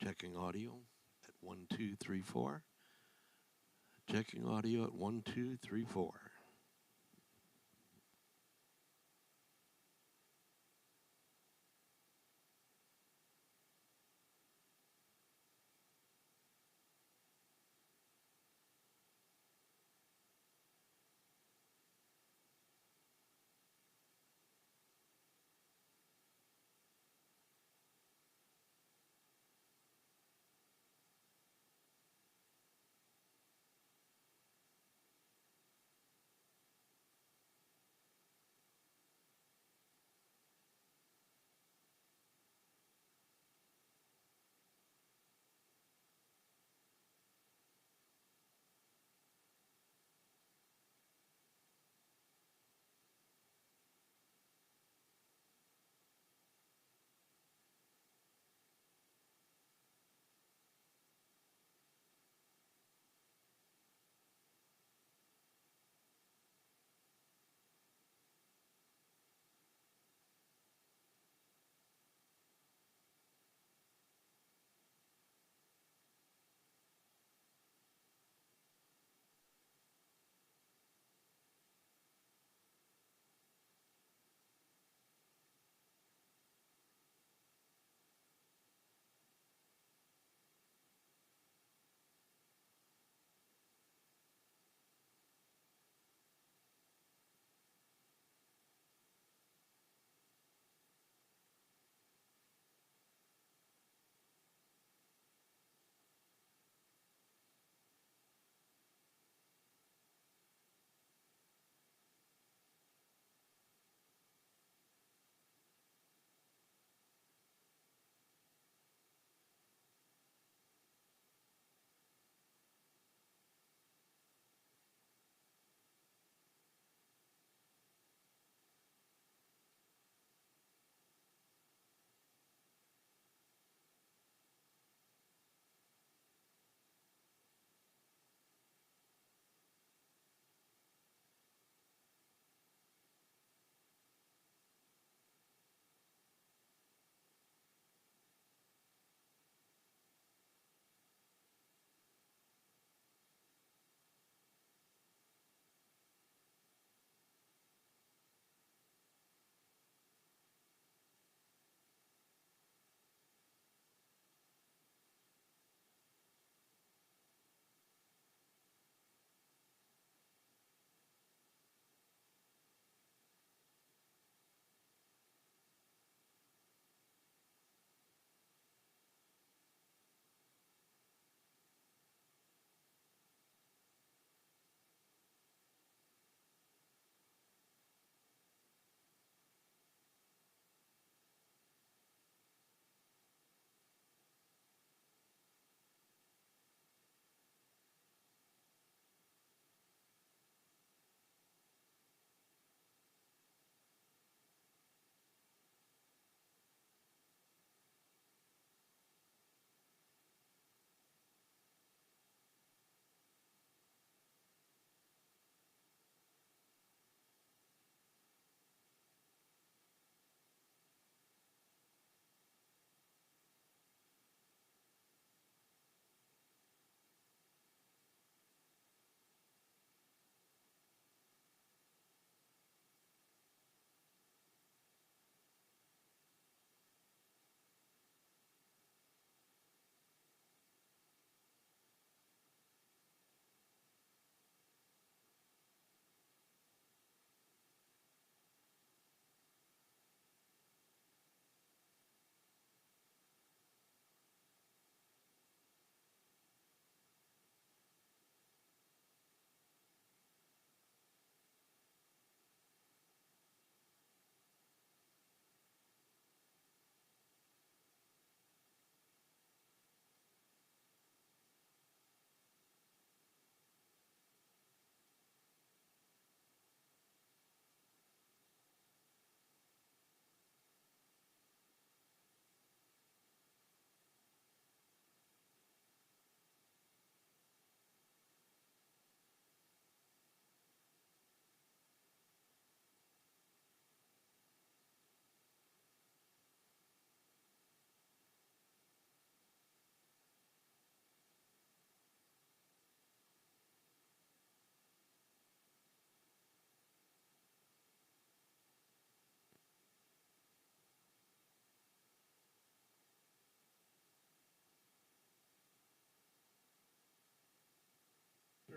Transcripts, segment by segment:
Checking audio at 1 2 3 4. Checking audio at 1 2 3 4.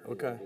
Okay.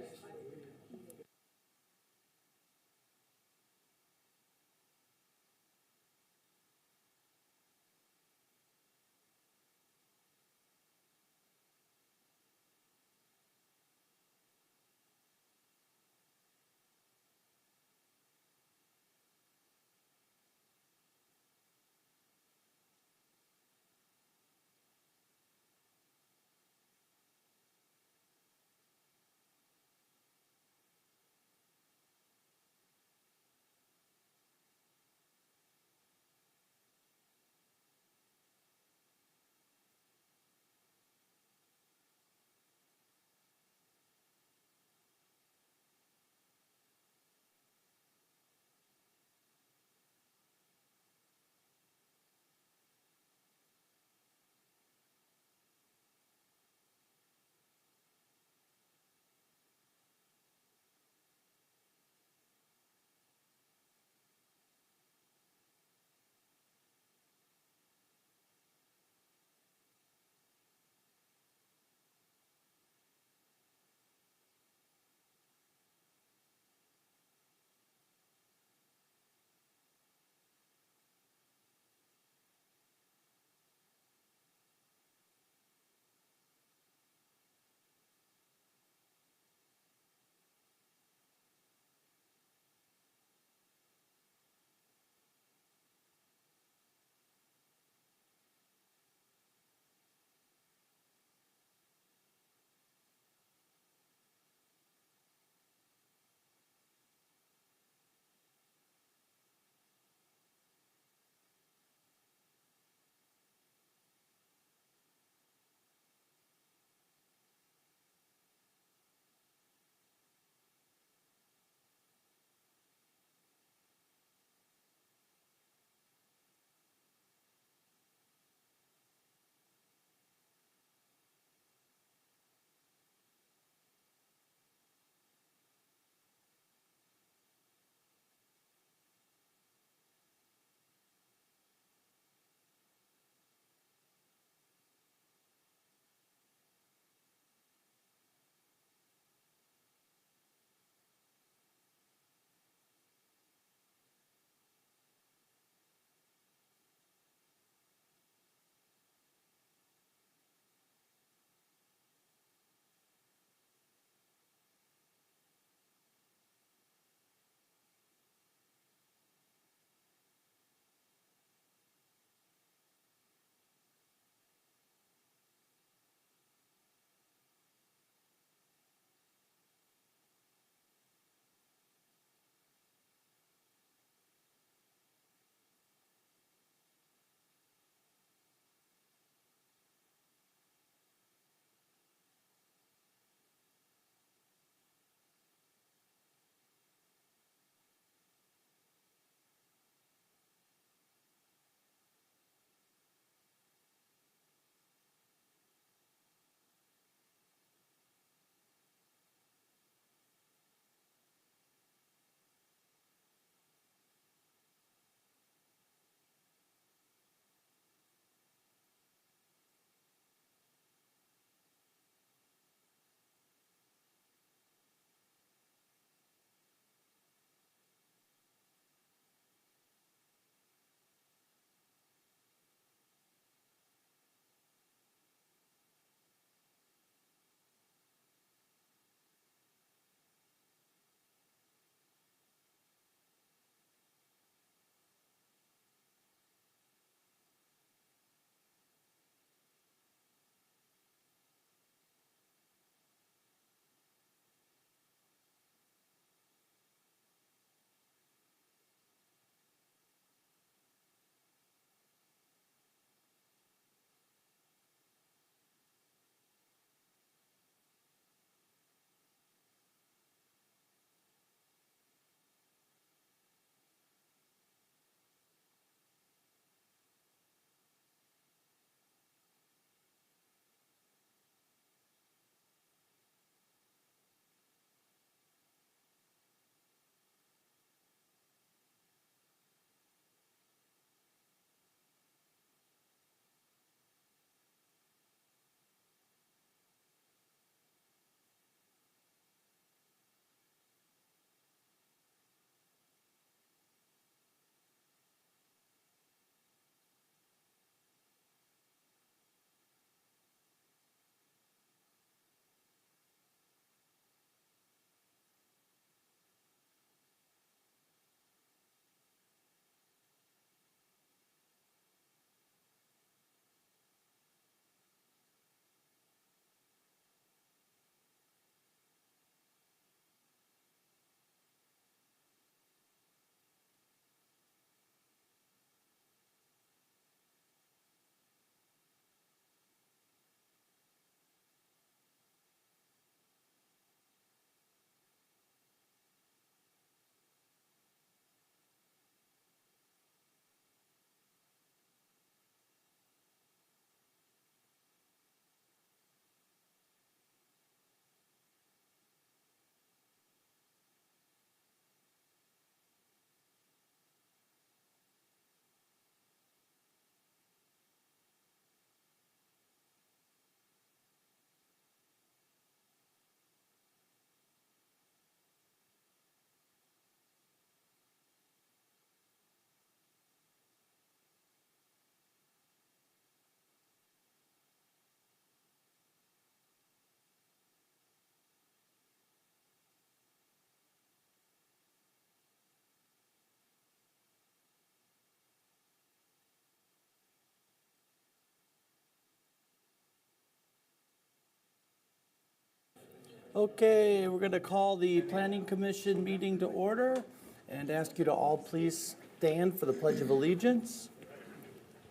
Okay, we're going to call the Planning Commission meeting to order and ask you to all please stand for the Pledge of Allegiance.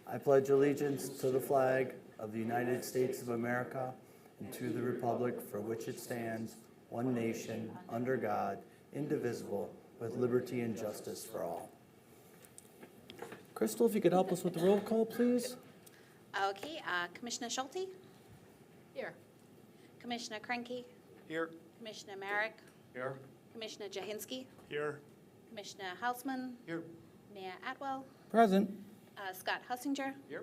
I pledge allegiance to the flag of the United States of America and to the republic for which it stands, one nation, under God, indivisible, with liberty and justice for all. Crystal, if you could help us with the roll call, please. Okay, Commissioner Schulte? Here. Commissioner Krenke? Here. Commissioner Merrick? Here. Commissioner Jahinski? Here. Commissioner Hausman? Here. Mayor Atwell? Present. Scott Hussinger? Here.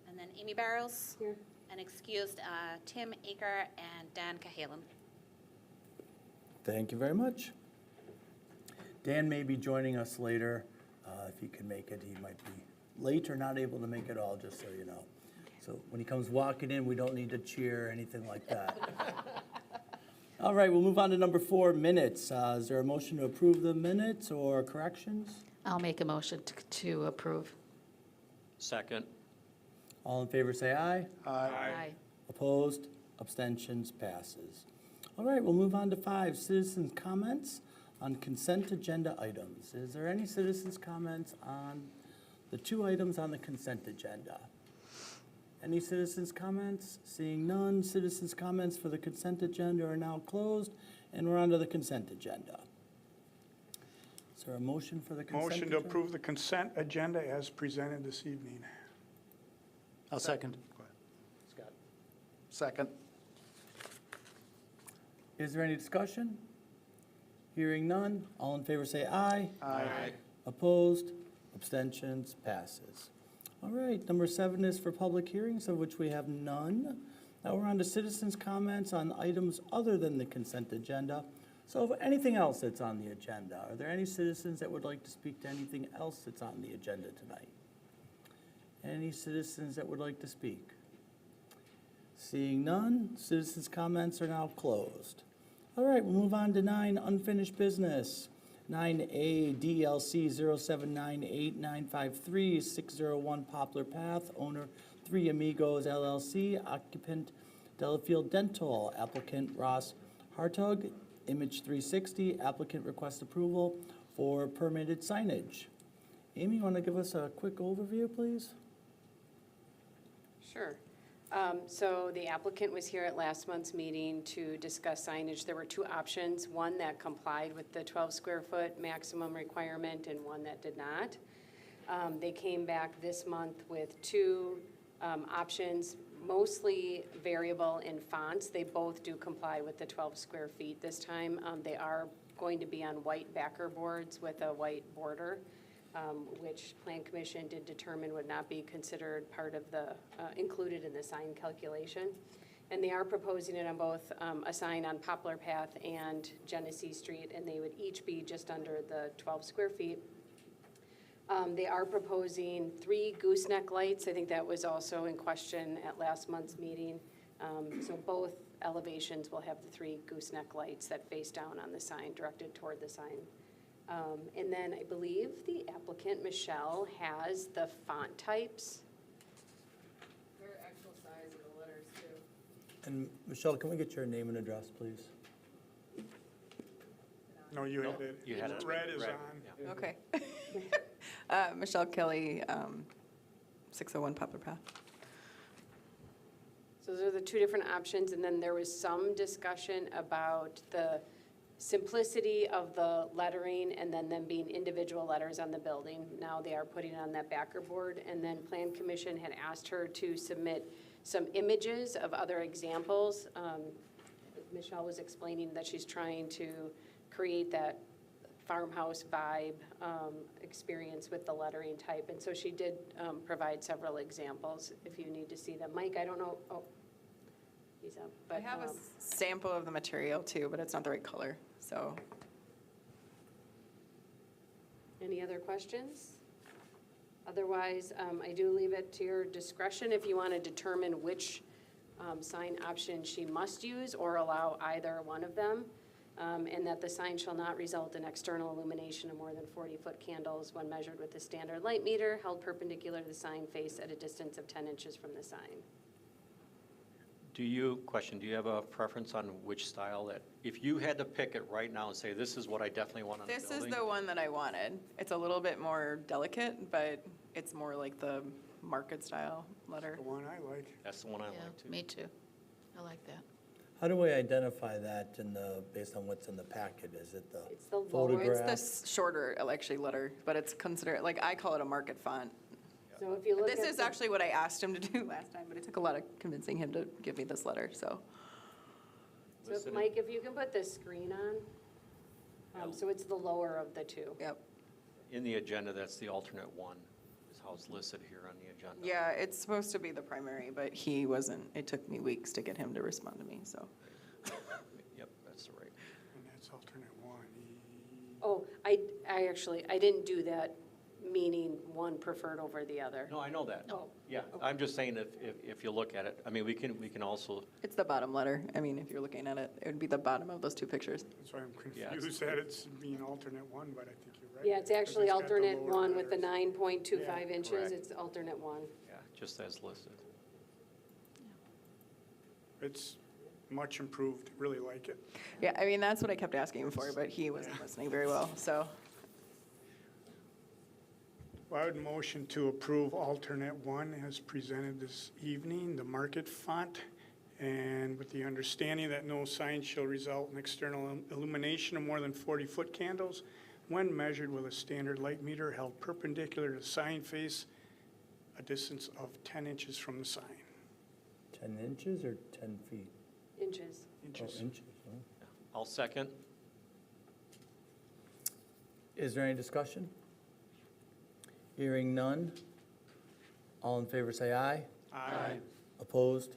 And then Amy Barrows? Here. And excused Tim Aker and Dan Cahalan. Thank you very much. Dan may be joining us later. If he can make it, he might be late or not able to make it all, just so you know. So when he comes walking in, we don't need to cheer or anything like that. All right, we'll move on to number 4, minutes. Is there a motion to approve the minutes or corrections? I'll make a motion to approve. Second. All in favor, say aye. Aye. Opposed? Abstentions? Passes. All right, we'll move on to 5, citizens' comments on consent agenda items. Is there any citizens' comments on the 2 items on the consent agenda? Any citizens' comments? Seeing none, citizens' comments for the consent agenda are now closed, and we're on to the consent agenda. Is there a motion for the consent Motion agenda? to approve the consent agenda as presented this evening. I'll second. Go ahead. Scott. Second. Is there any discussion? Hearing none, all in favor say aye. Aye. Opposed? Abstentions? Passes. All right, number 7 is for public hearings, of which we have none. Now we're on to citizens' comments on items other than the consent agenda. So anything else that's on the agenda? Are there any citizens that would like to speak to anything else that's on the agenda tonight? Any citizens that would like to speak? Seeing none, citizens' comments are now closed. All right, we'll move on to 9, unfinished business. 9A, DLC 0798953-601 Poplar Path, owner 3 Amigos LLC, occupant Delafield Dental, applicant Ross Hartog, Image 360, applicant requests approval for permitted signage. Amy, you want to give us a quick overview, please? Sure. So the applicant was here at last month's meeting to discuss signage. There were 2 options, one that complied with the 12 square foot maximum requirement and one that did not. They came back this month with 2 options, mostly variable in fonts. They both do comply with the 12 square feet this time. They are going to be on white backer boards with a white border. Which Plan Commission did determine would not be considered part of the, included in the sign calculation. And they are proposing it on both a sign on Poplar Path and Genesee Street, and they would each be just under the 12 square feet. They are proposing 3 gooseneck lights. I think that was also in question at last month's meeting. So both elevations will have the 3 gooseneck lights that face down on the sign, directed toward the sign. And then I believe the applicant, Michelle, has the font types. Their actual size of the letters, too. And Michelle, can we get your name and address, please? No, you had it. You had it. Red is Red. on. Okay. Michelle Kelly, 601 Poplar Path. So those are the 2 different options, and then there was some discussion about the simplicity of the lettering and then them being individual letters on the building. Now they are putting it on that backer board, and then Plan Commission had asked her to submit some images of other examples. Michelle was explaining that she's trying to create that farmhouse vibe experience with the lettering type, and so she did provide several examples if you need to see them. Mike, I don't know, oh, he's up. But, I have a sample of the material too, but it's not the right color, so. Any other questions? Otherwise, I do leave it to your discretion if you want to determine which sign option she must use or allow either one of them. And that the sign shall not result in external illumination of more than 40-foot candles when measured with a standard light meter held perpendicular to the sign face at a distance of 10 inches from the sign. Do you have a preference on which style that, if you had to pick it right now and say, this is what I definitely want on the This building? is the one that I wanted. It's a little bit more delicate, but it's more like the market style letter. The one I like. That's the one I Yeah, like too. me too. I like that. How do we identify that based on what's in the packet? Is it the It's the lower, photograph? It's the shorter, actually, letter, but it's considered, like, I call it a market font. so if you look at. This is the- actually what I asked him to do last time, but it took a lot of convincing him to give me this letter, so. So Listed in- Mike, if you can put the screen on, so it's the lower of the two. Yep. In the agenda, that's the alternate one, is how it's listed here on the agenda. Yeah, it's supposed to be the primary, but he wasn't, it took me weeks to get him to respond to me, so. Yep, that's the right. And that's alternate one. Oh, I actually, I didn't do that, meaning one preferred over the other. No, I know that. Oh, Yeah, I'm just saying if you look at it, I mean, we can also, It's the bottom letter. I mean, if you're looking at it, it would be the bottom of those two pictures. That's why I'm Yeah, confused that it's being alternate one, but I think you're right. Yeah, it's because actually got the alternate lower one with the letters. 9.25 Yeah, inches, correct. it's alternate one. yeah, just as listed. It's much improved, really like it. Yeah, I mean, that's what I kept asking him for, but he wasn't listening very well, so. Well, I would motion to approve alternate one as presented this evening, the market font, and with the understanding that no sign shall result in external illumination of more than 40-foot candles when measured with a standard light meter held perpendicular to sign face, a distance of 10 inches from the sign. 10 inches or 10 feet? Inches. Oh, Inches. inches. Oh. I'll second. Is there any discussion? Hearing none. All in favor say aye. Aye. Opposed?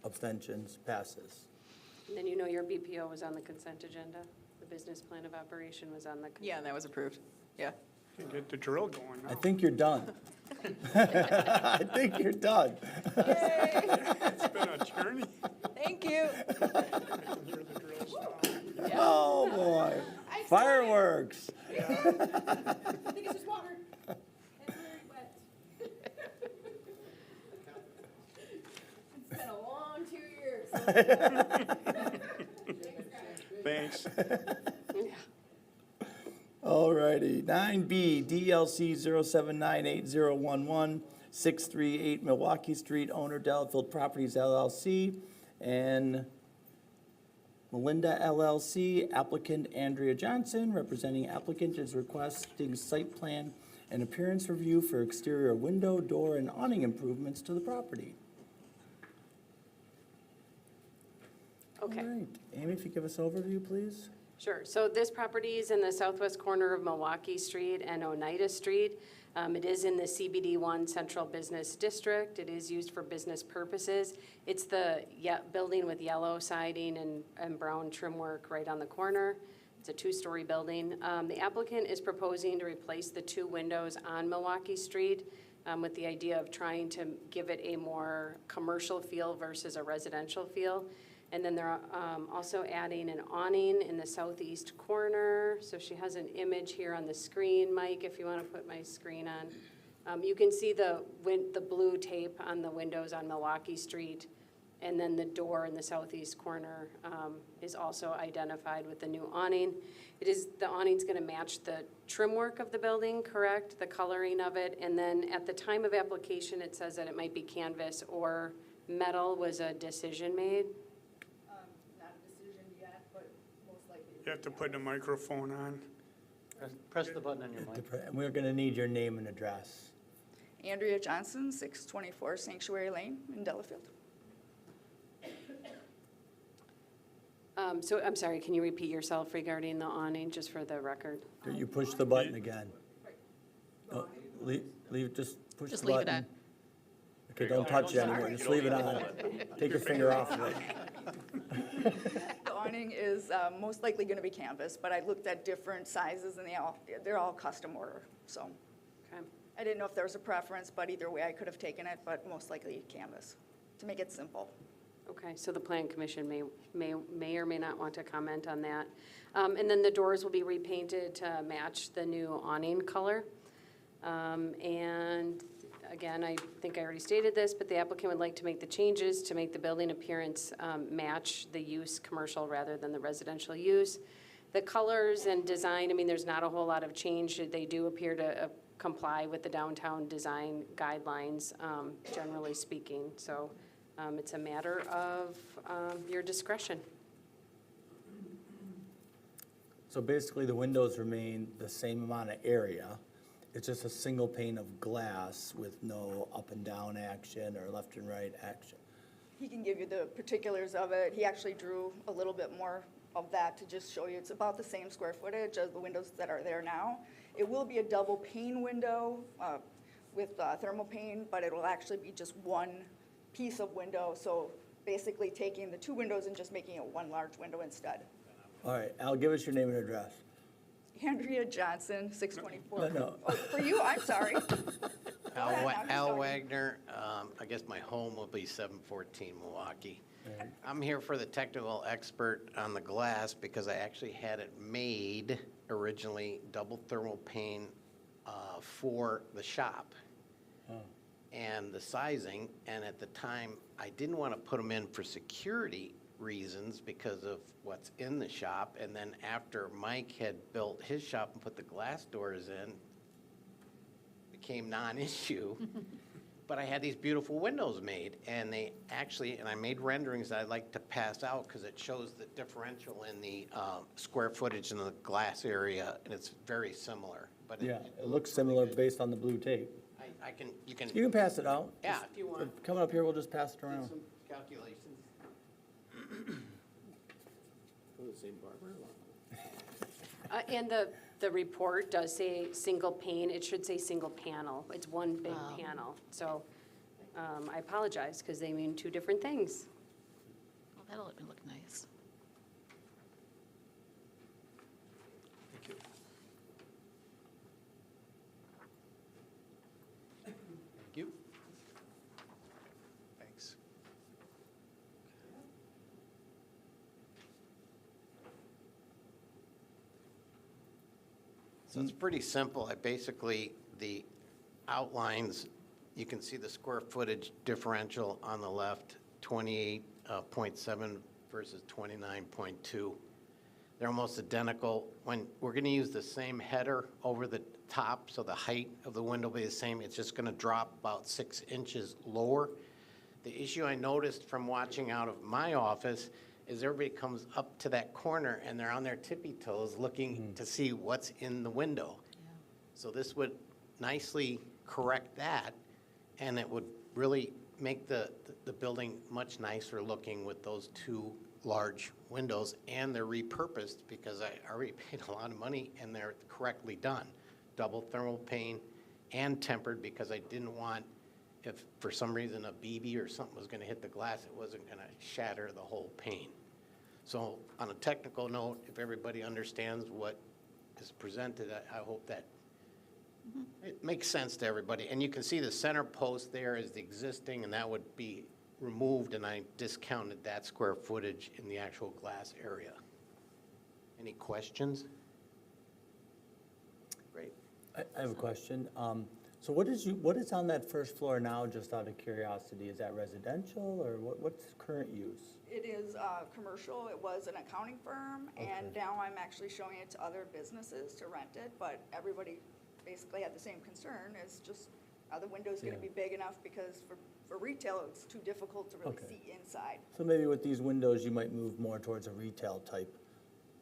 Abstentions? Passes. And then you know your BPO was on the consent agenda, the business plan of operation was on the. Yeah, and that was approved. Yeah. Can get the drill going now. I think you're done. I think you're done. It's been a journey. Thank you. I can hear the drills now. Oh, boy. Fireworks. I think it's just water. It's very wet. It's been a long 2 years. Thanks. All righty. 9B, DLC 0798011, 638 Milwaukee Street, owner Delafield Properties LLC, and Melinda LLC, applicant Andrea Johnson, representing applicant, is requesting site plan and appearance review for exterior window, door, and awning improvements to the property. Okay. All right. Amy, if you give us overview, please. Sure. So this property is in the southwest corner of Milwaukee Street and Oneida Street. It is in the CBD1 Central Business District. It is used for business purposes. It's the building with yellow siding and brown trim work right on the corner. It's a two-story building. The applicant is proposing to replace the two windows on Milwaukee Street with the idea of trying to give it a more commercial feel versus a residential feel. And then they're also adding an awning in the southeast corner. So she has an image here on the screen. Mike, if you want to put my screen on. You can see the blue tape on the windows on Milwaukee Street. And then the door in the southeast corner is also identified with the new awning. The awning's going to match the trim work of the building, correct? The coloring of it. And then at the time of application, it says that it might be canvas or metal. Was a decision made? Not a decision yet, but most likely. You have to put the microphone on. Press the button on your mic. And we're going to need your name and address. Andrea Johnson, 624 Sanctuary Lane in Delafield. So I'm sorry, can you repeat yourself regarding the awning, just for the record? You push the button again. Oh, just push the button. Just leave it on. Okay, don't touch it anymore, just leave it on. Take your finger off of it. The awning is most likely going to be canvas, but I looked at different sizes and they're all custom order. So Okay. I didn't know if there was a preference, but either way I could have taken it, but most likely canvas to make it simple. Okay, so the plan commission may or may not want to comment on that. And then the doors will be repainted to match the new awning color. And again, I think I already stated this, but the applicant would like to make the changes to make the building appearance match the use commercial rather than the residential use. The colors and design, I mean, there's not a whole lot of change. They do appear to comply with the downtown design guidelines, generally speaking. So it's a matter of your discretion. So basically, the windows remain the same amount of area. It's just a single pane of glass with no up and down action or left and right action. He can give you the particulars of it. He actually drew a little bit more of that to just show you. It's about the same square footage as the windows that are there now. It will be a double pane window with thermal pane, but it will actually be just one piece of window. So basically taking the two windows and just making it one large window instead. All right, Al, give us your name and address. Andrea Johnson, 624. No. Oh, for you, I'm sorry. Al Wagner, I guess my home will be 714 Milwaukee. I'm here for the technical expert on the glass because I actually had it made originally double thermal pane for the shop. And the sizing, and at the time, I didn't want to put them in for security reasons because of what's in the shop. And then after Mike had built his shop and put the glass doors in, became non-issue. But I had these beautiful windows made, and they actually, and I made renderings that I'd like to pass out because it shows the differential in the square footage in the glass area, and it's very similar. But Yeah, it looks similar based on the blue tape. I can, you can, You can pass it out. yeah, if you want. Coming up here, we'll just pass it Do around. some calculations. And the report does say single pane. It should say single panel. It's one big panel. So I apologize because they mean two different things. Well, that'll look nice. Thank you. Thank you. Thanks. So it's pretty simple. I basically, the outlines, you can see the square footage differential on the left, 28.7 versus 29.2. They're almost identical. When we're going to use the same header over the top, so the height of the window will be the same. It's just going to drop about 6 inches lower. The issue I noticed from watching out of my office is everybody comes up to that corner and they're on their tippy toes looking to see what's in the window. So this would nicely correct that, and it would really make the building much nicer looking with those two large windows, and they're repurposed because I already paid a lot of money and they're correctly done. Double thermal pane and tempered because I didn't want, if for some reason a BB or something was going to hit the glass, it wasn't going to shatter the whole pane. So on a technical note, if everybody understands what is presented, I hope that it makes sense to everybody. And you can see the center post there is the existing, and that would be removed, and I discounted that square footage in the actual glass area. Any questions? Great. I have a question. So what is on that first floor now, just out of curiosity? Is that residential, or what's current use? It is commercial. It was an accounting firm, and now I'm actually showing it to other businesses to rent it, but everybody basically had the same concern, is just, are the windows gonna be big enough? Because for retail, it's too difficult to really see inside. So maybe with these windows, you might move more towards a retail type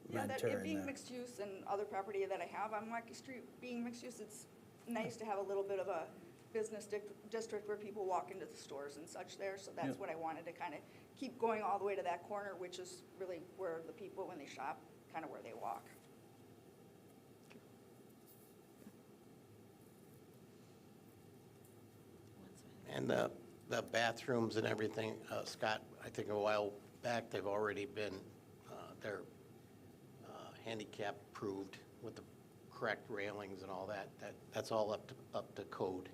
Yeah, that, renter it in being there. mixed use and other property that I have on Waukee Street being mixed use, it's nice to have a little bit of a business district where people walk into the stores and such there, so that's what I wanted to kind of keep going all the way to that corner, which is really where the people, when they shop, kind of where they walk. And the bathrooms and everything, Scott, I think a while back, they've already been, they're handicap approved with the correct railings and all that. That's all up to code.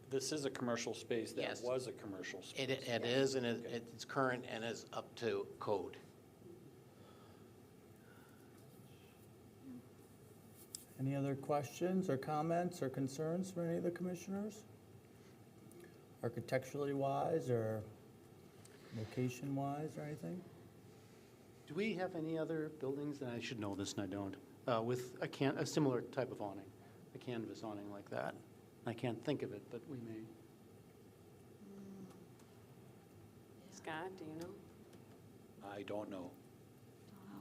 This is a commercial space that Yes. was a commercial space. It is, and it's current and is up to code. Any other questions or comments or concerns for any of the commissioners? architecturally wise or location wise or anything? Do we have any other buildings, and I should know this and I don't, with a similar type of awning, a canvas awning like that? I can't think of it, but we may. Scott, do you know? I don't know.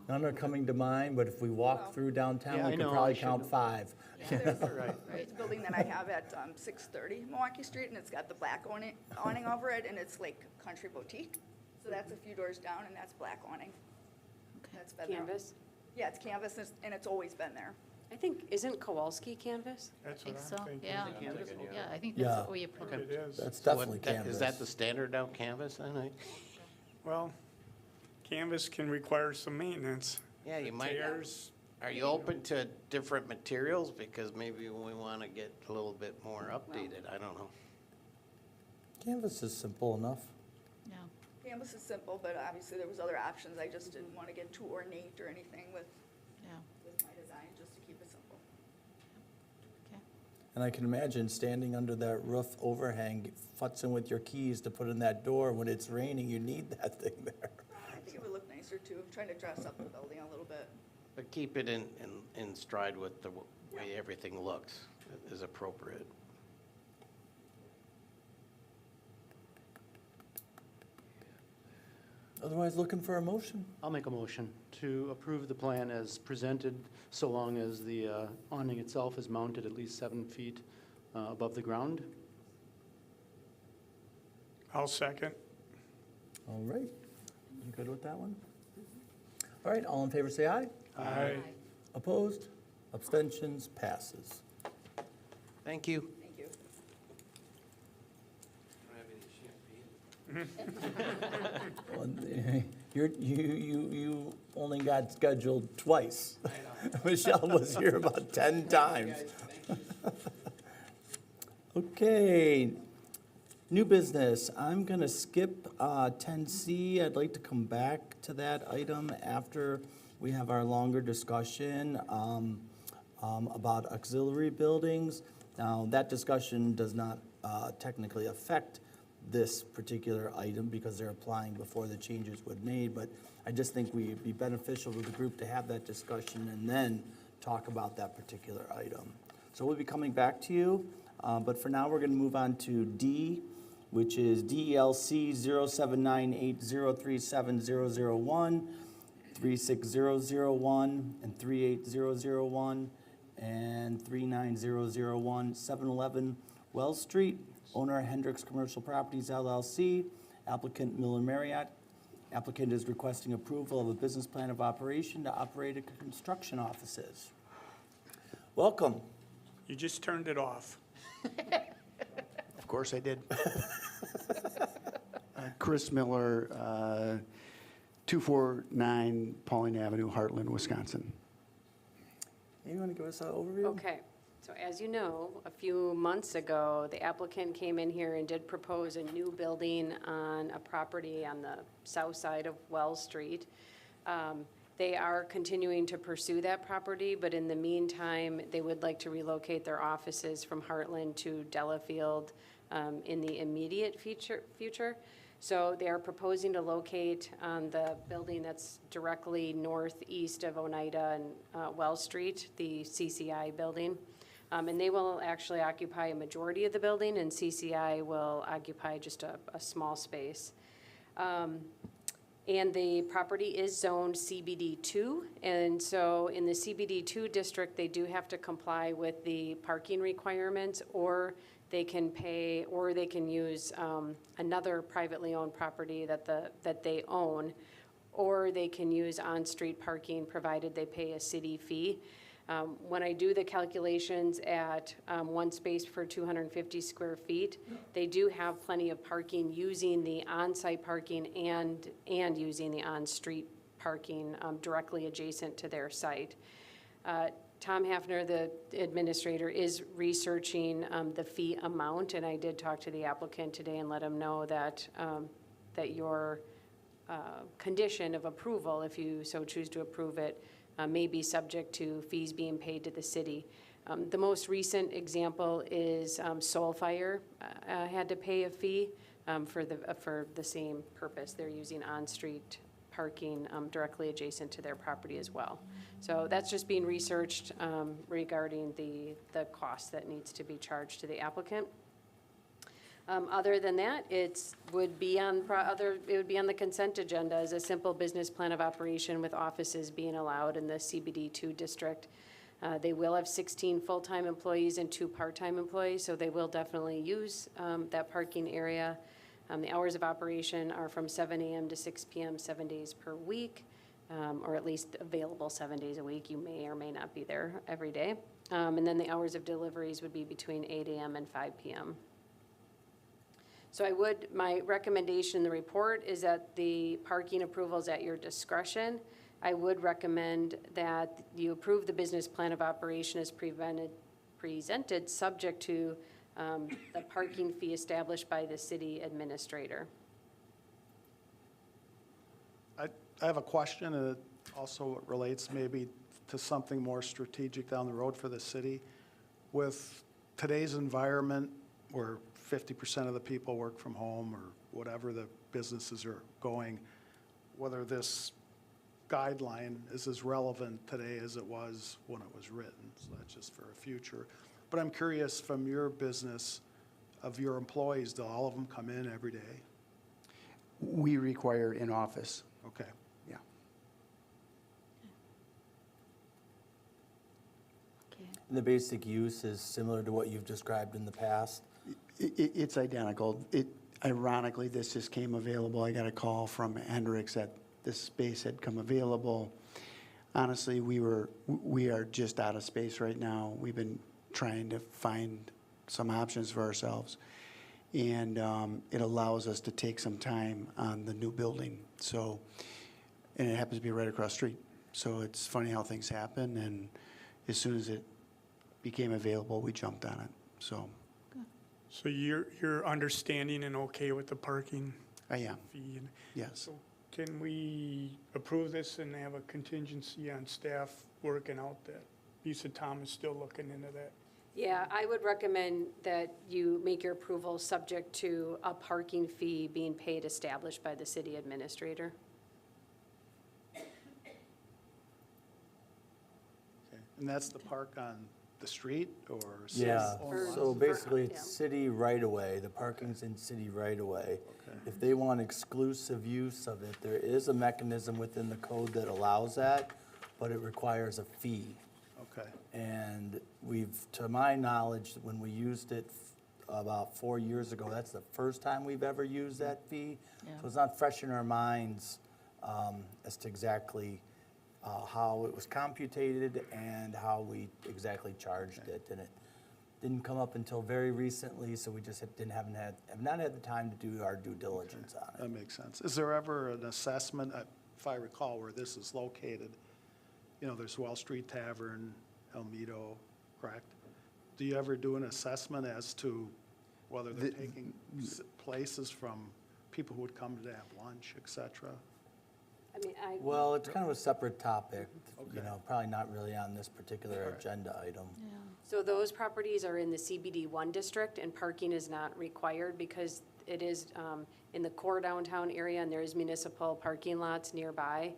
None are coming to mind, but if we walk through downtown, Yeah, we I could know, probably I should count know. 5. There's Right. there's a building that I have at 630 Milwaukee Street, and it's got the black awning over it, and it's like country boutique. So that's a few doors down, and that's black awning. That's been there. Canvas? Yeah, it's canvas, and it's always been there. I think, isn't Kowalski canvas? That's I think what so, I'm thinking. yeah. Canvas? Yeah, I think Yeah. that's what we approved. It is. That's So definitely what- that- canvas. Is that the standard out canvas then? Well, canvas can require some maintenance. Yeah, you might. Tears. Are you open to different materials? Because maybe we want to get a little bit more updated. I don't know. Canvas is simple enough. Yeah. Canvas is simple, but obviously there was other options. I just didn't want to get too ornate or anything with Yeah. my design, just to keep it simple. Okay. And I can imagine standing under that roof overhang, futzing with your keys to put in that door. When it's raining, you need that thing there. I think it would look nicer too, trying to dress up the building a little bit. But keep it in stride with the way everything looks is appropriate. Otherwise, looking for a motion. I'll make a motion to approve the plan as presented, so long as the awning itself is mounted at least 7 feet above the ground. I'll second. All right. You good with that one? All right, all in favor say aye. Aye. Opposed? Abstentions? Passes. Thank you. Thank you. Well, You only got scheduled twice. Michelle was here about 10 times. Okay, new business. I'm going to skip 10C. I'd like to come back to that item after we have our longer discussion about auxiliary buildings. Now, that discussion does not technically affect this particular item because they're applying before the changes were made, but I just think we'd be beneficial to the group to have that discussion and then talk about that particular item. So we'll be coming back to you, but for now, we're going to move on to D, which is DELC 0798037001, 36001, and 38001, and 39001, 711 Wells Street. Owner Hendricks Commercial Properties LLC, applicant Miller Marriott. Applicant is requesting approval of a business plan of operation to operate a construction offices. Welcome. You just turned it off. Of course I did. Chris Miller, 249 Pauline Avenue, Heartland, Wisconsin. You want to give us an overview? Okay, so as you know, a few months ago, the applicant came in here and did propose a new building on a property on the south side of Wells Street. They are continuing to pursue that property, but in the meantime, they would like to relocate their offices from Heartland to Delafield in the immediate future. So they are proposing to locate on the building that's directly northeast of Oneida and Wells Street, the CCI building. And they will actually occupy a majority of the building, and CCI will occupy just a small space. And the property is zoned CBD2, and so in the CBD2 district, they do have to comply with the parking requirements, or they can pay, or they can use another privately owned property that they own, or they can use on-street parking provided they pay a city fee. When I do the calculations at one space per 250 square feet, they do have plenty of parking using the on-site parking and using the on-street parking directly adjacent to their site. Tom Hafner, the administrator, is researching the fee amount, and I did talk to the applicant today and let him know that, that your condition of approval, if you so choose to approve it, may be subject to fees being paid to the city. The most recent example is Soul Fire had to pay a fee for the same purpose. They're using on-street parking directly adjacent to their property as well. So that's just being researched regarding the cost that needs to be charged to the applicant. Other than that, it would be on the consent agenda as a simple business plan of operation with offices being allowed in the CBD2 district. They will have 16 full-time employees and 2 part-time employees, so they will definitely use that parking area. The hours of operation are from 7 a.m. to 6 p.m. 7 days per week, or at least available 7 days a week. You may or may not be there every day. And then the hours of deliveries would be between 8 a.m. and 5 p.m. So my recommendation in the report is that the parking approval is at your discretion. I would recommend that you approve the business plan of operation as presented, subject to the parking fee established by the city administrator. I have a question, and it also relates maybe to something more strategic down the road for the city. With today's environment, where 50% of the people work from home or whatever the businesses are going, whether this guideline is as relevant today as it was when it was written. So that's just for a future. But I'm curious, from your business, of your employees, do all of them come in every day? We require in office. Okay. Yeah. And the basic use is similar to what you've described in the past? It's identical. Ironically, this just came available. I got a call from Hendricks that this space had come available. Honestly, we are just out of space right now. We've been trying to find some options for ourselves. And it allows us to take some time on the new building. So, and it happens to be right across the street. So it's funny how things happen. And as soon as it became available, we jumped on it. So you're understanding and okay with the parking I am, fee? yes. So can we approve this and have a contingency on staff working out that? Lisa Tom is still looking into that. Yeah, I would recommend that you make your approval subject to a parking fee being paid established by the city administrator. Okay. And that's the park on the street or? Yeah, For- so basically yeah. it's city right-of-way, the parking's in city right-of-way. Okay. If they want exclusive use of it, there is a mechanism within the code that allows that, but it requires a fee. Okay. And to my knowledge, when we used it about 4 years ago, that's the first time we've ever used that fee. So it's not fresh in our minds as to exactly how it was computed and how we exactly charged it. And it didn't come up until very recently, so we just have not had the time to do our due diligence on it. That makes sense. Is there ever an assessment, if I recall, where this is located? You know, there's Wall Street Tavern, Elmito, correct? Do you ever do an assessment as to whether they're taking places from people who would come to have lunch, et cetera? I mean, Well, it's kind of a separate topic, Okay. probably not really on this particular agenda item. So those properties are in the CBD1 district, and parking is not required because it is in the core downtown area, and there is municipal parking lots nearby.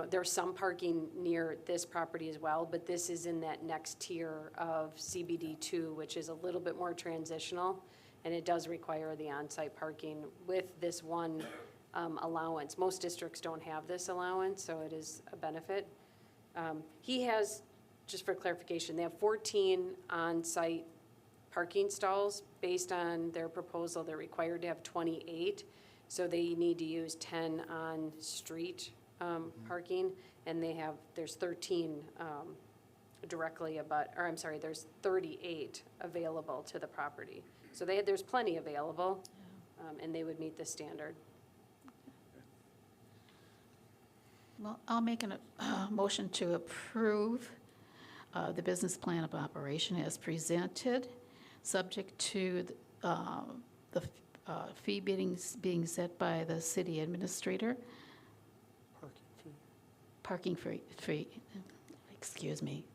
There's some parking near this property as well, but this is in that next tier of CBD2, which is a little bit more transitional, and it does require the on-site parking with this one allowance. Most districts don't have this allowance, so it is a benefit. He has, just for clarification, they have 14 on-site parking stalls. Based on their proposal, they're required to have 28, so they need to use 10 on-street parking, and there's 13 there's 38 available to the property. So there's plenty available, and they would meet the standard. Well, I'll make a motion to approve the business plan of operation as presented, subject to the fee being set by the city administrator. parking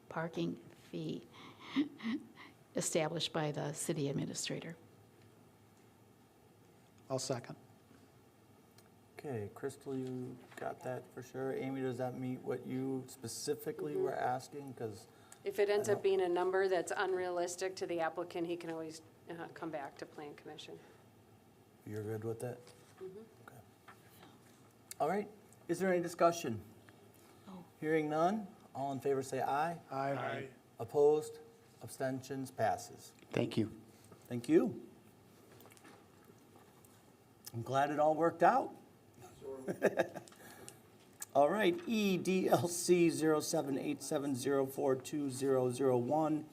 parking fee established by the city administrator. I'll second. Okay, Crystal, you got that for sure. Amy, does that meet what you specifically were asking? Because If it ends up being a number that's unrealistic to the applicant, he can always come back to Plan Commission. you're good with that? Okay. All right, is there any discussion? Hearing none, all in favor say aye. Aye. Opposed, abstentions, passes. Thank you. Thank you. I'm glad it all worked out. All right, EDLC 0787042001,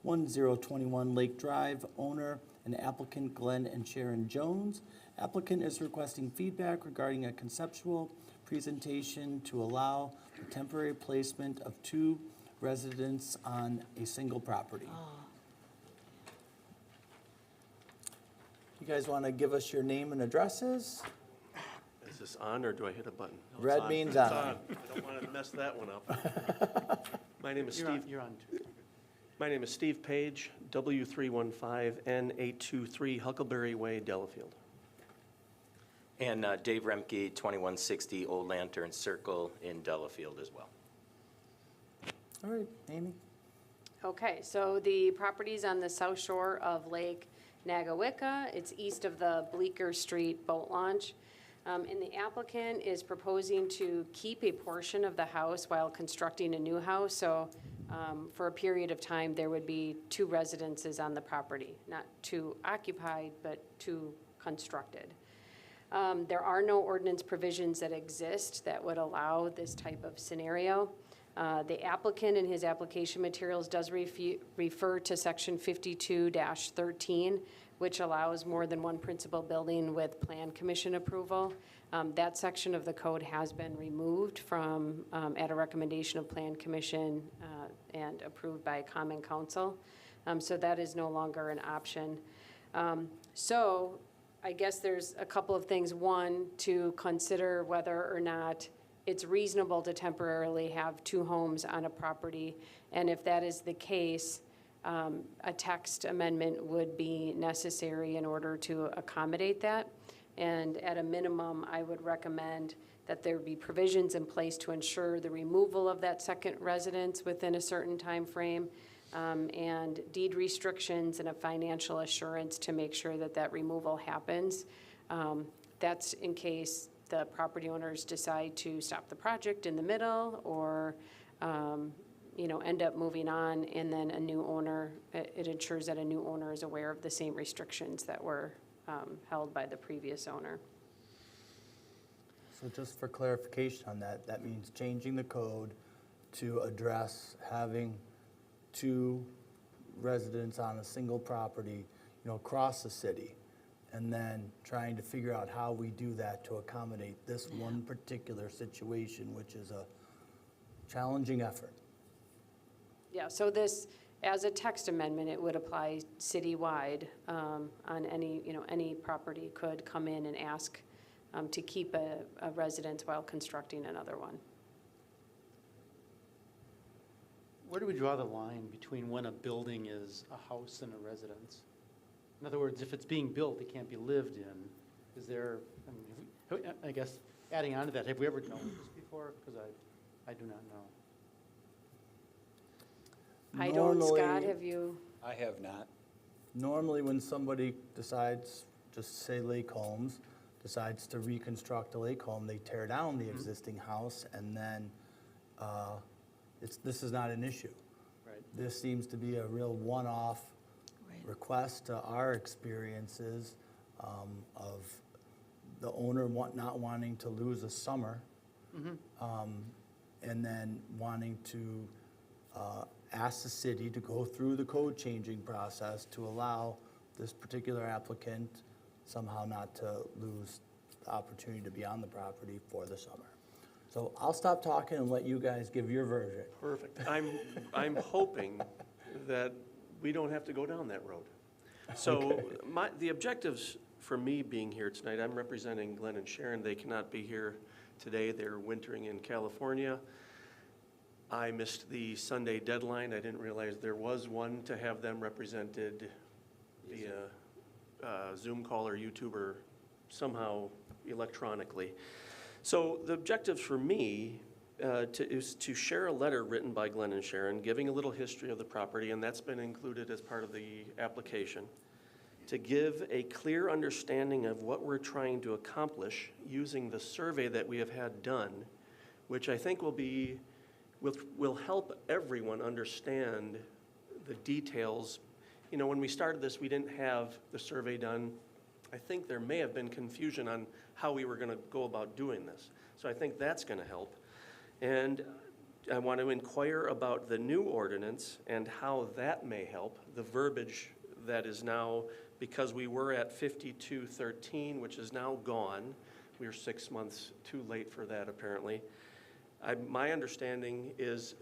1021 Lake Drive, owner and applicant Glenn and Sharon Jones. Applicant is requesting feedback regarding a conceptual presentation to allow the temporary placement of 2 residents on a single property. You guys want to give us your name and addresses? Is this on, or do I hit a button? No, it's Red on. means It's on. I don't want to mess that one up. My name is You're Steve. on, you're on too. My name is Steve Page, W315N823 Huckleberry Way, Delafield. And Dave Remke, 2160 Old Lantern Circle in Delafield as well. All right, Amy? Okay, so the property's on the south shore of Lake Nagawicca. It's east of the Bleecker Street Boat Launch. And the applicant is proposing to keep a portion of the house while constructing a new house. So for a period of time, there would be 2 residences on the property, not 2 occupied, but 2 constructed. There are no ordinance provisions that exist that would allow this type of scenario. The applicant in his application materials does refer to section 52-13, which allows more than one principal building with plan commission approval. That section of the code has been removed from, at a recommendation of plan commission and approved by common council. So that is no longer an option. So I guess there's a couple of things. One, to consider whether or not it's reasonable to temporarily have 2 homes on a property. And if that is the case, a text amendment would be necessary in order to accommodate that. And at a minimum, I would recommend that there be provisions in place to ensure the removal of that second residence within a certain time frame, and deed restrictions and a financial assurance to make sure that that removal happens. That's in case the property owners decide to stop the project in the middle or end up moving on, and then a new owner, it ensures that a new owner is aware of the same restrictions that were held by the previous owner. So just for clarification on that, that means changing the code to address having 2 residents on a single property, across the city, and then trying to figure out how we do that to accommodate this one particular situation, which is a challenging effort. Yeah, so this, as a text amendment, it would apply citywide on any property could come in and ask to keep a residence while constructing another one. Where do we draw the line between when a building is a house and a residence? In other words, if it's being built, it can't be lived in. Is there, I guess, adding on to that, have we ever known this before? Because I do not know. I don't, Scott, Normally- have you? I have not. Normally, when somebody decides, just say Lake Homes, decides to reconstruct a lake home, they tear down the existing house, and then this is not an issue. Right. This seems to be a real one-off request to our experiences of the owner not wanting to lose a summer, and then wanting to ask the city to go through the code changing process to allow this particular applicant somehow not to lose the opportunity to be on the property for the summer. So I'll stop talking and let you guys give your version. Perfect. I'm hoping that we don't have to go down that road. So the objectives for me being here tonight, I'm representing Glenn and Sharon. They cannot be here today. They're wintering in California. I missed the Sunday deadline. I didn't realize there was one to have them represented via Zoom call or YouTube or somehow electronically. So the objectives for me is to share a letter written by Glenn and Sharon, giving a little history of the property, and that's been included as part of the application, to give a clear understanding of what we're trying to accomplish using the survey that we have had done, which I think will help everyone understand the details. You know, when we started this, we didn't have the survey done. I think there may have been confusion on how we were going to go about doing this. So I think that's going to help. And I want to inquire about the new ordinance and how that may help, the verbiage that is now, because we were at 5213, which is now gone. We are 6 months too late for that, apparently. My understanding is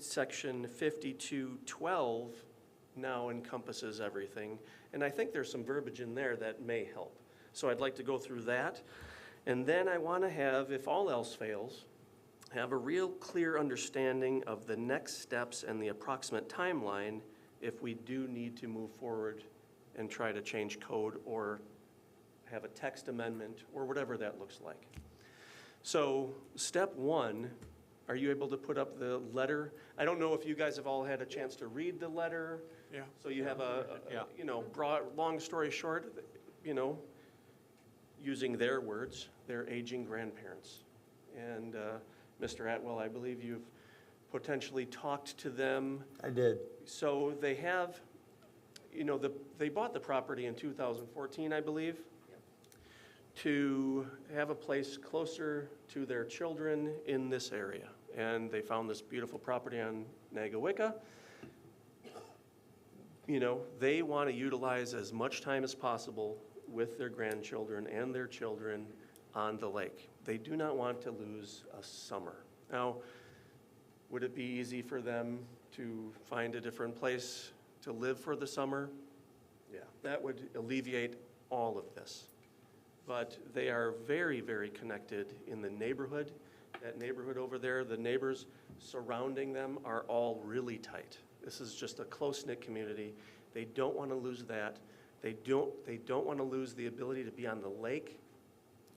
section 5212 now encompasses everything. And I think there's some verbiage in there that may help. So I'd like to go through that. And then I want to have, if all else fails, have a real clear understanding of the next steps and the approximate timeline if we do need to move forward and try to change code or have a text amendment or whatever that looks like. So step one, are you able to put up the letter? I don't know if you guys have all had a chance to read the letter. Yeah. So you have you know, long story short, you know, using their words, their aging grandparents. And Mr. Atwell, I believe you've potentially talked to them. I did. So they have, you know, they bought the property in 2014, I believe, to have a place closer to their children in this area. And they found this beautiful property on Nagawicca. You know, they want to utilize as much time as possible with their grandchildren and their children on the lake. They do not want to lose a summer. Now, would it be easy for them to find a different place to live for the summer? Yeah, that would alleviate all of this. But they are very, very connected in the neighborhood. That neighborhood over there, the neighbors surrounding them are all really tight. This is just a close-knit community. They don't want to lose that. They don't want to lose the ability to be on the lake.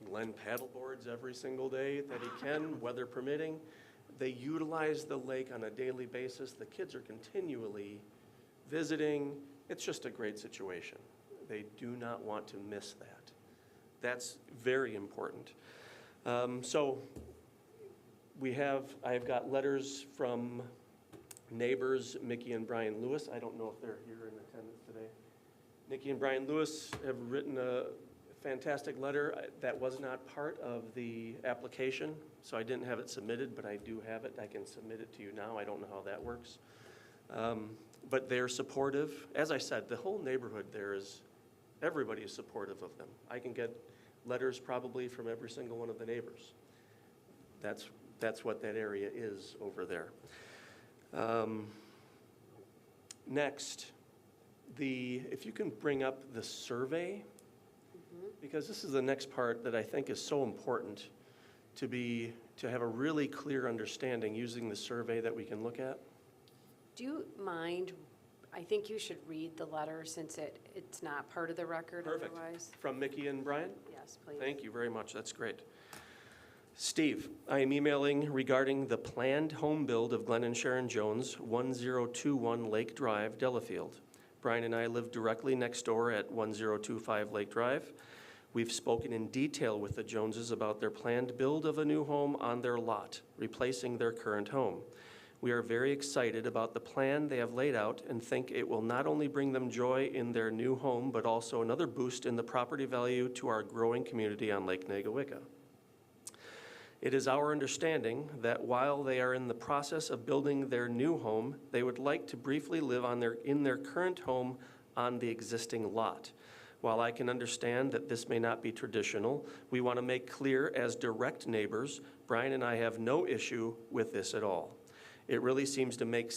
Glenn paddleboards every single day that he can, weather permitting. They utilize the lake on a daily basis. The kids are continually visiting. It's just a great situation. They do not want to miss that. That's very important. So I've got letters from neighbors, Mickey and Brian Lewis. I don't know if they're here in attendance today. Mickey and Brian Lewis have written a fantastic letter. That was not part of the application, so I didn't have it submitted, but I do have it. I can submit it to you now. I don't know how that works. But they're supportive. As I said, the whole neighborhood there is, everybody is supportive of them. I can get letters probably from every single one of the neighbors. That's what that area is over there. Next, if you can bring up the survey, because this is the next part that I think is so important to have a really clear understanding using the survey that we can look at. Do you mind, I think you should read the letter since it's not part of the record Perfect. otherwise. From Mickey and Brian? Yes, please. Thank you very much. That's great. Steve, I am emailing regarding the planned home build of Glenn and Sharon Jones, 1021 Lake Drive, Delafield. Brian and I live directly next door at 1025 Lake Drive. We've spoken in detail with the Joneses about their planned build of a new home on their lot, replacing their current home. We are very excited about the plan they have laid out and think it will not only bring them joy in their new home, but also another boost in the property value to our growing community on Lake Nagawicca. It is our understanding that while they are in the process of building their new home, they would like to briefly live in their current home on the existing lot. While I can understand that this may not be traditional, we want to make clear as direct neighbors, Brian and I have no issue with this at all. It really seems to make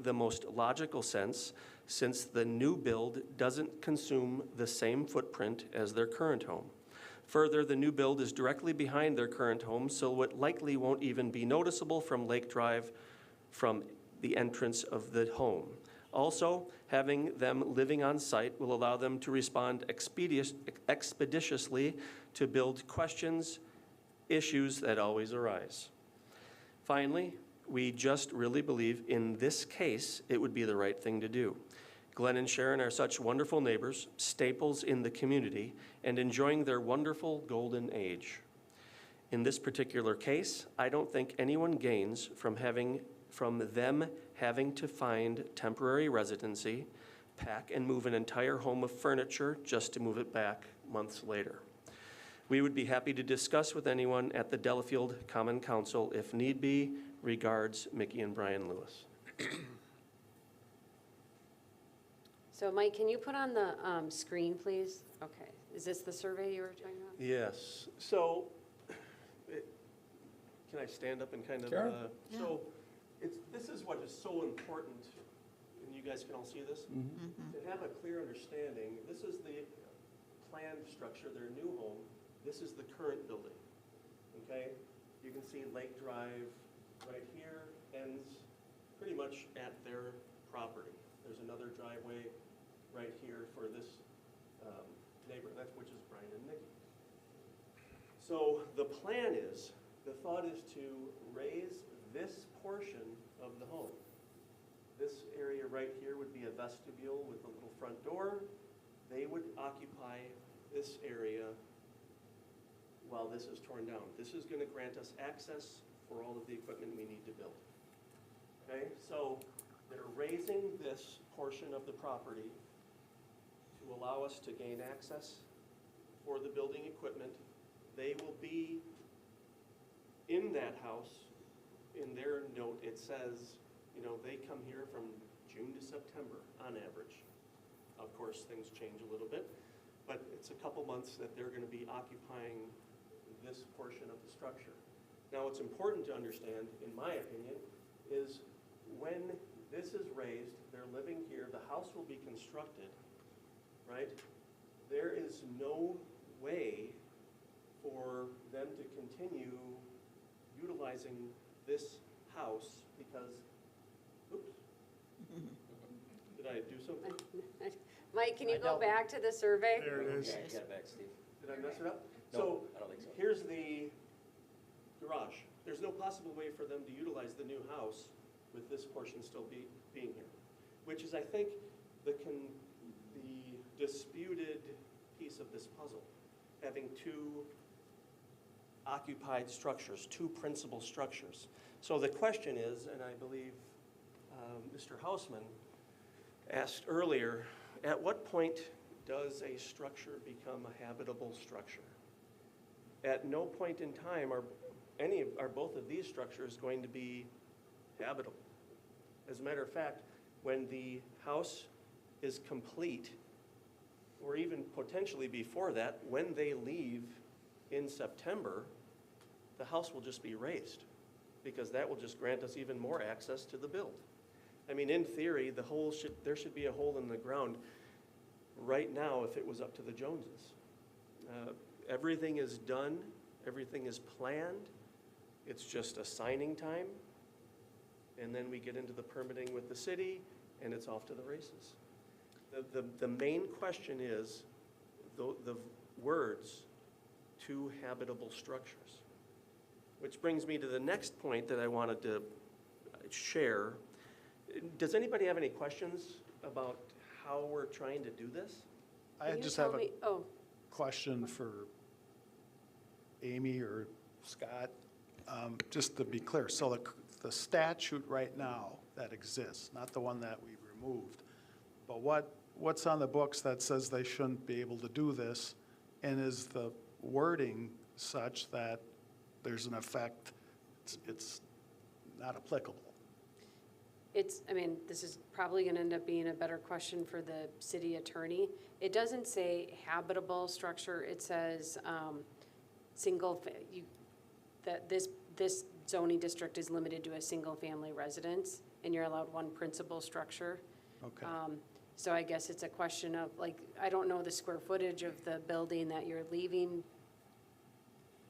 the most logical sense since the new build doesn't consume the same footprint as their current home. Further, the new build is directly behind their current home, so it likely won't even be noticeable from Lake Drive from the entrance of the home. Also, having them living on site will allow them to respond expeditiously to build questions, issues that always arise. Finally, we just really believe in this case it would be the right thing to do. Glenn and Sharon are such wonderful neighbors, staples in the community, and enjoying their wonderful golden age. In this particular case, I don't think anyone gains from them having to find temporary residency, pack and move an entire home of furniture just to move it back months later. We would be happy to discuss with anyone at the Delafield Common Council if need be. Regards, Mickey and Brian Lewis. So Mike, can you put on the screen, please? Okay. Is this the survey you were talking about? Yes. So, can I stand up and kind of? Sure. So, this is what is so important, and you guys can all see this? To have a clear understanding, this is the planned structure, their new home. This is the current building, okay? You can see Lake Drive right here ends pretty much at their property. There's another driveway right here for this neighbor, which is Brian and Nikki. So the plan is, the thought is to raise this portion of the home. This area right here would be a vestibule with a little front door. They would occupy this area while this is torn down. This is going to grant us access for all of the equipment we need to build. Okay, so they're raising this portion of the property to allow us to gain access for the building equipment. They will be in that house. In their note, it says, you know, they come here from June to September on average. Of course, things change a little bit, but it's a couple months that they're going to be occupying this portion of the structure. Now, what's important to understand, in my opinion, is when this is raised, they're living here, the house will be constructed, right? There is no way for them to continue utilizing this house because, oops, did I do something? Mike, can you go back to the survey? There it is. Yeah, get it back, Steve. Did I mess it up? No, So I don't think so. here's the garage. There's no possible way for them to utilize the new house with this portion still being here, which is, I think, the disputed piece of this puzzle, having two occupied structures, two principal structures. So the question is, and I believe Mr. Hausman asked earlier, at what point does a structure become a habitable structure? At no point in time are both of these structures going to be habitable. As a matter of fact, when the house is complete, or even potentially before that, when they leave in September, the house will just be raised, because that will just grant us even more access to the build. I mean, in theory, there should be a hole in the ground right now if it was up to the Joneses. Everything is done, everything is planned. It's just a signing time, and then we get into the permitting with the city, and it's off to the races. The main question is the words, two habitable structures, which brings me to the next point that I wanted to share. Does anybody have any questions about how we're trying to do this? I just have a question for Amy or Scott. Just to be clear, so the statute right now that exists, not the one that we removed, but what's on the books that says they shouldn't be able to do this, and is the wording such that there's an effect, it's not applicable? I mean, this is probably going to end up being a better question for the city attorney. It doesn't say habitable structure. It says that this zoning district is limited to a single-family residence, and you're allowed one principal structure. Okay. So I guess it's a question of, like, I don't know the square footage of the building that you're leaving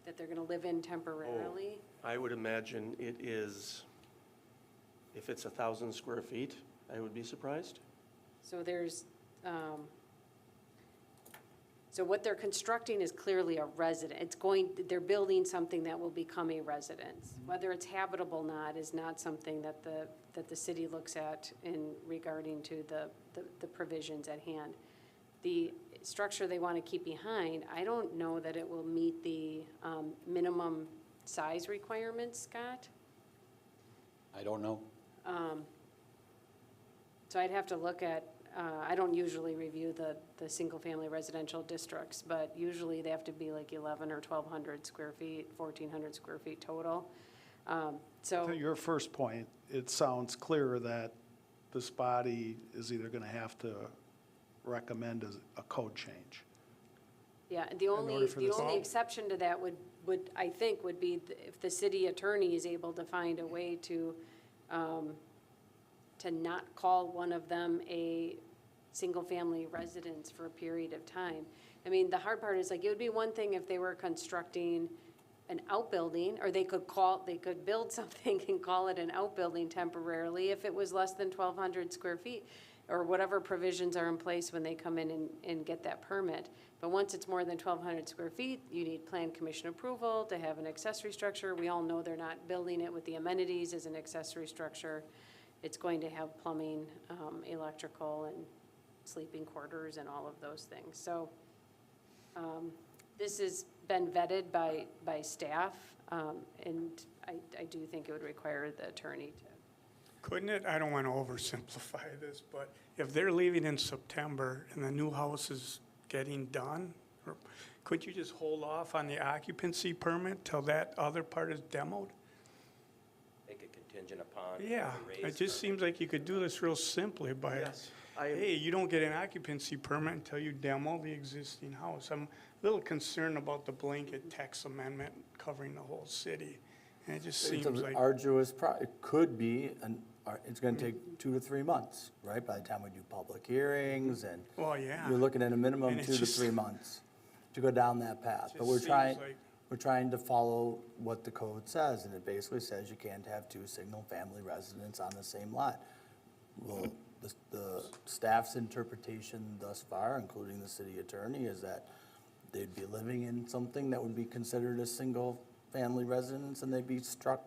that they're gonna live in temporarily. I would imagine it is, if it's 1,000 square feet, I would be surprised. So there's, so what they're constructing is clearly a resident. They're building something that will become a residence. Whether it's habitable or not is not something that the city looks at in regarding to the provisions at hand. The structure they want to keep behind, I don't know that it will meet the minimum size requirements, Scott. I don't know. So I'd have to look at, I don't usually review the single-family residential districts, but usually they have to be like 1,100 or 1,200 square feet, 1,400 square feet total. So To your first point, it sounds clear that this body is either going to have to recommend a code change. yeah, the only exception to that would, I think, would be if the city attorney is able to find a way to not call one of them a single-family residence for a period of time. I mean, the hard part is, like, it would be one thing if they were constructing an outbuilding, or they could build something and call it an outbuilding temporarily if it was less than 1,200 square feet, or whatever provisions are in place when they come in and get that permit. But once it's more than 1,200 square feet, you need plan commission approval to have an accessory structure. We all know they're not building it with the amenities as an accessory structure. It's going to have plumbing, electrical, and sleeping quarters and all of those things. So this has been vetted by staff, and I do think it would require the attorney to. Couldn't it, I don't want to oversimplify this, but if they're leaving in September and the new house is getting done, or could you just hold off on the occupancy permit till that other part is demoed? Make it contingent upon. Yeah, the raise it just of- seems like you could do this real simply by, hey, you don't get an occupancy permit until you demo the existing house. I'm a little concerned about the blanket text amendment covering the whole city. And it just It's seems an like, arduous, it could be, it's gonna take 2 to 3 months, right? By the time we do public hearings and well, yeah. you're looking at a minimum And it's 2 to just- 3 months to go down that path. But just we're seems trying, like- we're trying to follow what the code says, and it basically says you can't have 2 single-family residents on the same lot. Well, the staff's interpretation thus far, including the city attorney, is that they'd be living in something that would be considered a single-family residence, and they'd be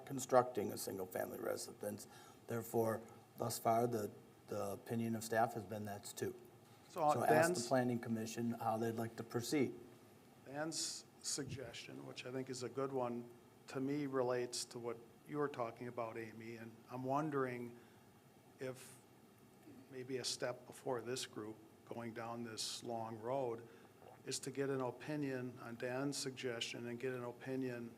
constructing a single-family residence. Therefore, thus far, the opinion of staff has been that's 2. So ask the Dan's, planning commission how they'd like to proceed. Dan's suggestion, which I think is a good one, to me relates to what you were talking about, Amy, and I'm wondering if maybe a step before this group going down this long road is to get an opinion on Dan's suggestion and get an opinion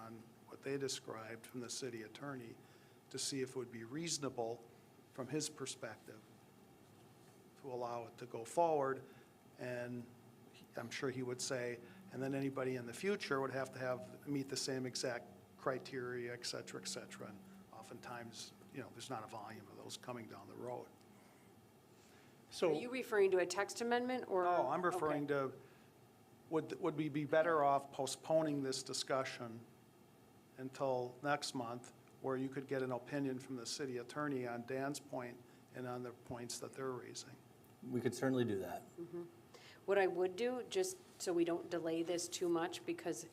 on what they described from the city attorney to see if it would be reasonable from his perspective to allow it to go forward. And I'm sure he would say, and then anybody in the future would have to meet the same exact criteria, et cetera, et cetera. And oftentimes, there's not a volume of those coming down the road. Are you referring to a text amendment or? No, I'm referring to, would we be better off postponing this discussion until next month, where you could get an opinion from the city attorney on Dan's point and on the points that they're raising? We could certainly do that. What I would do, just so we don't delay this too much, because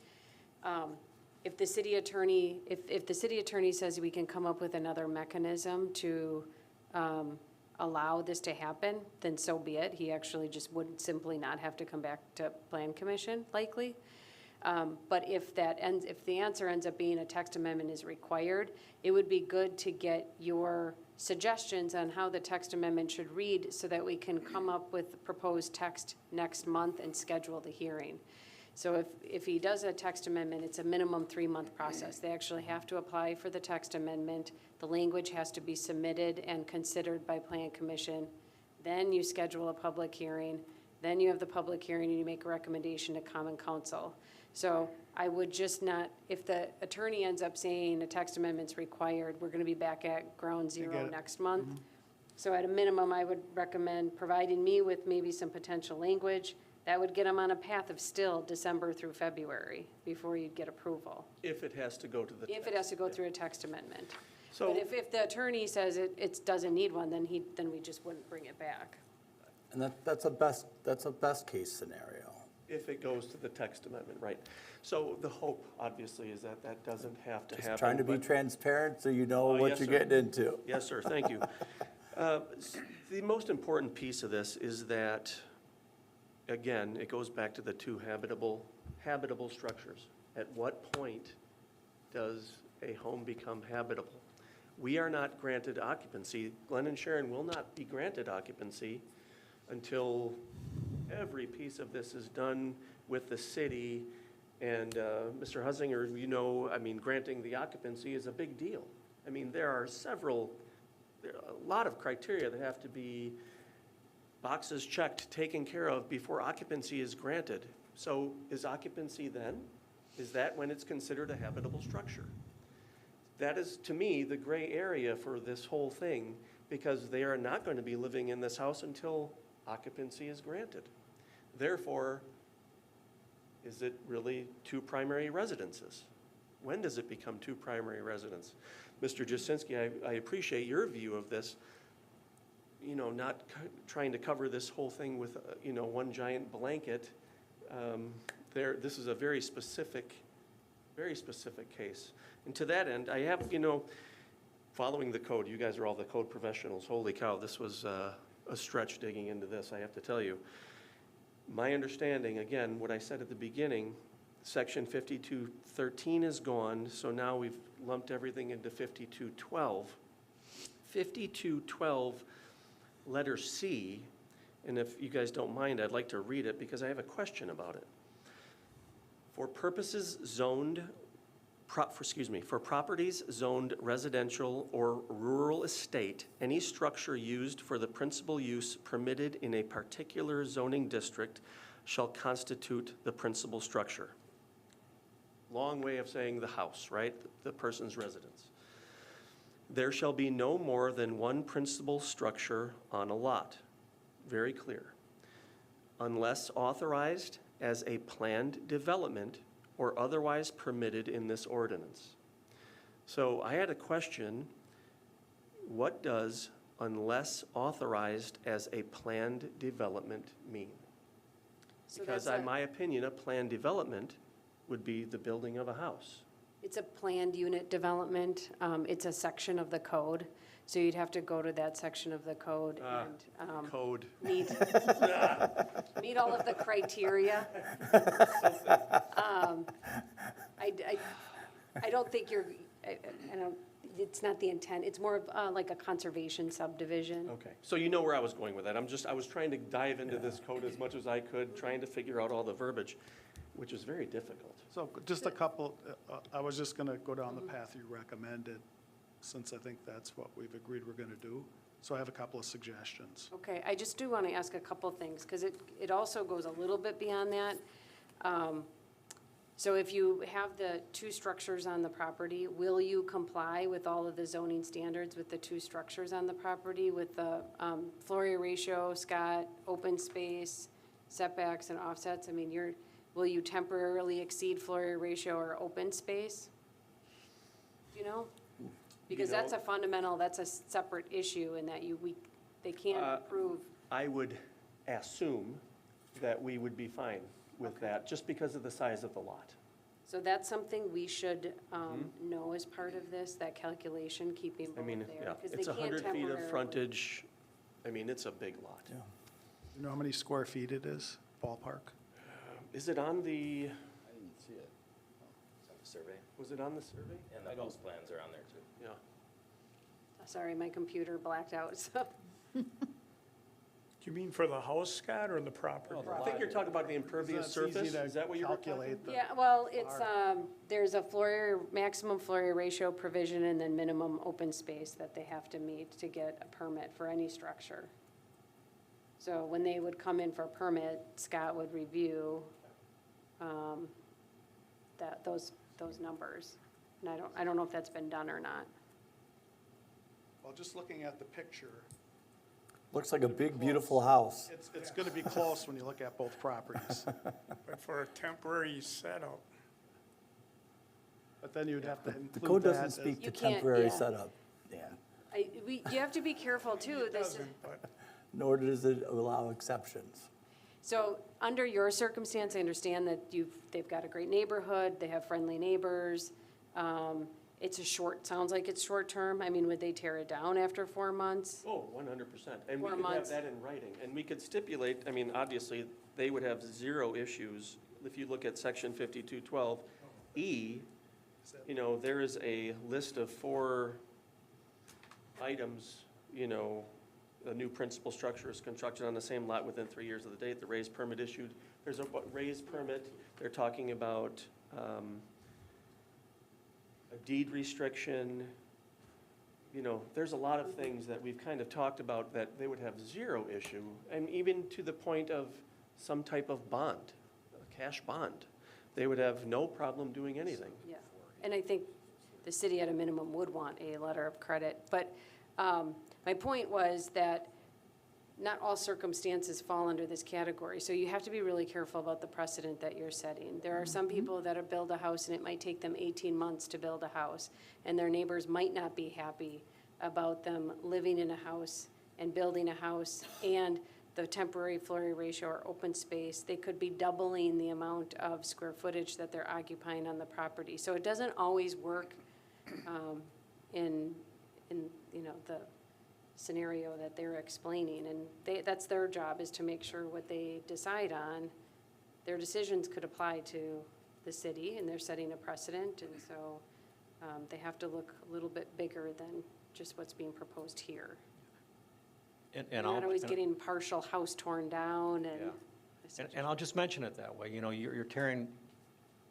if the city attorney, if the city attorney says we can come up with another mechanism to allow this to happen, then so be it. He actually just would simply not have to come back to Plan Commission, likely. But if the answer ends up being a text amendment is required, it would be good to get your suggestions on how the text amendment should read so that we can come up with proposed text next month and schedule the hearing. So if he does a text amendment, it's a minimum 3-month process. They actually have to apply for the text amendment. The language has to be submitted and considered by Plan Commission. Then you schedule a public hearing. Then you have the public hearing and you make a recommendation to Common Council. So I would just not, if the attorney ends up saying a text amendment's required, we're gonna be back at ground zero next month. So at a minimum, I would recommend providing me with maybe some potential language. That would get them on a path of still December through February before you'd get approval, If it has to go to the. if it has to go through a text amendment. So- But if the attorney says it doesn't need one, then we just wouldn't bring it back. And that's a best case scenario. If it goes to the text amendment, right. So the hope, obviously, is that that doesn't have to happen. Just trying to be but- transparent so you know what yes, you're sir. getting into. Yes, sir, thank you. The most important piece of this is that, again, it goes back to the two habitable structures. At what point does a home become habitable? We are not granted occupancy. Glenn and Sharon will not be granted occupancy until every piece of this is done with the city. And Mr. Hussinger, you know, I mean, granting the occupancy is a big deal. I mean, there are a lot of criteria that have to be boxes checked, taken care of before occupancy is granted. So is occupancy then? Is that when it's considered a habitable structure? That is, to me, the gray area for this whole thing, because they are not going to be living in this house until occupancy is granted. Therefore, is it really two primary residences? When does it become two primary residences? Mr. Jasinski, I appreciate your view of this, you know, not trying to cover this whole thing with, you know, one giant blanket. This is a very specific case. And to that end, I have, you know, following the code, you guys are all the code professionals. Holy cow, this was a stretch digging into this, I have to tell you. My understanding, again, what I said at the beginning, Section 5213 is gone, so now we've lumped everything into 5212. 5212, letter C, and if you guys don't mind, I'd like to read it because I have a question about it. For purposes zoned, for properties zoned residential or rural estate, any structure used for the principal use permitted in a particular zoning district shall constitute the principal structure. Long way of saying the house, right? The person's residence. There shall be no more than one principal structure on a lot. Very clear. Unless authorized as a planned development or otherwise permitted in this ordinance. So I had a question. What does unless authorized as a planned development mean? So Because that's in my opinion, a planned development would be the building of a house. It's a planned unit development. It's a section of the code. So you'd have to go to that section of the code and Code. meet all of the criteria. I don't think it's not the intent. It's more of like a conservation subdivision. Okay, so you know where I was going with that. I was trying to dive into this code as much as I could, trying to figure out all the verbiage, which is very difficult. So just a couple, I was just going to go down the path you recommended, since I think that's what we've agreed we're going to do. So I have a couple of suggestions. Okay, I just do want to ask a couple things, because it also goes a little bit beyond that. So if you have the two structures on the property, will you comply with all of the zoning standards with the two structures on the property, with the floor area ratio, Scott, open space, setbacks and offsets? I mean, will you temporarily exceed floor area ratio or open space? You know? Because that's a fundamental, that's a separate issue in that they can't approve. I would assume that we would be fine with that, just because of the size of the lot. So that's something we should know as part of this, that calculation, keeping I both mean, there. yeah, 'cause they it's can't 100 feet of temporarily- frontage. I mean, it's a big lot. You know how many square feet it is, ballpark? Is it on the, I didn't see it. It's on the survey, was it on the survey? and the house plans are on there too. Yeah. Sorry, my computer blacked out, so. You mean for the house, Scott, or the property? I think you're talking about the impervious It's easy surface. to Is that what you were talking? calculate the- Yeah, well, it's, there's a maximum floor area ratio provision and then minimum open space that they have to meet to get a permit for any structure. So when they would come in for a permit, Scott would review those numbers. And I don't know if that's been done or not. Well, just looking at the picture, Looks like a big, beautiful house. It's going to be close when you look at both properties. But for a temporary setup, But then you'd have to The include code that doesn't as- speak to You can't- temporary yeah. setup, Dan, You have to be careful too. it doesn't, but nor does it allow exceptions. So, under your circumstance, I understand that they've got a great neighborhood, they have friendly neighbors. It's sounds like it's short-term. I mean, would they tear it down after 4 months? Oh, 100%. And we 4 could have months. that in writing. And we could stipulate, I mean, obviously, they would have zero issues. If you look at section 5212E, you know, there is a list of 4 items, you know, a new principal structure is constructed on the same lot within 3 years of the date, the raised permit issued. There's a raised permit, they're talking about a deed restriction. You know, there's a lot of things that we've kind of talked about that they would have zero issue, and even to the point of some type of bond, a cash bond. They would have no problem doing anything. Yeah, and I think the city at a minimum would want a letter of credit. But my point was that not all circumstances fall under this category. So you have to be really careful about the precedent that you're setting. There are some people that build a house and it might take them 18 months to build a house. And their neighbors might not be happy about them living in a house and building a house and the temporary floor area ratio or open space. They could be doubling the amount of square footage that they're occupying on the property. So it doesn't always work in you know, the scenario that they're explaining, and that's their job, is to make sure what they decide on, their decisions could apply to the city, and they're setting a precedent, and so they have to look a little bit bigger than just what's being proposed here. And They're not always getting partial house torn down and. And I'll just mention it that way, you know, you're tearing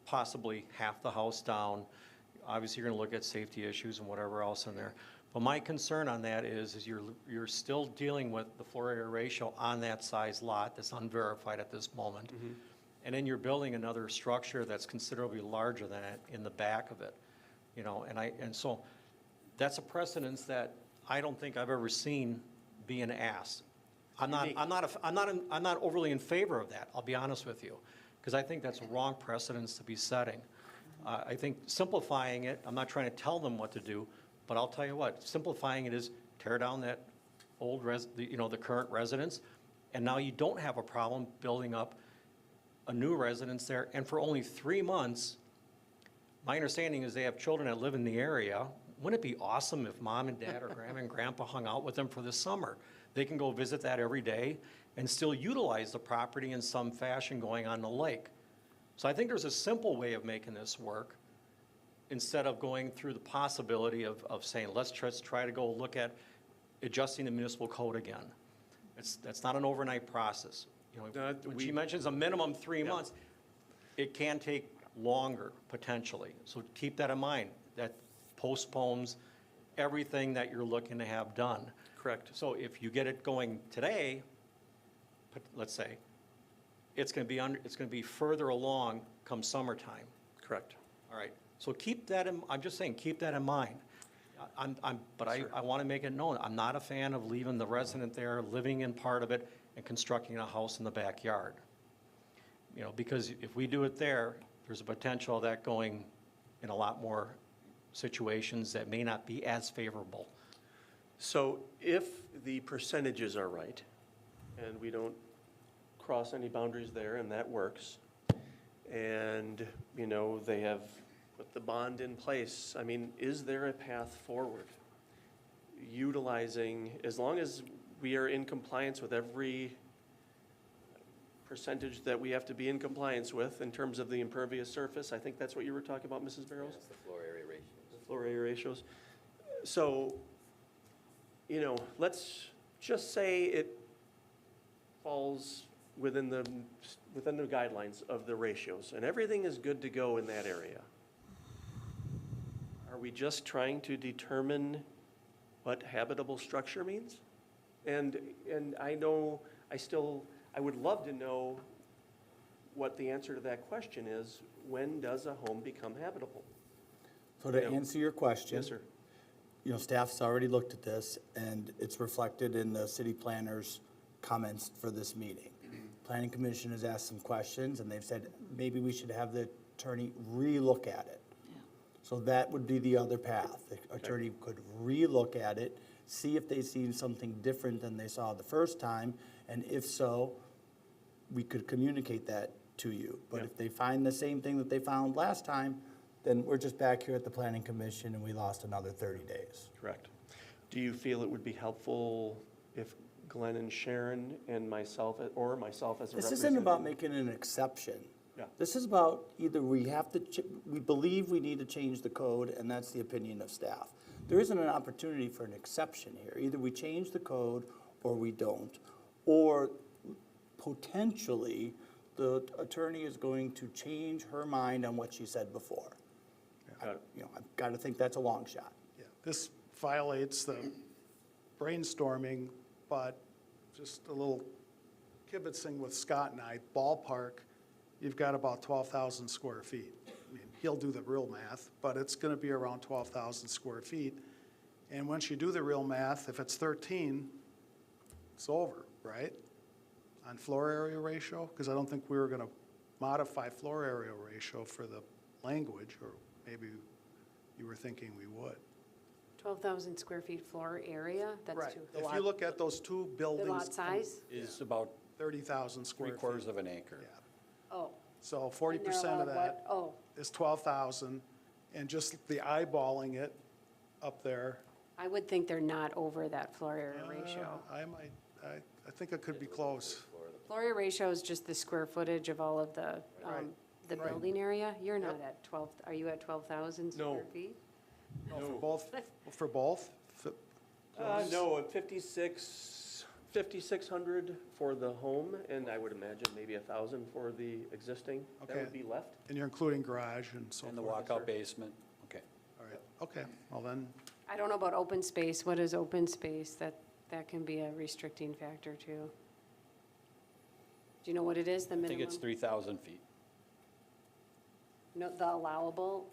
possibly half the house down. Obviously, you're gonna look at safety issues and whatever else in there. But my concern on that is you're still dealing with the floor area ratio on that size lot that's unverified at this moment. And then you're building another structure that's considerably larger than it in the back of it, you know, and so that's a precedence that I don't think I've ever seen being asked. I'm not overly in favor of that, I'll be honest with you, because I think that's a wrong precedence to be setting. I think simplifying it, I'm not trying to tell them what to do, but I'll tell you what, simplifying it is tear down that old the current residence, and now you don't have a problem building up a new residence there. And for only 3 months, my understanding is they have children that live in the area. Wouldn't it be awesome if mom and dad or grandma and grandpa hung out with them for the summer? They can go visit that every day and still utilize the property in some fashion going on the lake. So I think there's a simple way of making this work, instead of going through the possibility of saying, let's try to go look at adjusting the municipal code again. That's not an overnight process. You know, when she mentions a minimum 3 months, it can take longer, potentially. So keep that in mind. That postpones everything that you're looking to have done. Correct. So if you get it going today, let's say, it's going to be further along come summertime. Correct. All right. So keep that in, I'm just saying, keep that in mind. But I want to make it known, I'm not a fan of leaving the resident there, living in part of it, and constructing a house in the backyard. You know, because if we do it there, there's a potential of that going in a lot more situations that may not be as favorable. So if the percentages are right, and we don't cross any boundaries there, and that works, and, you know, they have put the bond in place, I mean, is there a path forward? Utilizing, as long as we are in compliance with every percentage that we have to be in compliance with in terms of the impervious surface, I think that's what you were talking about, Mrs. Barrows? That's the floor area ratios. The floor area ratios. So, you know, let's just say it falls within the guidelines of the ratios, and everything is good to go in that area. Are we just trying to determine what habitable structure means? And I know, I would love to know what the answer to that question is. When does a home become habitable? So to answer your question. Yes, sir. staff's already looked at this, and it's reflected in the city planner's comments for this meeting. Planning Commission has asked some questions, and they've said maybe we should have the attorney relook at it. So that would be the other path. The attorney could relook at it, see if they see something different than they saw the first time, and if so, we could communicate that to you. But if they find the same thing that they found last time, then we're just back here at the Planning Commission and we lost another 30 days. Correct. Do you feel it would be helpful if Glenn and Sharon and myself, or myself as a This representative? isn't about making an exception. Yeah. This is about either we have to, we believe we need to change the code, and that's the opinion of staff. There isn't an opportunity for an exception here. Either we change the code or we don't. Or potentially, the attorney is going to change her mind on what she said before. I've got to think that's a long shot. Yeah, this violates the brainstorming, but just a little kibitzing with Scott and I, ballpark, you've got about 12,000 square feet. I mean, he'll do the real math, but it's going to be around 12,000 square feet. And once you do the real math, if it's 13, it's over, right? On floor area ratio, because I don't think we were going to modify floor area ratio for the language, or maybe you were thinking we would. 12,000 square feet floor area, that's Right. too. If you look at those two buildings. The lot size? Is about 30,000 square feet. 3/4 of an acre. Yeah. Oh. So 40% of that Oh, is 12,000, and just the eyeballing it up there. I would think they're not over that floor area ratio. I think it could be close. Floor area ratio is just the square footage of all of the Right. building area. You're not at 12, are you at 12,000 No. square feet? No, for both? No, at 5,600 for the home, and I would imagine maybe 1,000 for the existing. That Okay. would be left. And you're including garage and so And the forth? walkout basement, okay. All right, okay, well then, I don't know about open space. What is open space? That can be a restricting factor too. Do you know what it is, the I minimum? think it's 3,000 feet, No, the allowable,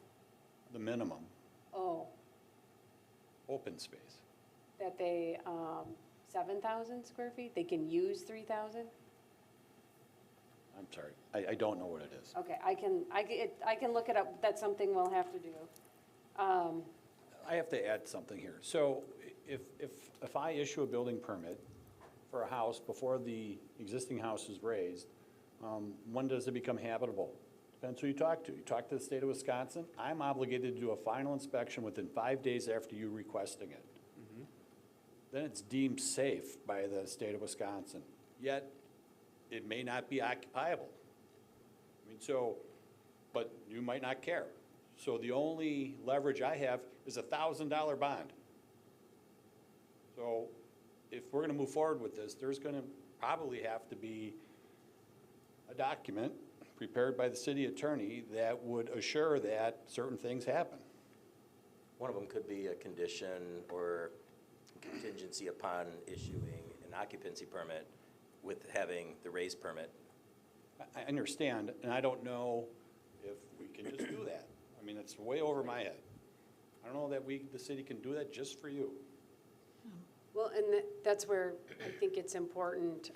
the minimum, open space. that they, 7,000 square feet? They can use 3,000? I'm sorry, I don't know what it is. Okay, I can look it up. That's something we'll have to do. I have to add something here. So if I issue a building permit for a house before the existing house is raised, when does it become habitable? Depends who you talk to. You talk to the state of Wisconsin, I'm obligated to do a final inspection within 5 days after you requesting it. Then it's deemed safe by the state of Wisconsin, yet it may not be occupiable. I mean, so, but you might not care. So the only leverage I have is a $1,000 bond. So if we're gonna move forward with this, there's gonna probably have to be a document prepared by the city attorney that would assure that certain things happen. One of them could be a condition or contingency upon issuing an occupancy permit with having the raise permit. I understand, and I don't know if we can just do that. I mean, it's way over my head. I don't know that the city can do that just for you. Well, and that's where I think it's important,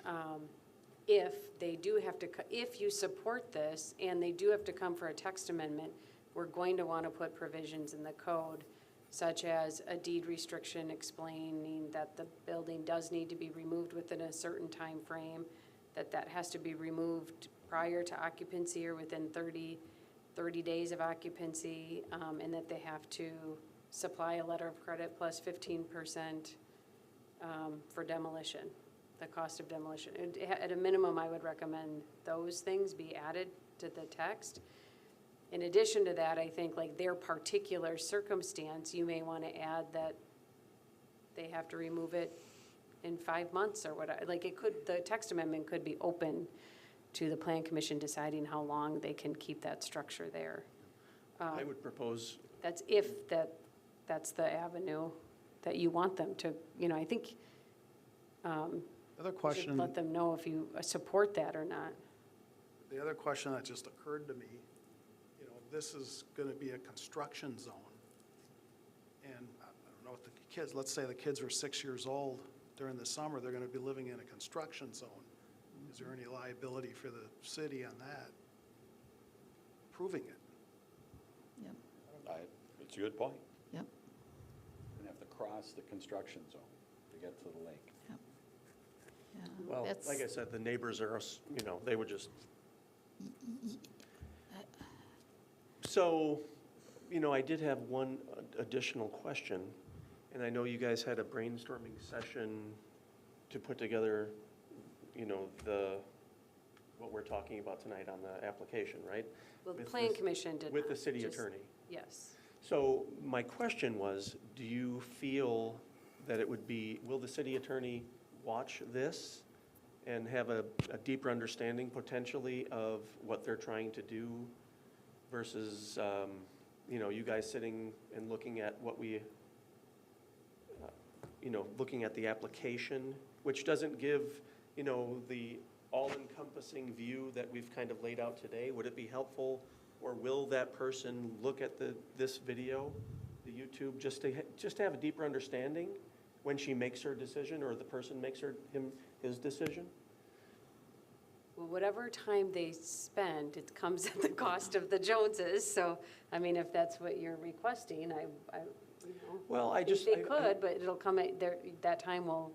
if they do have to, if you support this and they do have to come for a text amendment, we're going to want to put provisions in the code, such as a deed restriction explaining that the building does need to be removed within a certain time frame, that has to be removed prior to occupancy or within 30 days of occupancy, and that they have to supply a letter of credit plus 15% for demolition, the cost of demolition. At a minimum, I would recommend those things be added to the text. In addition to that, I think like their particular circumstance, you may want to add that they have to remove it in 5 months or whatever. Like it could, the text amendment could be open to the Plan Commission deciding how long they can keep that structure there. I would propose, That's if that's the avenue that you want them to, I think other you should question, let them know if you support that or not. the other question that just occurred to me, this is going to be a construction zone. And I don't know what the kids, let's say the kids were 6 years old during the summer, they're going to be living in a construction zone. Is there any liability for the city on that? Proving it? It's a good point. Yep. You're going to have to cross the construction zone to get to the lake. Yeah, Well, that's- like I said, the neighbors are, they would just. So, I did have one additional question, and I know you guys had a brainstorming session to put together, what we're talking about tonight on the application, right? Well, the With plan this- commission did With the not, city just- attorney. Yes. So my question was, do you feel that will the city attorney watch this and have a deeper understanding potentially of what they're trying to do versus, you guys sitting and looking at looking at the application, which doesn't give, the all-encompassing view that we've kind of laid out today? Would it be helpful, or will that person look at this video, the YouTube, just to have a deeper understanding when she makes her decision, or the person makes his decision? Well, whatever time they spend, it comes at the cost of the Joneses. So, I mean, if that's what you're requesting, Well, think they could, but it'll come at, that time will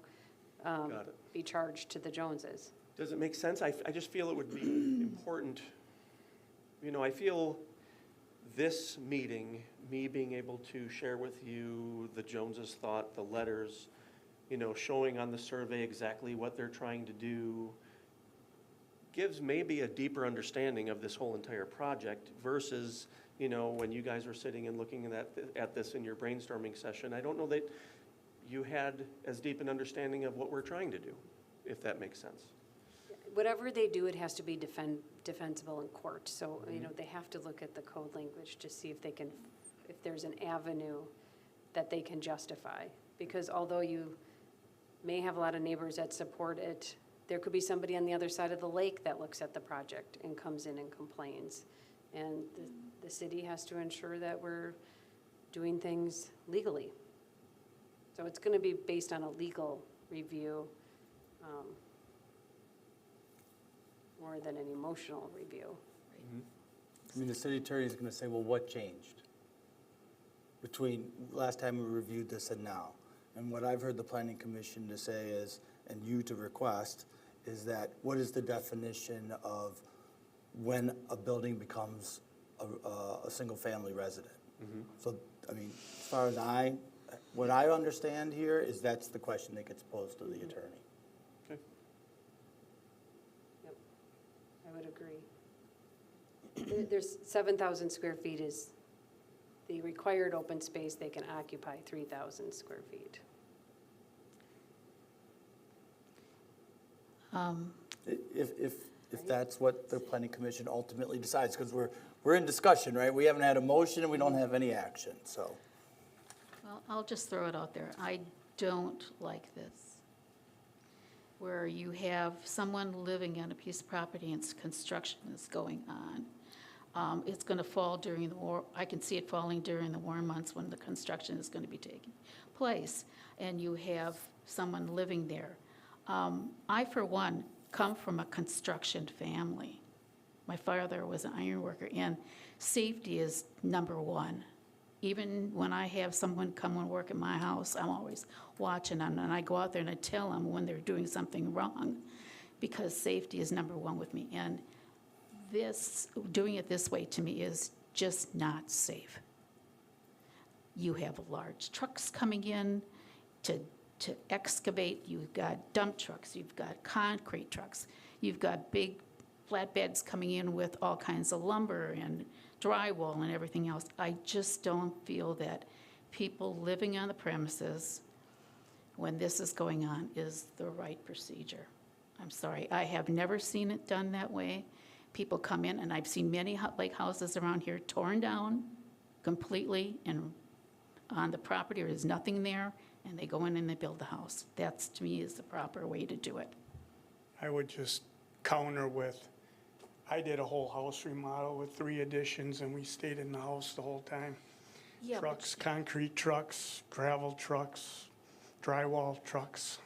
Got it. be charged to the Joneses. Does it make sense? I just feel it would be important. I feel this meeting, me being able to share with you the Joneses' thought, the letters, showing on the survey exactly what they're trying to do, gives maybe a deeper understanding of this whole entire project versus, when you guys were sitting and looking at this in your brainstorming session. I don't know that you had as deep an understanding of what we're trying to do, if that makes sense. Whatever they do, it has to be defensible in court. So, they have to look at the code language to see if there's an avenue that they can justify. Because although you may have a lot of neighbors that support it, there could be somebody on the other side of the lake that looks at the project and comes in and complains. And the city has to ensure that we're doing things legally. So it's going to be based on a legal review more than an emotional review. I mean, the city attorney is going to say, well, what changed between last time we reviewed this and now? And what I've heard the planning commission to say is, and you to request, is that what is the definition of when a building becomes a single-family resident? So, I mean, as far as what I understand here is that's the question that gets posed to the attorney. Okay. Yep, I would agree. There's 7,000 square feet is the required open space. They can occupy 3,000 square feet. If that's what the planning commission ultimately decides, because we're in discussion, right? We haven't had a motion and we don't have any action, so. Well, I'll just throw it out there. I don't like this, where you have someone living on a piece of property and construction is going on. It's going to fall during I can see it falling during the warm months when the construction is going to be taking place, and you have someone living there. I, for one, come from a construction family. My father was an iron worker, and safety is number one. Even when I have someone come and work at my house, I'm always watching them, and I go out there and I tell them when they're doing something wrong, because safety is number one with me. And doing it this way to me is just not safe. You have large trucks coming in to excavate. You've got dump trucks, you've got concrete trucks, you've got big flatbeds coming in with all kinds of lumber and drywall and everything else. I just don't feel that people living on the premises when this is going on is the right procedure. I'm sorry, I have never seen it done that way. People come in, and I've seen many lake houses around here torn down completely, and on the property there is nothing there, and they go in and they build the house. That's, to me, is the proper way to do it. I would just counter with, I did a whole house remodel with 3 additions, and we stayed in the house the whole time. Yeah, but trucks, concrete trucks, gravel trucks, drywall trucks.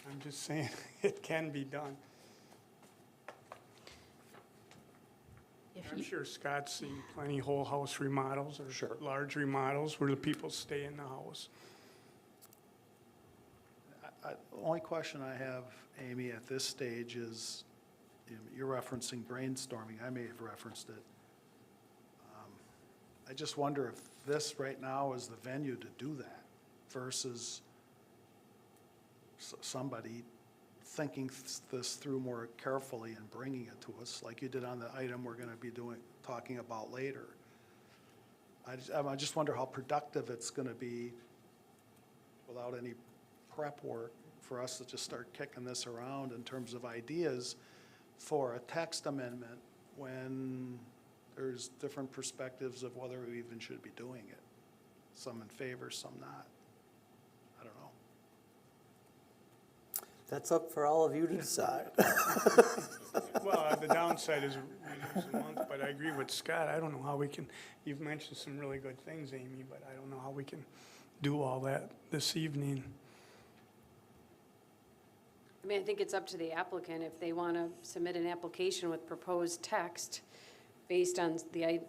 I'm just saying, it can be done. if I'm you, sure Scott's seen plenty whole house remodels or large remodels where the people stay in the house. The only question I have, Amy, at this stage is, you're referencing brainstorming, I may have referenced it. I just wonder if this right now is the venue to do that versus somebody thinking this through more carefully and bringing it to us, like you did on the item we're gonna be talking about later. I just wonder how productive it's gonna be without any prep work for us to just start kicking this around in terms of ideas for a text amendment when there's different perspectives of whether we even should be doing it. Some in favor, some not. I don't know. That's up for all of you to decide. Well, the downside is we lose a month, but I agree with Scott. I don't know how we can, you've mentioned some really good things, Amy, but I don't know how we can do all that this evening. I mean, I think it's up to the applicant if they want to submit an application with proposed text based on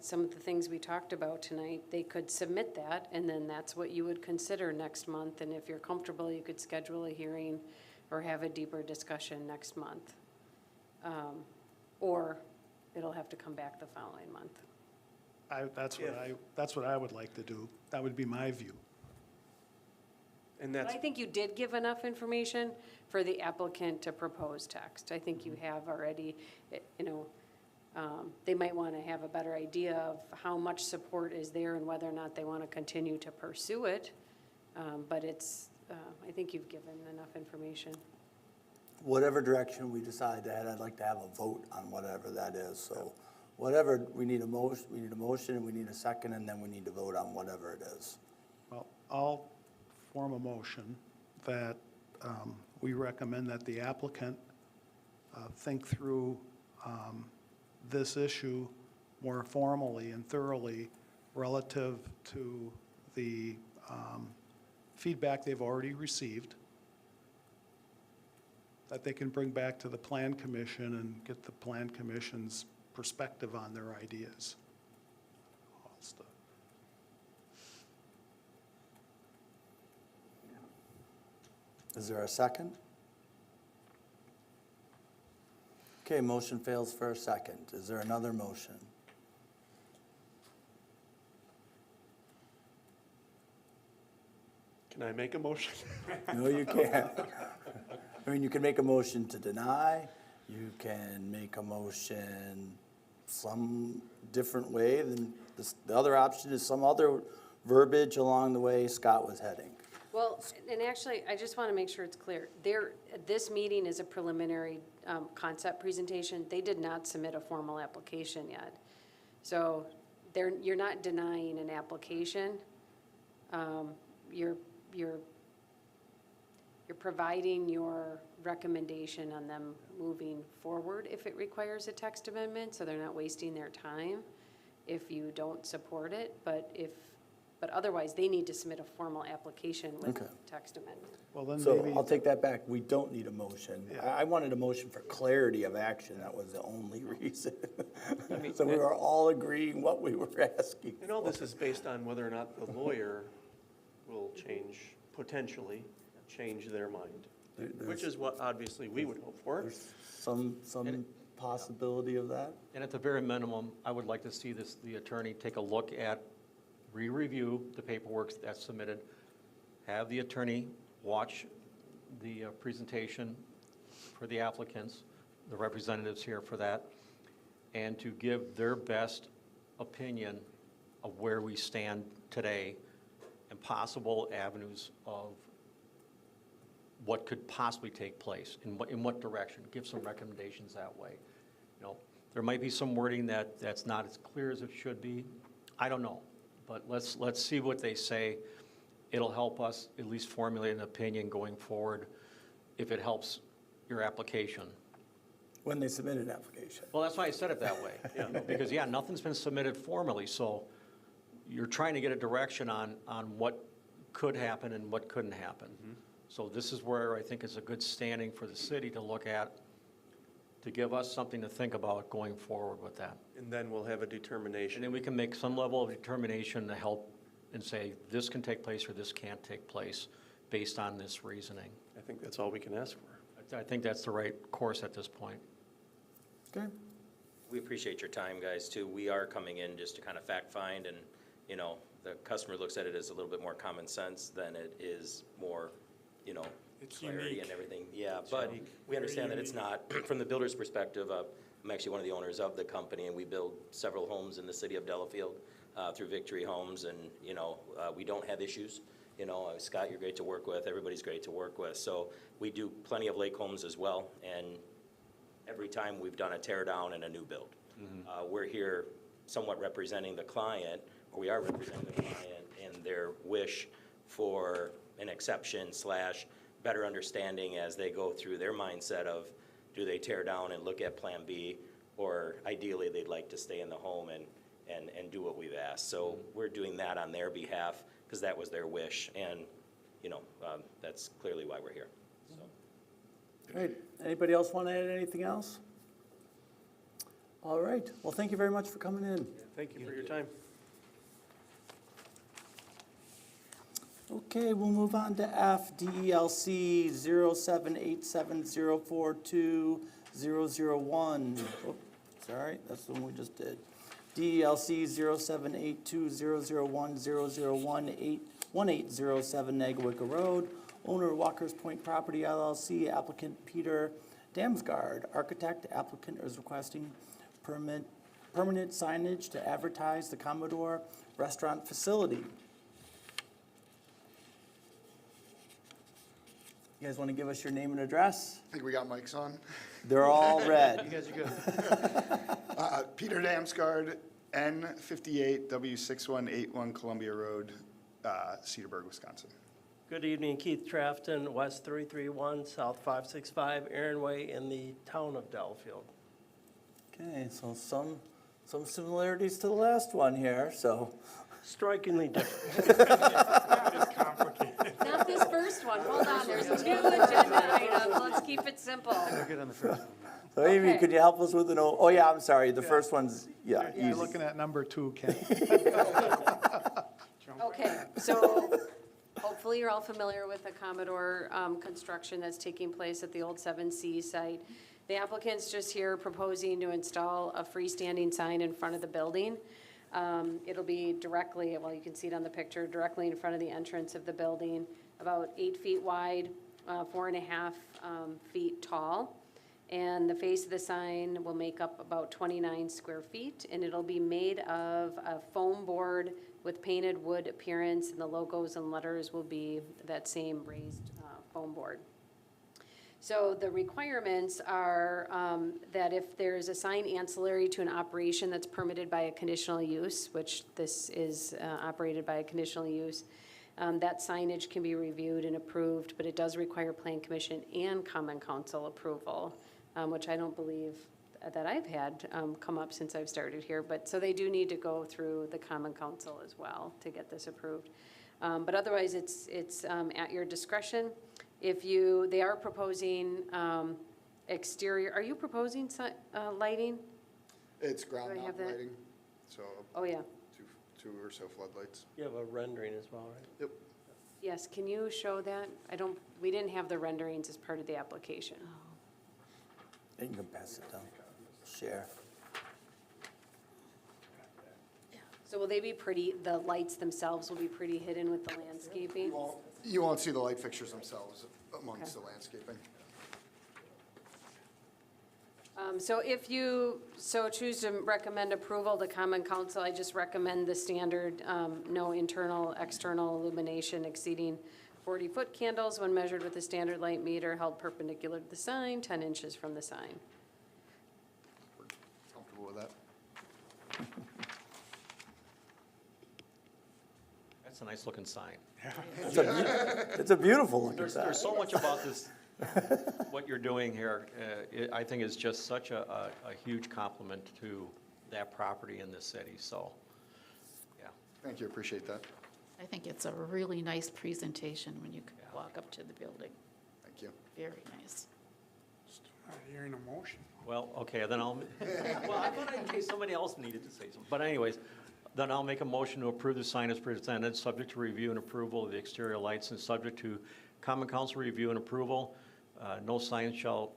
some of the things we talked about tonight. They could submit that, and then that's what you would consider next month. And if you're comfortable, you could schedule a hearing or have a deeper discussion next month. Or it'll have to come back the following month. That's what I would like to do. That would be my view. And But that's, I think you did give enough information for the applicant to propose text. I think you have already, they might want to have a better idea of how much support is there and whether or not they want to continue to pursue it. But I think you've given enough information. Whatever direction we decide to head, I'd like to have a vote on whatever that is. So whatever, we need a motion, and we need a second, and then we need to vote on whatever it is. Well, I'll form a motion that we recommend that the applicant think through this issue more formally and thoroughly relative to the feedback they've already received, that they can bring back to the Plan Commission and get the Plan Commission's perspective on their ideas. Is there a second? Okay, motion fails for a second. Is there another motion? can I make a motion? No, you can't. I mean, you can make a motion to deny, you can make a motion some different way than the other option is some other verbiage along the way Scott was heading. Well, and actually, I just want to make sure it's clear. This meeting is a preliminary concept presentation. They did not submit a formal application yet. So you're not denying an application. You're providing your recommendation on them moving forward if it requires a text amendment, so they're not wasting their time if you don't support it. But otherwise, they need to submit a formal application with Okay. text amendment. Well, then So maybe, I'll take that back. We don't need a motion. I wanted a motion for clarity of action. That was the only reason. So we were all agreeing what we were asking. And all this is based on whether or not the lawyer will potentially change their mind, which is what obviously we would hope for. There's some possibility of that? And at the very minimum, I would like to see the attorney take a look at, re-review the paperwork that's submitted, have the attorney watch the presentation for the applicants, the representatives here for that, and to give their best opinion of where we stand today and possible avenues of what could possibly take place, in what direction, give some recommendations that way. There might be some wording that's not as clear as it should be. I don't know, but let's see what they say. It'll help us at least formulate an opinion going forward if it helps your application. When they submit an application. Well, that's why I said it that way. Because, nothing's been submitted formally, so you're trying to get a direction on what could happen and what couldn't happen. So this is where I think it's a good standing for the city to look at, to give us something to think about going forward with that. And then we'll have a determination. And then we can make some level of determination to help and say, this can take place or this can't take place based on this reasoning. I think that's all we can ask for. I think that's the right course at this point. Okay. We appreciate your time, guys, too. We are coming in just to kind of fact find, and, you know, the customer looks at it as a little bit more common sense than it is more, you know, It's clarity unique. and everything. Yeah, but we understand that it's not, from the builder's perspective, I'm actually one of the owners of the company, and we build several homes in the city of Delafield through Victory Homes, and, you know, we don't have issues. You know, Scott, you're great to work with. Everybody's great to work with. So we do plenty of lake homes as well, and every time we've done a tear down and a new build. We're here somewhat representing the client, or we are representing the client in their wish for an exception / better understanding as they go through their mindset of, do they tear down and look at Plan B, or ideally they'd like to stay in the home and do what we've asked. So we're doing that on their behalf because that was their wish, and, you know, that's clearly why we're here. So. Great. Anybody else want to add anything else? All right. Well, thank you very much for coming in. Thank you for your time. Okay, we'll move on to F, DELC 07870420001. Oh, sorry, that's the one we just did. DELC 0782001001807 Nagawicka Road. Owner Walker's Point Property LLC, applicant Peter Damsgaard. Architect, applicant is requesting permanent signage to advertise the Commodore Restaurant facility. You guys want to give us your name and address? I think we got mics on. They're all red. You guys are good. Peter Damsgaard, N58 W6181 Columbia Road, Cedarburg, Wisconsin. Good evening, Keith Trafton, West 331, South 565, Aaron Way, in the town of Delafield. Okay, so some similarities to the last one here, so. Strikingly different. It's complicated. Not this first one, hold on, there's 2 agenda items, let's keep it simple. We're good on the first one. So Amy, Okay. could you help us with an, oh yeah, I'm sorry, the first one's, yeah, You're easy. looking at number 2, Ken. Okay, so hopefully you're all familiar with the Commodore construction that's taking place at the old 7C site. The applicant's just here proposing to install a freestanding sign in front of the building. It'll be directly, well, you can see it on the picture, directly in front of the entrance of the building, about 8 feet wide, 4.5 feet tall. And the face of the sign will make up about 29 square feet, and it'll be made of a foam board with painted wood appearance, and the logos and letters will be that same raised foam board. So the requirements are that if there's a sign ancillary to an operation that's permitted by a conditional use, which this is operated by a conditional use, that signage can be reviewed and approved, but it does require Plan Commission and Common Council approval, which I don't believe that I've had come up since I've started here. But so they do need to go through the Common Council as well to get this approved. But otherwise, it's at your discretion. If they are proposing exterior, are you proposing lighting? It's ground Do I have mount that? lighting, so Oh, yeah. two or so floodlights. You have a rendering as well, right? Yep. Yes, can you show that? We didn't have the renderings as part of the application. You can pass it down. Share. So will they be pretty, the lights themselves will be pretty hidden with the landscaping? You won't see the light fixtures themselves amongst Okay. the landscaping. So if you choose to recommend approval to Common Council, I just recommend the standard, no internal, external illumination exceeding 40-foot candles when measured with a standard light meter held perpendicular to the sign, 10 inches from the sign. Comfortable with that? That's a nice looking sign. It's a beautiful looking sign. There's so much about this, what you're doing here, I think is just such a huge compliment to that property in this city, so, yeah. Thank you, appreciate that. I think it's a really nice presentation when you walk up to the building. Thank you. Very nice. Not hearing a motion. Well, okay, then I'll, well, I thought in case somebody else needed to say something. But anyways, then I'll make a motion to approve the sign as presented, subject to review and approval of the exterior lights and subject to common council review and approval. No sign shall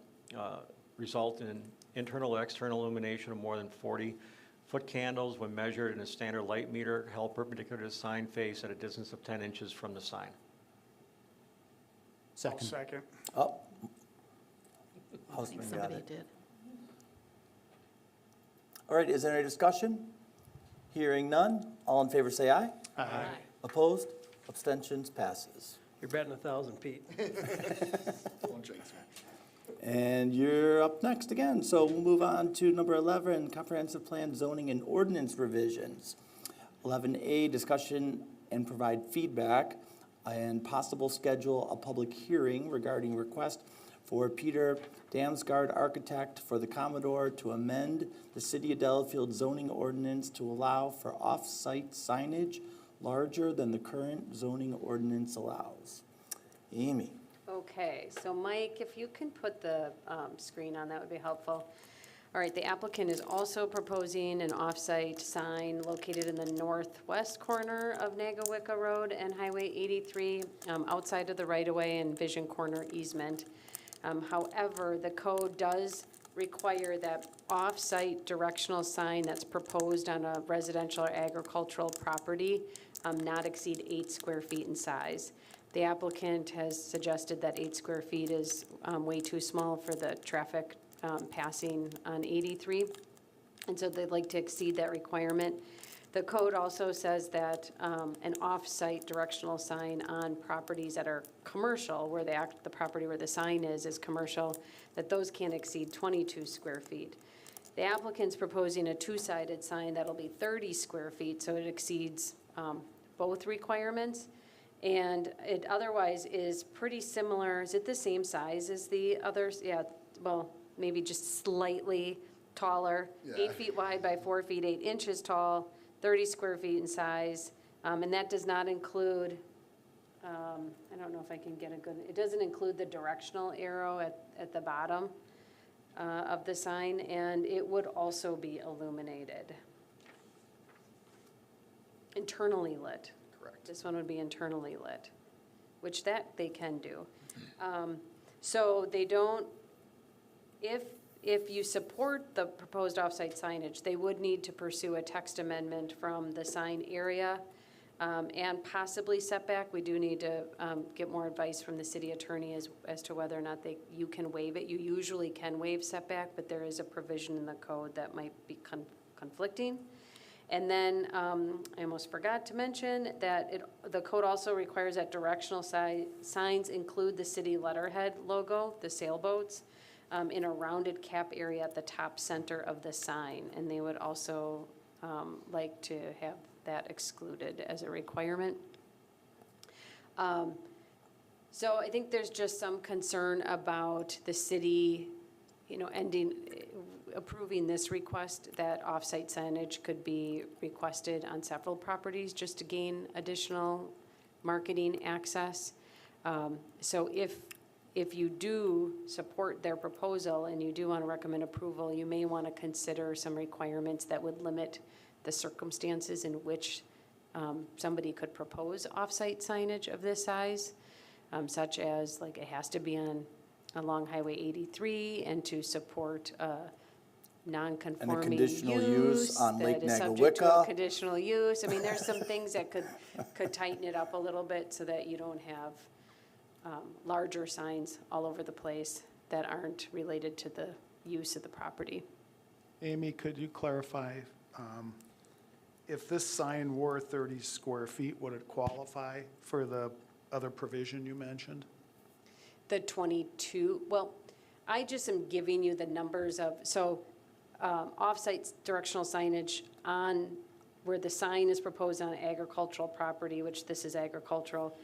result in internal or external illumination of more than 40-foot candles when measured in a standard light meter held perpendicular to the sign face at a distance of 10 inches from the sign. I'll second. Oh. I Houseman think got somebody it. did. All right, is there any discussion? Hearing none, all in favor say aye. Aye. Opposed? Abstentions? Passes. You're betting 1,000, Pete. Don't jinx me. And you're up next again. So we'll move on to number 11, comprehensive plan zoning and ordinance revisions. 11A, discussion and provide feedback and possible schedule a public hearing regarding request for Peter Damsgaard, architect for the Commodore, to amend the City of Delafield zoning ordinance to allow for off-site signage larger than the current zoning ordinance allows. Amy. Okay, so Mike, if you can put the screen on, that would be helpful. All right, the applicant is also proposing an off-site sign located in the northwest corner of Nagawicca Road and Highway 83, outside of the right-of-way and Vision Corner easement. However, the code does require that off-site directional sign that's proposed on a residential or agricultural property not exceed 8 square feet in size. The applicant has suggested that 8 square feet is way too small for the traffic passing on 83, and so they'd like to exceed that requirement. The code also says that an off-site directional sign on properties that are commercial, where the property where the sign is commercial, that those can't exceed 22 square feet. The applicant's proposing a two-sided sign that'll be 30 square feet, so it exceeds both requirements. And it otherwise is pretty similar. Is it the same size as the others? Yeah, well, maybe just slightly taller. Yeah. 8 feet wide by 4 feet 8 inches tall, 30 square feet in size. And that does not include, I don't know if I can get a good, it doesn't include the directional arrow at the bottom of the sign, and it would also be illuminated. Internally lit. Correct. This one would be internally lit, which that they can do. So they don't, if you support the proposed off-site signage, they would need to pursue a text amendment from the sign area and possibly setback. We do need to get more advice from the city attorney as to whether or not you can waive it. You usually can waive setback, but there is a provision in the code that might be conflicting. And then I almost forgot to mention that the code also requires that directional signs include the city letterhead logo, the sailboats, in a rounded cap area at the top center of the sign. And they would also like to have that excluded as a requirement. So I think there's just some concern about the city, approving this request, that off-site signage could be requested on several properties just to gain additional marketing access. So if you do support their proposal and you do want to recommend approval, you may want to consider some requirements that would limit the circumstances in which somebody could propose off-site signage of this size, such as it has to be along Highway 83 and to support non-conforming And a conditional use on Lake that is subject to a Nagawicca. conditional use. I mean, there's some things that could tighten it up a little bit so that you don't have larger signs all over the place that aren't related to the use of the property. Amy, could you clarify, if this sign were 30 square feet, would it qualify for the other provision you mentioned? The 22, well, I just am giving you the numbers of, off-site directional signage on where the sign is proposed on agricultural property, which this is agricultural,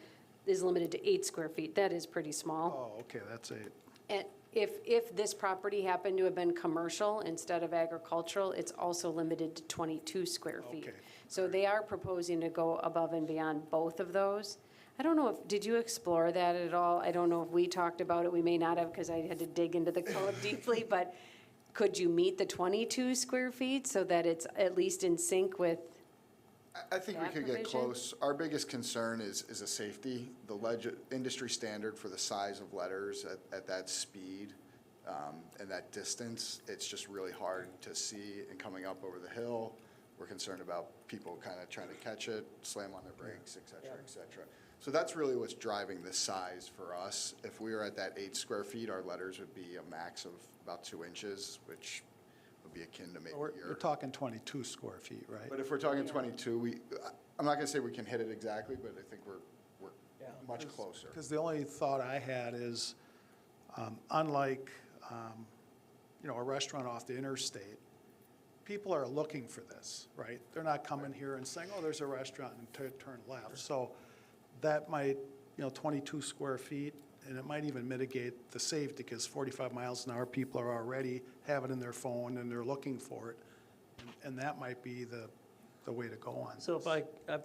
is limited to 8 square feet. That is pretty small. Oh, okay, that's it. And If this property happened to have been commercial instead of agricultural, it's also limited to 22 square feet. Okay. So they are proposing to go above and beyond both of those. I don't know did you explore that at all? I don't know if we talked about it, we may not have, because I had to dig into the code deeply, but could you meet the 22 square feet so that it's at least in sync with? I think we That could get provision? close. Our biggest concern is a safety. The industry standard for the size of letters at that speed and that distance, it's just really hard to see and coming up over the hill. We're concerned about people kind of trying to catch it, slam on their brakes, et cetera, et cetera. So that's really what's driving the size for us. If we were at that 8 square feet, our letters would be a max of about 2 inches, which would be akin to maybe You're talking 22 square feet, right? But if we're talking 22, I'm not gonna say we can hit it exactly, but I think we're much closer. Because the only thought I had is, unlike, a restaurant off the interstate, people are looking for this, right? They're not coming here and saying, oh, there's a restaurant and turn left. So that might, 22 square feet, and it might even mitigate the safety, because 45 miles an hour, people are already have it in their phone and they're looking for it. And that might be the way to go on. So if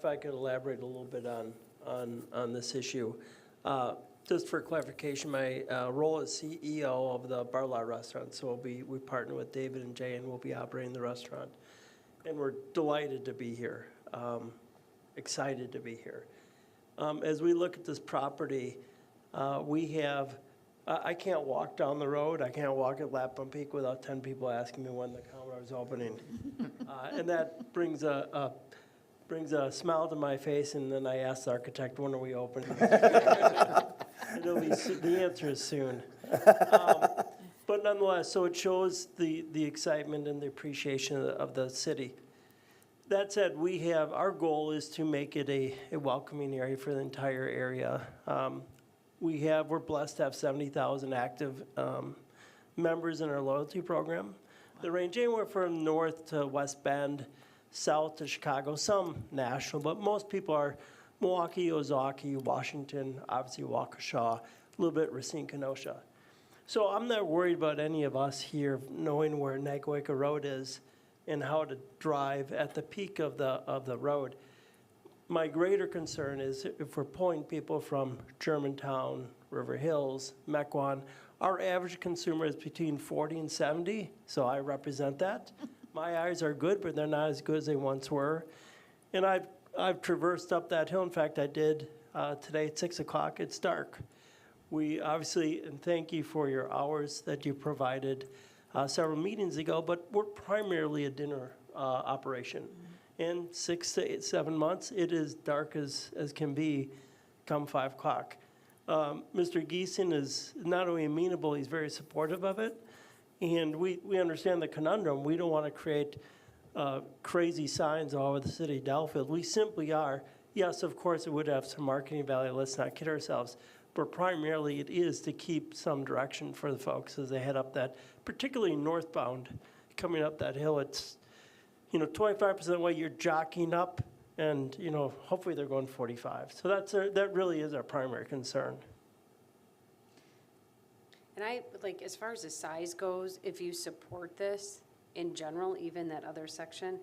I could elaborate a little bit on this issue. Just for clarification, my role as CEO of the Barlaw Restaurant, so we partner with David and Jay, and we'll be operating the restaurant. And we're delighted to be here, excited to be here. As we look at this property, we have, I can't walk down the road, I can't walk at Lapland Peak without 10 people asking me when the counter is opening. And that brings a smile to my face, and then I ask the architect, when are we opening? The answer is soon. But nonetheless, so it shows the excitement and the appreciation of the city. That said, our goal is to make it a welcoming area for the entire area. We're blessed to have 70,000 active members in our loyalty program. They range anywhere from north to West Bend, south to Chicago, some national, but most people are Milwaukee, Ozaukee, Washington, obviously Waukesha, a little bit Racine, Kenosha. So I'm not worried about any of us here knowing where Nagaweka Road is and how to drive at the peak of the road. My greater concern is if we're pulling people from Germantown, River Hills, Mequon, our average consumer is between 40 and 70, so I represent that. My eyes are good, but they're not as good as they once were. And I've traversed up that hill. In fact, I did today at 6 o'clock. It's dark. We obviously, and thank you for your hours that you provided several meetings ago, but we're primarily a dinner operation. In 6 to 7 months, it is dark as can be come 5 o'clock. Mr. Geeson is not only amenable, he's very supportive of it. And we understand the conundrum. We don't want to create crazy signs all over the city of Delafield. We simply are. Yes, of course, it would have some marketing value. Let's not kid ourselves. But primarily, it is to keep some direction for the folks as they head up that, particularly northbound, coming up that hill. It's, 25% of the way you're jockeying up, and, hopefully they're going 45. So that really is our primary concern. And as far as the size goes, if you support this in general, even that other section,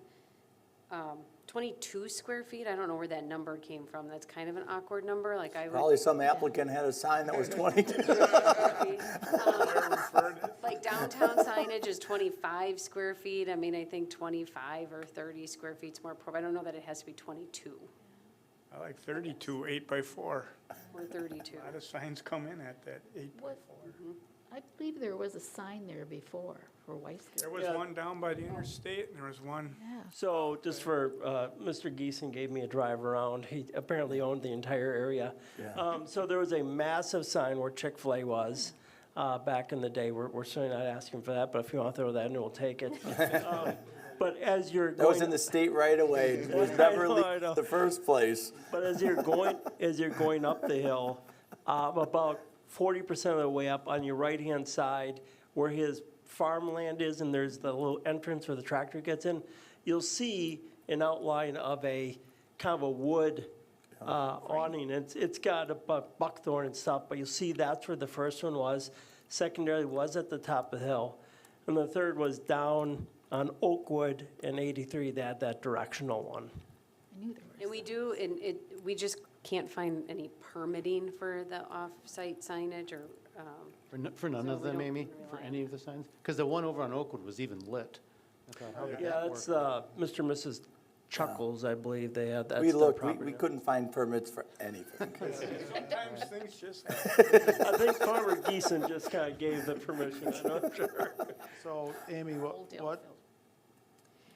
22 square feet, I don't know where that number came from. That's kind of an awkward number, Probably some applicant had a sign that was 22. Like downtown signage is 25 square feet. I mean, I think 25 or 30 square feet's more appropriate. I don't know that it has to be 22 I like 32, 8x4. or 32. A lot of signs come in at that 8x4. I believe there was a sign there before for Weiss. There was one down by the interstate, and there was one. So just for, Mr. Geeson gave me a drive around. He apparently owned the entire area. So there was a massive sign where Chick-fil-A was back in the day. We're certainly not asking for that, but if you want to throw that in, we'll take it. But as you're going. That was in the state right away. It was never the first place. But as you're going up the hill, about 40% of the way up on your right-hand side, where his farmland is, and there's the little entrance where the tractor gets in, you'll see an outline of a kind of a wood awning. It's got a buckthorn and stuff, but you'll see that's where the first one was. Secondarily was at the top of the hill. And the third was down on Oakwood and 83, they had that directional one. I knew there was. And we do, and we just can't find any permitting for the off-site signage or, For none So of we them, don't Amy, for rely any of the signs? Because the one over on Oakwood was even lit. I thought, how did Yeah, that that's work? Mr. and Mrs. Chuckles, I believe they had, that's We their looked, property. we couldn't find permits for anything. Sometimes things just I think Farmer Geeson just kind of gave the permission, I'm not sure. So Amy, Old Delafield.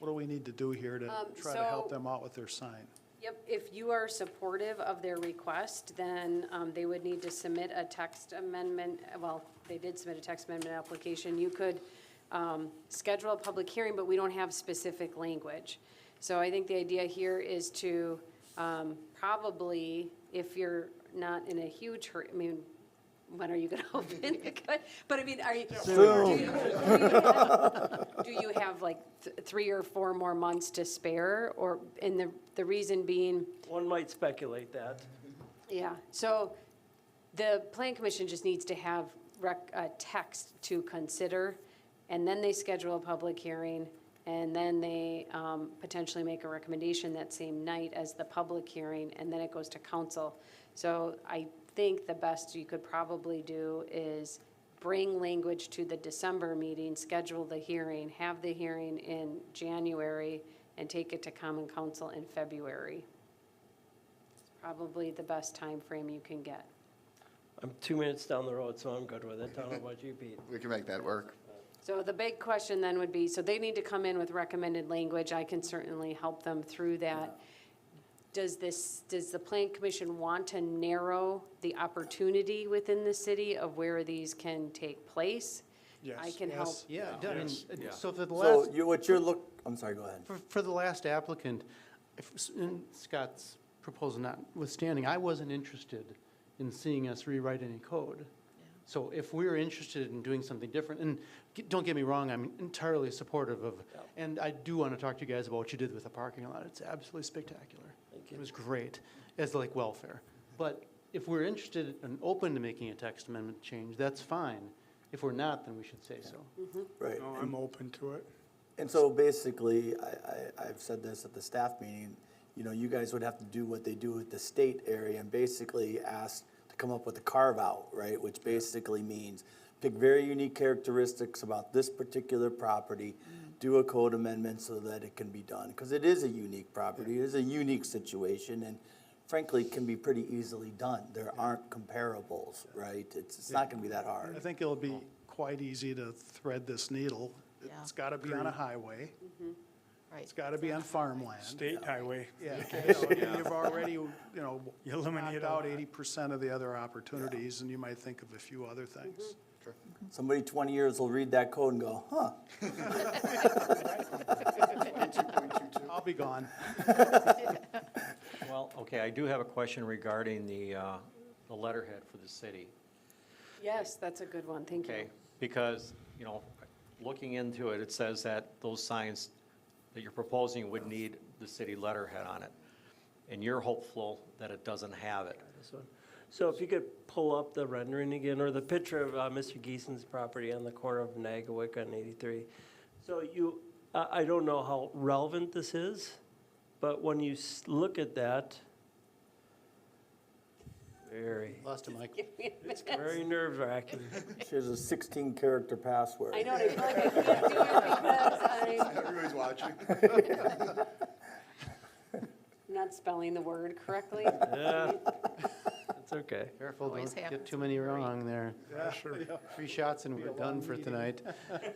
what do we need to do here to try to help them out with their sign? yep, if you are supportive of their request, then they would need to submit a text amendment, well, they did submit a text amendment application. You could schedule a public hearing, but we don't have specific language. So I think the idea here is to probably, if you're not in a huge hurry, I mean, when are you gonna open? But I mean, are you? Do you have like 3 or 4 more months to spare? Or, and the reason being, One might speculate that. yeah, so the plan commission just needs to have a text to consider, and then they schedule a public hearing, and then they potentially make a recommendation that same night as the public hearing, and then it goes to council. So I think the best you could probably do is bring language to the December meeting, schedule the hearing, have the hearing in January, and take it to common council in February. It's probably the best time frame you can get. I'm 2 minutes down the road, so I'm good with it. I don't know about you, Pete. We can make that work. So the big question then would be, so they need to come in with recommended language. I can certainly help them through that. Does the plan commission want to narrow the opportunity within the city of where these can take place? Yes. I can help. Yeah, I mean, Yeah. so for the So last, I'm sorry, go ahead. for the last applicant, in Scott's proposal notwithstanding, I wasn't interested in seeing us rewrite any code. So if we're interested in doing something different, and don't get me wrong, I'm entirely supportive of, and I do want to talk to you guys about what you did with the parking lot. It's absolutely spectacular. It was great, as like welfare. But if we're interested and open to making a text amendment change, that's fine. If we're not, then we should say so. Right. No, I'm open to it. And so basically, I've said this at the staff meeting, you know, you guys would have to do what they do with the state area and basically ask to come up with a carve-out, right? Which basically means pick very unique characteristics about this particular property, do a code amendment so that it can be done. Because it is a unique property, it is a unique situation, and frankly, can be pretty easily done. There aren't comparables, right? It's not gonna be that hard. I think it'll be quite easy to thread this needle. Yeah. It's got to be on a highway. Right. It's got to be on farmland. State highway. Yeah, you've already, You eliminate knocked a out lot. 80% of the other opportunities, and you might think of a few other things. Somebody 20 years will read that code and go, huh? I'll be gone. Well, okay, I do have a question regarding the letterhead for the city. Yes, that's a good one, thank you. Okay, because, you know, looking into it, it says that those signs that you're proposing would need the city letterhead on it. And you're hopeful that it doesn't have it. This one. So if you could pull up the rendering again, or the picture of Mr. Geeson's property on the corner of Nagawick on 83. So you, I don't know how relevant this is, but when you look at that, very, Lost a mic. very nerve-wracking. She has a 16-character password. I know, I feel like I can't do it because Everybody's watching. I'm not spelling the word correctly. Yeah, it's okay. Careful, Always don't get happens too many wrong there. Yeah, sure. 3 shots and we're done for tonight.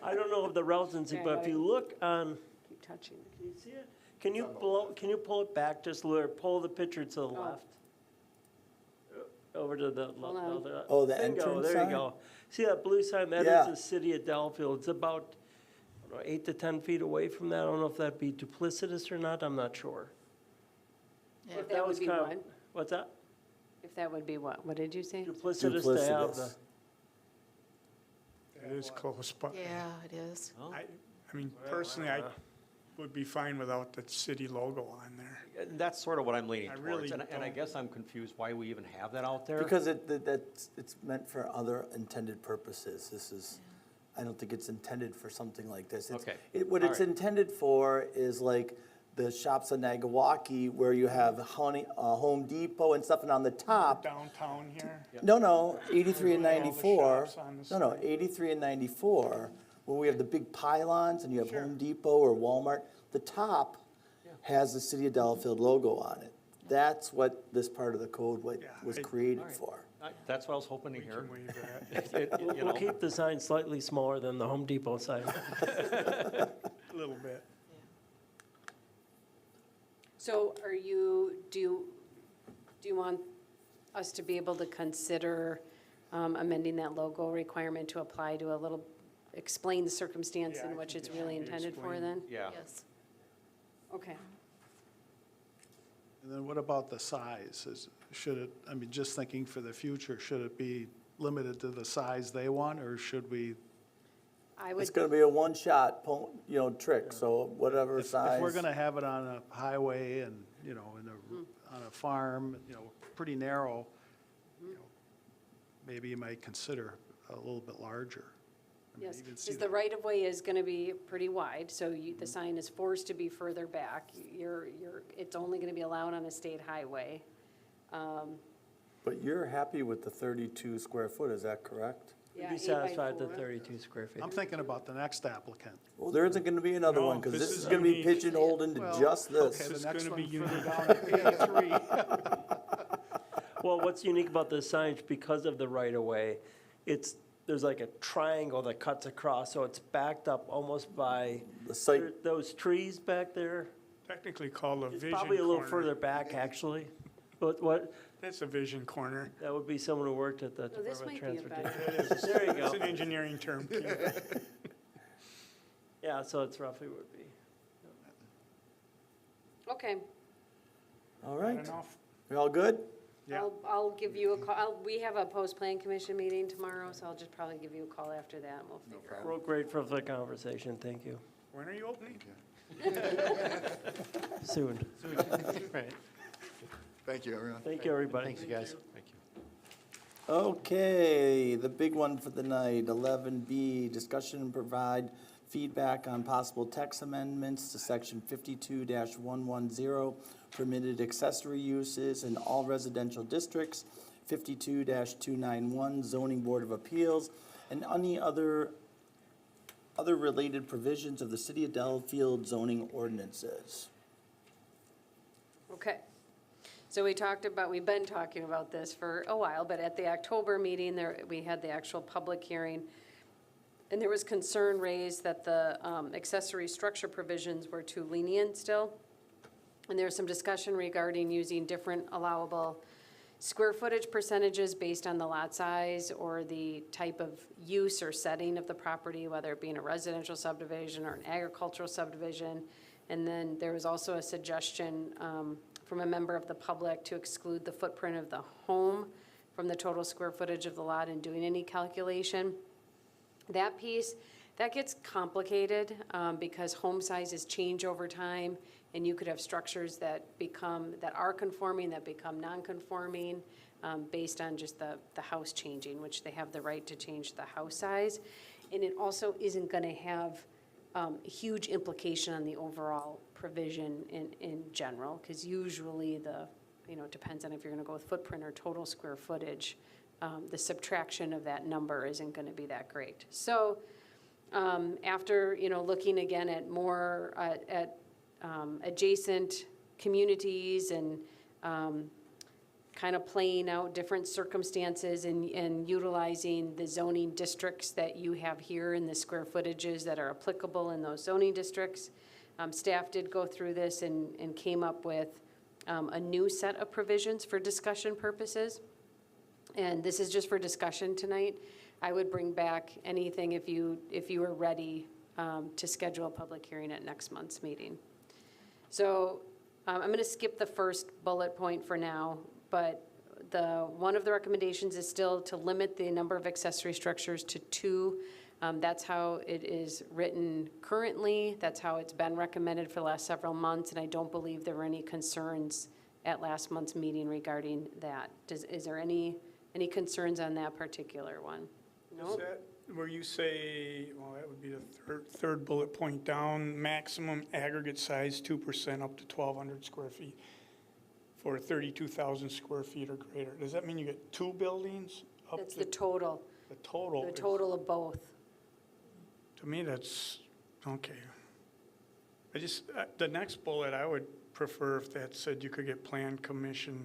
I don't know of the relevancy, Okay, but if you look on, Keep touching. can you see it? Can you pull it back just a little, pull the picture to the left? Over to the Hold on. left. Oh, the Bingo, entrance there sign? you go. See that blue sign? That Yeah. is the city of Delafield. It's about, I don't know, 8 to 10 feet away from that. I don't know if that'd be duplicitous or not. I'm not sure. Yeah. If that would was be kind of- what? What's that? If that would be what? What did you say? Duplicitous to have the. Duplicitous. It is close, but Yeah, it is. I mean, personally, would be fine without the city logo on there. And that's sort of what I'm leaning I towards, really and I don't. guess I'm confused why we even have that out there. Because it's meant for other intended purposes. This is, I don't think it's intended for something like this. It's- Okay. What All it's right. intended for is like the shops in Nagawaki where you have Home Depot and stuff, and on the top, Downtown here. no, 83 and All the 94, shops on the 83 and 94, when we have the big pylons and you have Home Depot or Walmart, the top has the City of Delafield logo on it. That's what this part of the code was created for. That's what I was hoping to hear. We'll keep the sign slightly smaller than the Home Depot sign. A little bit. So do you want us to be able to consider amending that logo requirement to apply to explain the circumstance Yeah, in I which think it's it really should be intended for explained. then? Yeah. Yes. Okay. And then what about the size? Should it, I mean, just thinking for the future, should it be limited to the size they want, or should we? I It's would, gonna be a one-shot, trick, so whatever If size. we're gonna have it on a highway and, on a farm, pretty narrow, maybe you might consider a little bit larger. I mean, yes, you can see because the right-of-way is going to be pretty wide, so the sign is forced to be further back. It's only going to be allowed on a state highway. But you're happy with the 32 square foot, is that correct? Yeah, Be 8 by satisfied with 4. 32 square feet. I'm thinking about the next applicant. Well, there isn't gonna be another No, one, because this this is is gonna be unique. pigeonholed into Well, just this. Okay, This the is next gonna one be further unique. down at A3. Well, what's unique about the signage, because of the right-of-way, there's like a triangle that cuts across, so it's backed up almost by The site, those trees back there. Technically called a It's vision probably a little corner. further back, actually. But what, That's a vision corner. that would be someone who worked at the Oh, this Department of might be a Transportation. better. There you It's an go. engineering term. Keith. Yeah, so it's roughly would be. Okay. all Not right, enough. we all good? Yeah. I'll give you a call. We have a post-plan commission meeting tomorrow, so I'll just probably give you a call after that, and we'll figure out. Real grateful for the conversation, thank you. When are you opening? Soon. Right. Thank you, everyone. Thank you, everybody. Thanks, you guys. Okay, the big one for the night, 11B, discussion and provide feedback on possible text amendments to section 52-110, permitted accessory uses in all residential districts, 52-291, zoning board of appeals, and any other related provisions of the City of Delafield zoning ordinances. Okay. So we've been talking about this for a while, but at the October meeting, we had the actual public hearing. And there was concern raised that the accessory structure provisions were too lenient still. And there was some discussion regarding using different allowable square footage percentages based on the lot size or the type of use or setting of the property, whether it be in a residential subdivision or an agricultural subdivision. And then there was also a suggestion from a member of the public to exclude the footprint of the home from the total square footage of the lot in doing any calculation. That piece, that gets complicated because home sizes change over time, and you could have structures that are conforming, that become non-conforming based on just the house changing, which they have the right to change the house size. And it also isn't gonna have a huge implication on the overall provision in general, because usually it depends on if you're gonna go with footprint or total square footage. The subtraction of that number isn't gonna be that great. So after, looking again at more, adjacent communities and kind of playing out different circumstances and utilizing the zoning districts that you have here and the square footages that are applicable in those zoning districts. Staff did go through this and came up with a new set of provisions for discussion purposes. And this is just for discussion tonight. I would bring back anything if you are ready to schedule a public hearing at next month's meeting. So I'm going to skip the first bullet point for now, but one of the recommendations is still to limit the number of accessory structures to 2 That's how it is written currently. That's how it's been recommended for the last several months, and I don't believe there were any concerns at last month's meeting regarding that. Is there any concerns on that particular one? Is No? that where you say, well, that would be the third bullet point down, maximum aggregate size 2% up to 1,200 square feet for 32,000 square feet or greater? Does that mean you get two buildings up That's to? the total. The total. The is- total of both. To me, that's, okay. The next bullet, I would prefer if that said you could get plan commission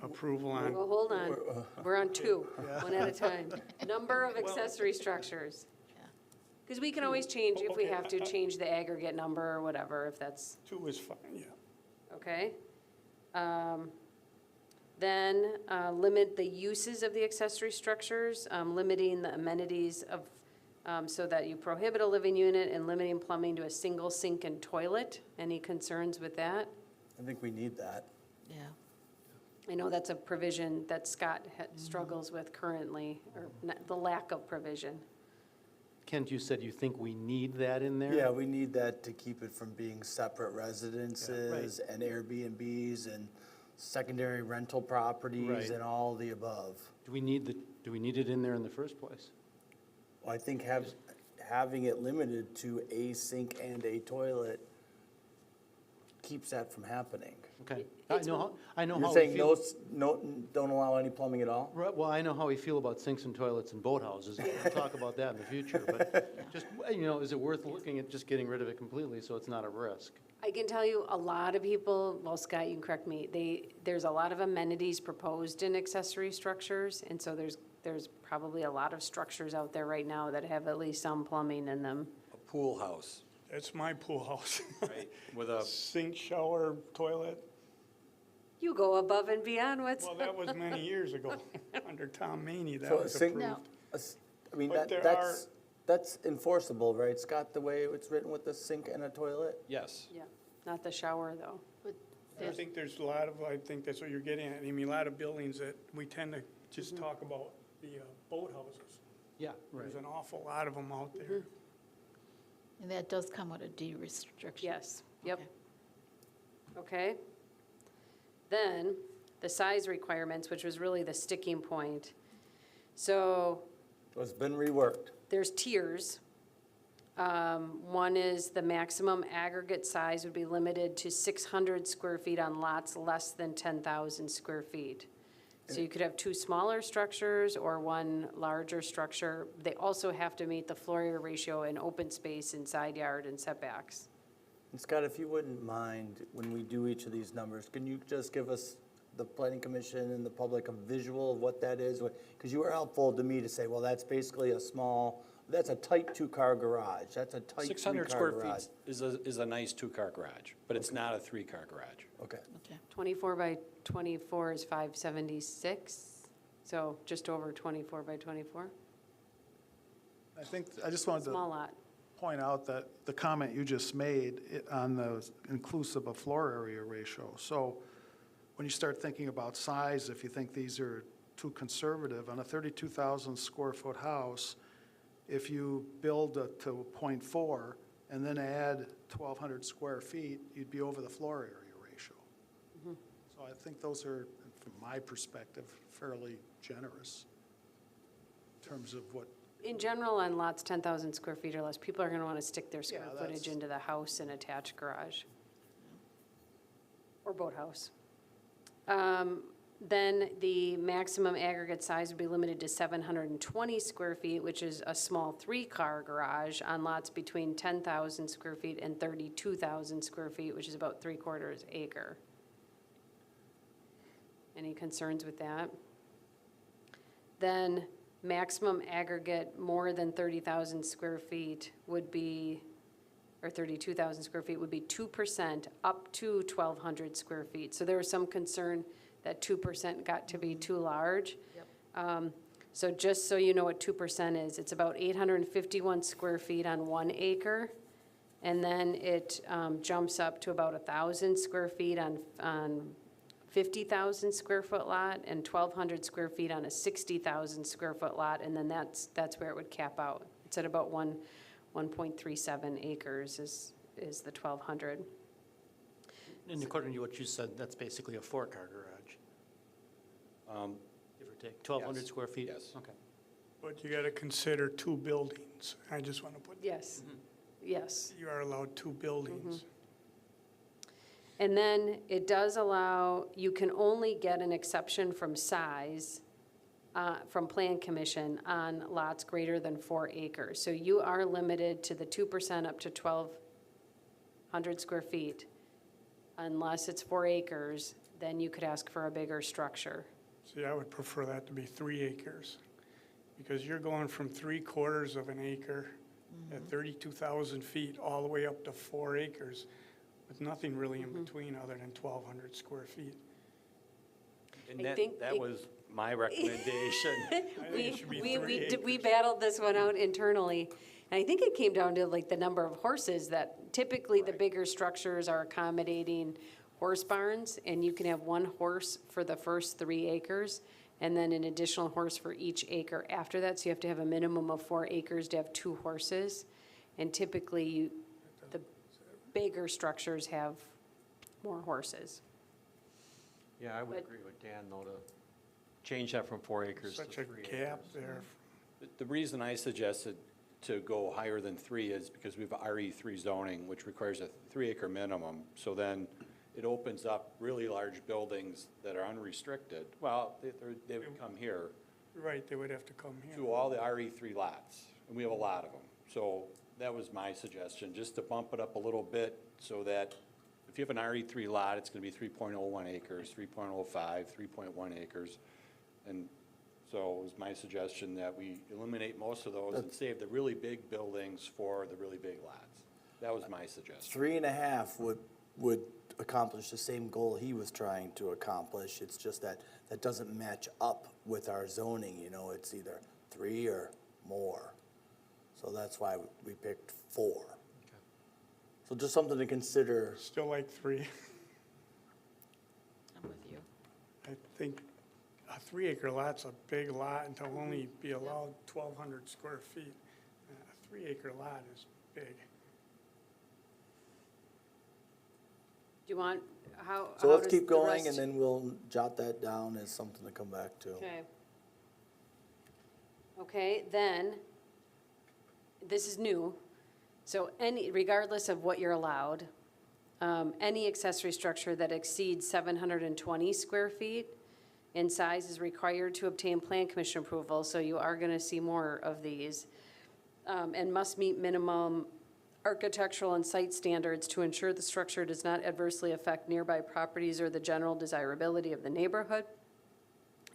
approval on. Well, hold on. We're on two, one at a time. Number of accessory structures. Because we can always change, if we Okay, have to, change the aggregate number or whatever, if that's, Two is fine, yeah. okay? Then limit the uses of the accessory structures, limiting the amenities of, so that you prohibit a living unit and limiting plumbing to a single sink and toilet. Any concerns with that? I think we need that. Yeah. I know that's a provision that Scott struggles with currently, or the lack of provision. Kent, you said you think we need that in there? Yeah, we need that to keep it from being separate residences and Airbnbs and secondary rental properties Right. and all the above. Do we need it in there in the first place? Well, I think having it limited to a sink and a toilet keeps that from happening. Okay. I know You're how we saying feel. don't allow any plumbing at all? Right, well, I know how we feel about sinks and toilets and boathouses. We'll talk about that in the future, but just, is it worth looking at just getting rid of it completely so it's not a risk? I can tell you, a lot of people, well, Scott, you can correct me, there's a lot of amenities proposed in accessory structures, and so there's probably a lot of structures out there right now that have at least some plumbing in them. A pool house, That's my pool house. right, with a, Sink, shower, toilet. You go above and beyond what's. Well, that was many years ago, under Tom Maney, that So a was sink- approved. I mean, But there that's enforceable, right, Scott, the way it's written with the sink and a toilet? yes. Yeah, not the shower, though. I think there's a lot of, I think that's what you're getting at. I mean, a lot of buildings that we tend to just talk about the boathouses. Yeah, There's an awful lot of them out there. And that does come with a D restriction. Yes, yep. Okay. Then, the size requirements, which was really the sticking point. So, It's been reworked. there's tiers. One is the maximum aggregate size would be limited to 600 square feet on lots less than 10,000 square feet. So you could have two smaller structures or one larger structure. They also have to meet the floor area ratio in open space and side yard and setbacks. And Scott, if you wouldn't mind, when we do each of these numbers, can you just give us, the planning commission and the public, a visual of what that is? Because you were helpful to me to say, well, that's basically that's a tight two-car garage, that's a tight 600 three-car square garage. feet is a nice two-car garage, but it's not a three-car garage. Okay. 24 by 24 is 576, so just over 24 by 24. I just wanted Small to lot. point out that the comment you just made on the inclusive of floor area ratio. So when you start thinking about size, if you think these are too conservative, on a 32,000 square foot house, if you build to 0.4 and then add 1,200 square feet, you'd be over the floor area ratio. So I think those are, from my perspective, fairly generous in terms of what. In general, on lots 10,000 square feet or less, people are going to want to stick their square Yeah, footage that's- into the house and attached garage. Or boathouse. Then the maximum aggregate size would be limited to 720 square feet, which is a small three-car garage on lots between 10,000 square feet and 32,000 square feet, which is about 3/4 acre. Any concerns with that? Then maximum aggregate more than 30,000 square feet would be, or 32,000 square feet would be 2% up to 1,200 square feet. So there was some concern that 2% got to be too large. So just so you know what 2% is, it's about 851 square feet on 1 acre. And then it jumps up to about 1,000 square feet on 50,000 square foot lot and 1,200 square feet on a 60,000 square foot lot. And then that's where it would cap out. It's at about 1.37 acres is the 1,200. And according to what you said, that's basically a four-car garage, give or take, 1,200 square feet? Yes. Okay. But you got to consider two buildings. I just want to put, Yes, yes. you are allowed two buildings. And then it does allow, you can only get an exception from size, from Plan Commission on lots greater than 4 acres. So you are limited to the 2% up to 1,200 square feet. Unless it's 4 acres, then you could ask for a bigger structure. See, I would prefer that to be 3 acres, because you're going from 3/4 of an acre at 32,000 feet all the way up to 4 acres with nothing really in between other than 1,200 square feet. And I think that it- was my recommendation. I think it should be 3 We acres. battled this one out internally, and I think it came down to like the number of horses, that typically the bigger structures are accommodating horse barns, and you can have 1 horse for the first 3 acres, and then an additional horse for each acre after that, so you have to have a minimum of 4 acres to have 2 horses. And typically, the bigger structures have more horses. Yeah, I would But- agree with Dan, though, to change that from 4 acres to Such a 3 gap acres. there. The reason I suggested to go higher than 3 is because we have RE3 zoning, which requires a 3-acre minimum. So then it opens up really large buildings that are unrestricted. Well, they would come here Right, they would have to come here. to all the RE3 lots, and we have a lot of them. So that was my suggestion, just to bump it up a little bit so that if you have an RE3 lot, it's going to be 3.01 acres, 3.05, 3.1 acres. And so it was my suggestion that we eliminate most of those and save the really big buildings for the really big lots. That was my suggestion. 3.5 would accomplish the same goal he was trying to accomplish. It's just that that doesn't match up with our zoning, you know, it's either 3 or more. So that's why we picked 4. So just something to consider. Still like 3. I'm with you. I think a 3-acre lot's a big lot and to only be allowed 1,200 square feet. A 3-acre lot is big. Do you want, how? So how let's does keep the going, and rest- then we'll jot that down as something to come back to. Okay. Okay, then, this is new, so regardless of what you're allowed, any accessory structure that exceeds 720 square feet in size is required to obtain plan commission approval, so you are gonna see more of these, and must meet minimum architectural and site standards to ensure the structure does not adversely affect nearby properties or the general desirability of the neighborhood.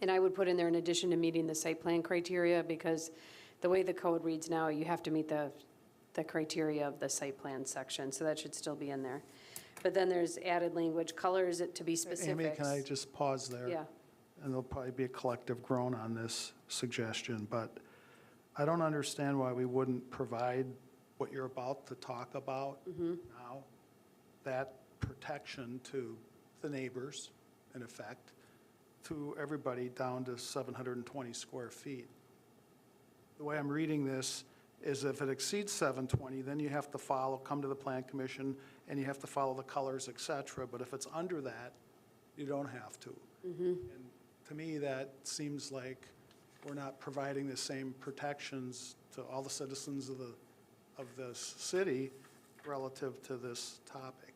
And I would put in there, in addition to meeting the site plan criteria, because the way the code reads now, you have to meet the criteria of the site plan section, so that should still be in there. But then there's added language, colors it to be specifics. Amy, can I just pause there? Yeah. And there'll probably be a collective groan on this suggestion, but I don't understand why we wouldn't provide what you're about to talk about now, that protection to the neighbors, in effect, to everybody down to 720 square feet. The way I'm reading this is if it exceeds 720, then you have to come to the Plan Commission, and you have to follow the colors, et cetera. But if it's under that, you don't have to. And to me, that seems like we're not providing the same protections to all the citizens of this city relative to this topic.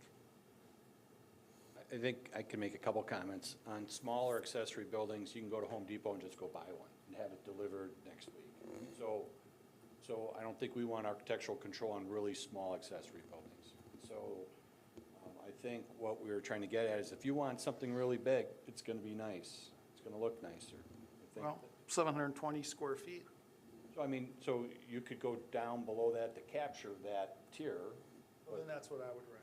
I think I can make a couple comments. On smaller accessory buildings, you can go to Home Depot and just go buy one and have it delivered next week. So I don't think we want architectural control on really small accessory buildings. So I think what we were trying to get at is if you want something really big, it's going to be nice. It's going to look nicer. I think Well, 720 square feet. So I mean, so you could go down below that to capture that tier. Well, then that's what I would recommend.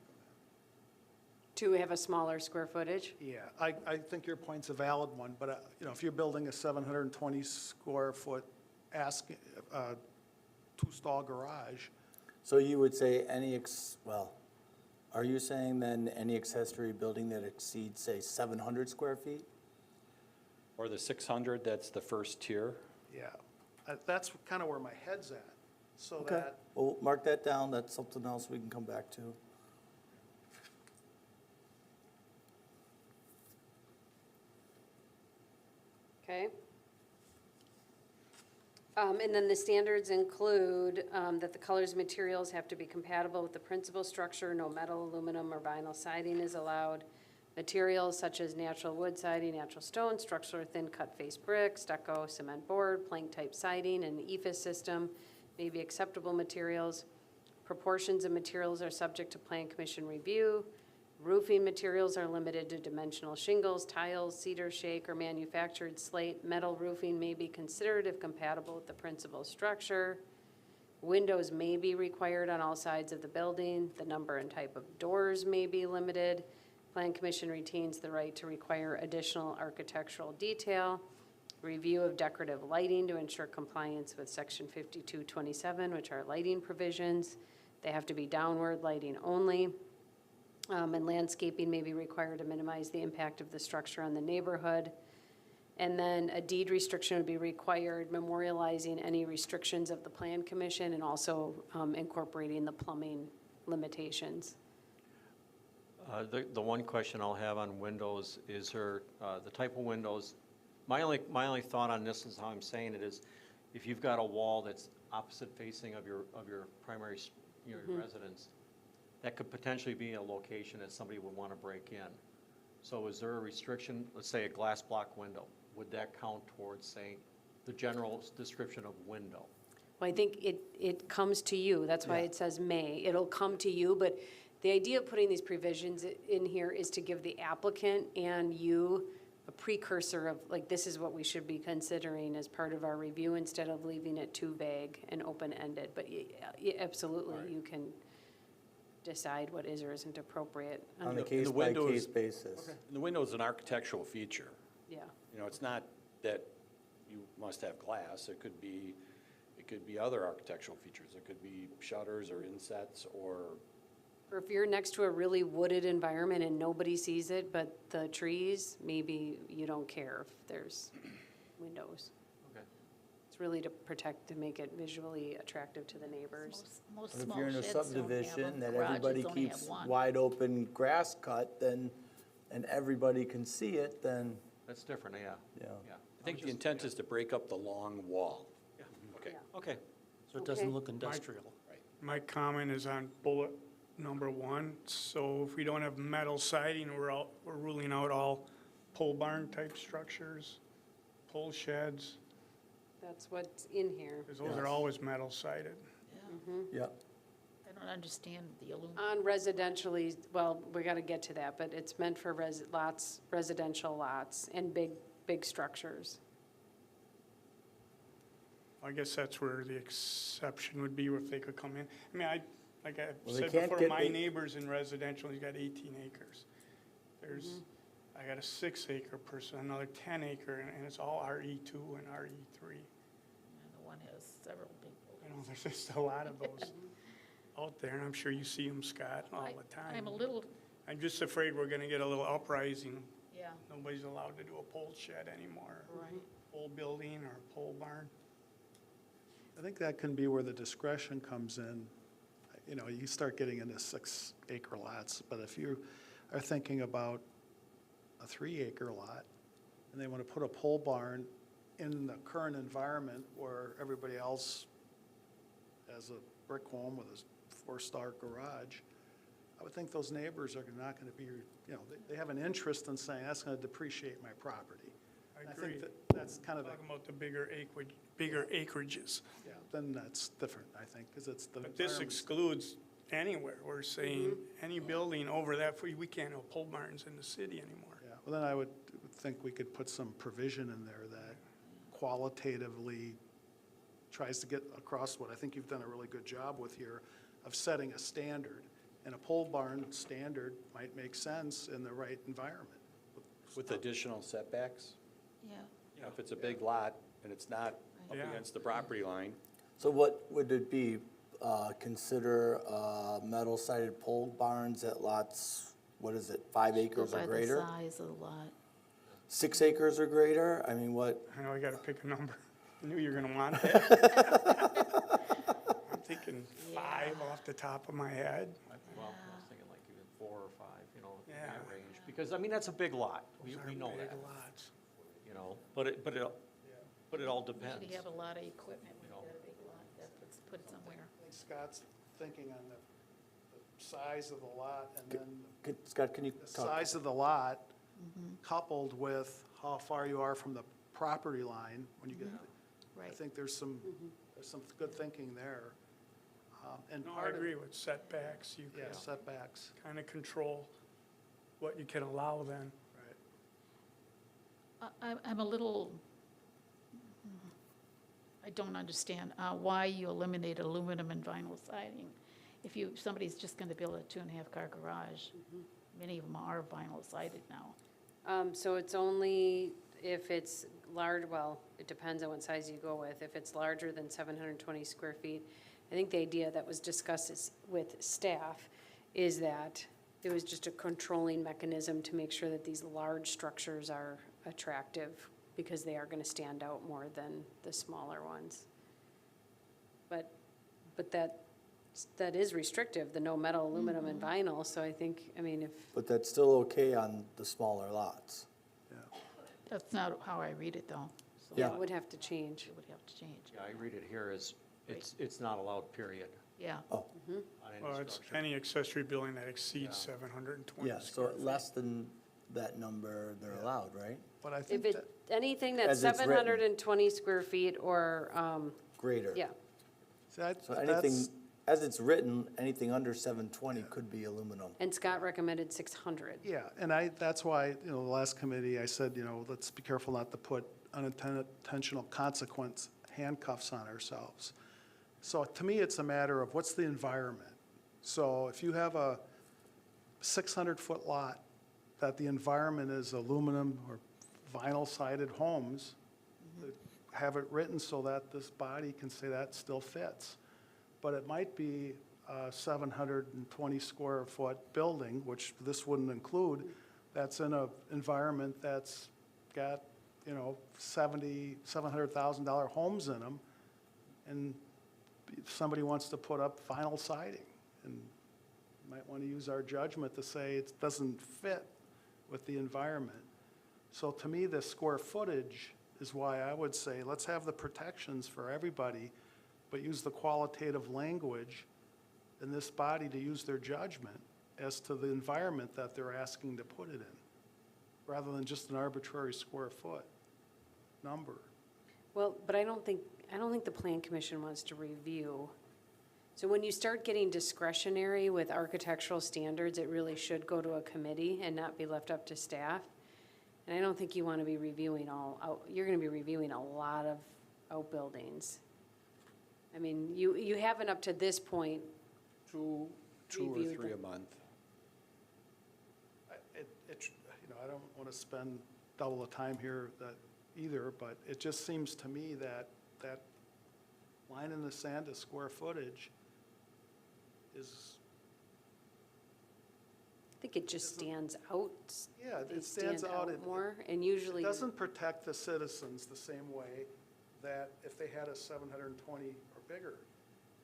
To have a smaller square footage? Yeah, I think your point's a valid one, but, if you're building a 720 square foot two-stall garage, So you would say are you saying then any accessory building that exceeds, say, 700 square feet? Or the 600, that's the first tier. yeah, that's kind of where my head's at. So Okay, that, we'll mark that down, that's something else we can come back to. Okay. And then the standards include that the colors and materials have to be compatible with the principal structure. No metal, aluminum, or vinyl siding is allowed. Materials such as natural wood siding, natural stone, structural or thin cut face brick, stucco, cement board, plank type siding, and EFIS system may be acceptable materials. Proportions of materials are subject to plan commission review. Roofing materials are limited to dimensional shingles, tiles, cedar shake, or manufactured slate. Metal roofing may be considered if compatible with the principal structure. Windows may be required on all sides of the building. The number and type of doors may be limited. Plan Commission retains the right to require additional architectural detail. Review of decorative lighting to ensure compliance with Section 5227, which are lighting provisions. They have to be downward lighting only. And landscaping may be required to minimize the impact of the structure on the neighborhood. And then a deed restriction would be required, memorializing any restrictions of the Plan Commission and also incorporating the plumbing limitations. The one question I'll have on windows is the type of windows, my only thought on this is how I'm saying it is, if you've got a wall that's opposite facing of your primary, your residence, that could potentially be a location that somebody would want to break in. So is there a restriction, let's say a glass block window, would that count towards saying the general description of window? Well, I think it comes to you. That's why it says may. It'll come to you, but the idea of putting these provisions in here is to give the applicant and you a precursor of, like, this is what we should be considering as part of our review instead of leaving it too vague and open-ended. But absolutely, you can decide what is or isn't appropriate. On a case-by-case basis. And the window is an architectural feature. Yeah. You know, it's not that you must have glass. It could be other architectural features. It could be shutters or insets or. Or if you're next to a really wooded environment and nobody sees it but the trees, maybe you don't care if there's windows. Okay. It's really to protect, to make it visually attractive to the neighbors. Most But if small you're in a sheds don't have subdivision them. that everybody Garages only have keeps one. wide open grass cut, then, and everybody can see it, then, That's different, yeah. yeah. I think the intent is to break up the long wall. Yeah. Okay. Okay. So it doesn't Okay. look industrial. My comment is on bullet number 1. So if we don't have metal siding, we're ruling out all pole barn type structures, pole sheds, That's what's in here. because those are always metal sided. Yeah. I don't understand the aluminum. On residentially, well, we gotta get to that, but it's meant for residential lots and big structures. I guess that's where the exception would be, if they could come in. I mean, like I Well, they said can't before, get my the- neighbors in residential, he's got 18 acres. There's, I got a 6-acre person, another 10-acre, and it's all RE2 and RE3. And the one has several big You know, there's just a lot of those out there, and I'm sure you see them, Scott, all the time. I'm a little, I'm just afraid we're gonna get a little uprising. yeah. Nobody's allowed to do a pole shed anymore. Right. Pole building or pole barn. I think that can be where the discretion comes in. You know, you start getting into 6-acre lots, but if you are thinking about a 3-acre lot, and they want to put a pole barn in the current environment where everybody else has a brick home with a 4-star garage, I would think those neighbors are not going to be, you know, they have an interest in saying, that's going to depreciate my property. I I agree. think that's kind of a, Talking about the bigger acreages. yeah, then that's different, I think, because it's the But this environment's- excludes anywhere. We're saying any building over that, we can't have pole barns in the city anymore. Yeah, well, then I would think we could put some provision in there that qualitatively tries to get across what I think you've done a really good job with here, of setting a standard. And a pole barn standard might make sense in the right environment. With additional setbacks? Yeah. You know, if it's a big lot and it's not up Yeah. against the property line, So what would it be? Consider metal-sided pole barns at lots, what is it, 5 acres or By the greater? size of the lot. 6 acres or greater? I mean, what? I know I gotta pick a number. I knew you were gonna want that. thinking 5 off the top of my head. Well, I was thinking like even 4 or 5, you know, in Yeah. that range. Because, I mean, that's a big lot. We Those are know big that, lots. you know, but it all depends. Usually have a lot of equipment when You know. you got a big lot, that puts, put it somewhere. I think Scott's thinking on the size of the lot and then Scott, can you the talk? size of the lot coupled with how far you are from the property line when you get, I Right. think there's some good thinking there. And No, I part of, agree with setbacks. You yeah, setbacks. kind of control what you can allow then. I'm a little, I don't understand why you eliminate aluminum and vinyl siding. If somebody's just going to build a 2.5-car garage, many of them are vinyl sided now. So it's only if it's large, well, it depends on what size you go with. If it's larger than 720 square feet, I think the idea that was discussed with staff is that it was just a controlling mechanism to make sure that these large structures are attractive because they are going to stand out more than the smaller ones. But that is restrictive, the no metal, aluminum, and vinyl, so I think, I mean, if, But that's still okay on the smaller lots. That's not how I read it, though. So yeah, it would have to change. It would have to change. Yeah, I read it here as, it's not allowed, period, Yeah. Oh, on Well, any it's structure. any accessory building that exceeds 720 yeah, so square feet. less than that number, they're allowed, right? But I If think it, that, anything that's As it's written. 720 square feet or, Greater. yeah. So anything, as it's written, anything under 720 could be aluminum. And Scott recommended 600. yeah, and that's why, the last committee, I said, let's be careful not to put unintentional consequence handcuffs on ourselves. So to me, it's a matter of what's the environment. So if you have a 600-foot lot that the environment is aluminum or vinyl-sided homes, have it written so that this body can say that still fits. But it might be a 720 square foot building, which this wouldn't include, that's in an environment that's got, $700,000 homes in them, and somebody wants to put up vinyl siding, and you might want to use our judgment to say it doesn't fit with the environment. So to me, the square footage is why I would say, let's have the protections for everybody, but use the qualitative language in this body to use their judgment as to the environment that they're asking to put it in, rather than just an arbitrary square foot number. Well, but I don't think the Plan Commission wants to review. So when you start getting discretionary with architectural standards, it really should go to a committee and not be left up to staff. And I don't think you want to be reviewing you're going to be reviewing a lot of outbuildings. I mean, you haven't up to this point. Two or reviewed three a them. month. I don't want to spend double the time here either, but it just seems to me that line in the sand of square footage is, I think it just stands out. yeah, They it stands stand out. more, and usually. It doesn't protect the citizens the same way that if they had a 720 or bigger.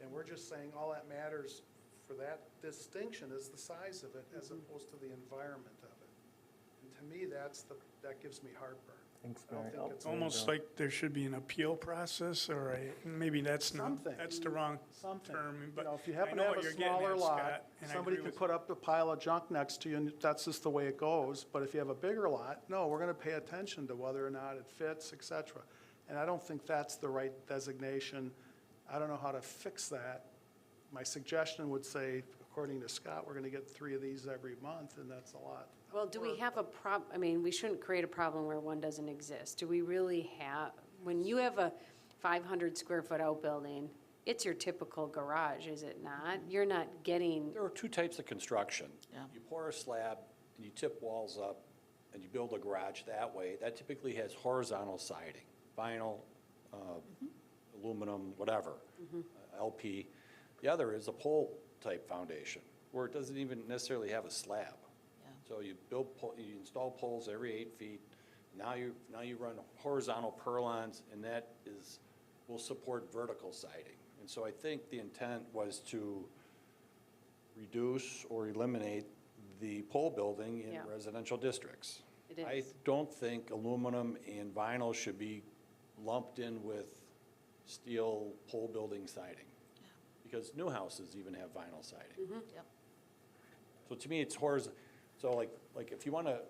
And we're just saying all that matters for that distinction is the size of it as opposed to the environment of it. And to me, that gives me heartburn. Thanks, I don't Mary. think it's Almost like there should be an appeal process, or maybe that's Something. that's the wrong Something. term, but If you I happen know to have what a you're getting smaller at, lot, Scott, and I somebody agree can with put up a pile of junk next to you, and that's just the way it goes. But if you have a bigger lot, no, we're gonna pay attention to whether or not it fits, et cetera. And I don't think that's the right designation. I don't know how to fix that. My suggestion would say, according to Scott, we're gonna get 3 of these every month, and that's a lot. Well, do we have a I mean, we shouldn't create a problem where one doesn't exist. Do we really have, when you have a 500 square foot outbuilding, it's your typical garage, is it not? You're not getting, There are two types of construction. Yeah. You pour a slab and you tip walls up and you build a garage that way. That typically has horizontal siding, vinyl, aluminum, whatever, LP. The other is a pole-type foundation, where it doesn't even necessarily have a slab. Yeah. So you you install poles every 8 feet. Now you run horizontal purlins, and that will support vertical siding. And so I think the intent was to reduce or eliminate the pole building in Yeah. residential districts. It is. I don't think aluminum and vinyl should be lumped in with steel pole building siding. Because new houses even have vinyl siding. Yep. So to me, it's horizontal, so like if you want to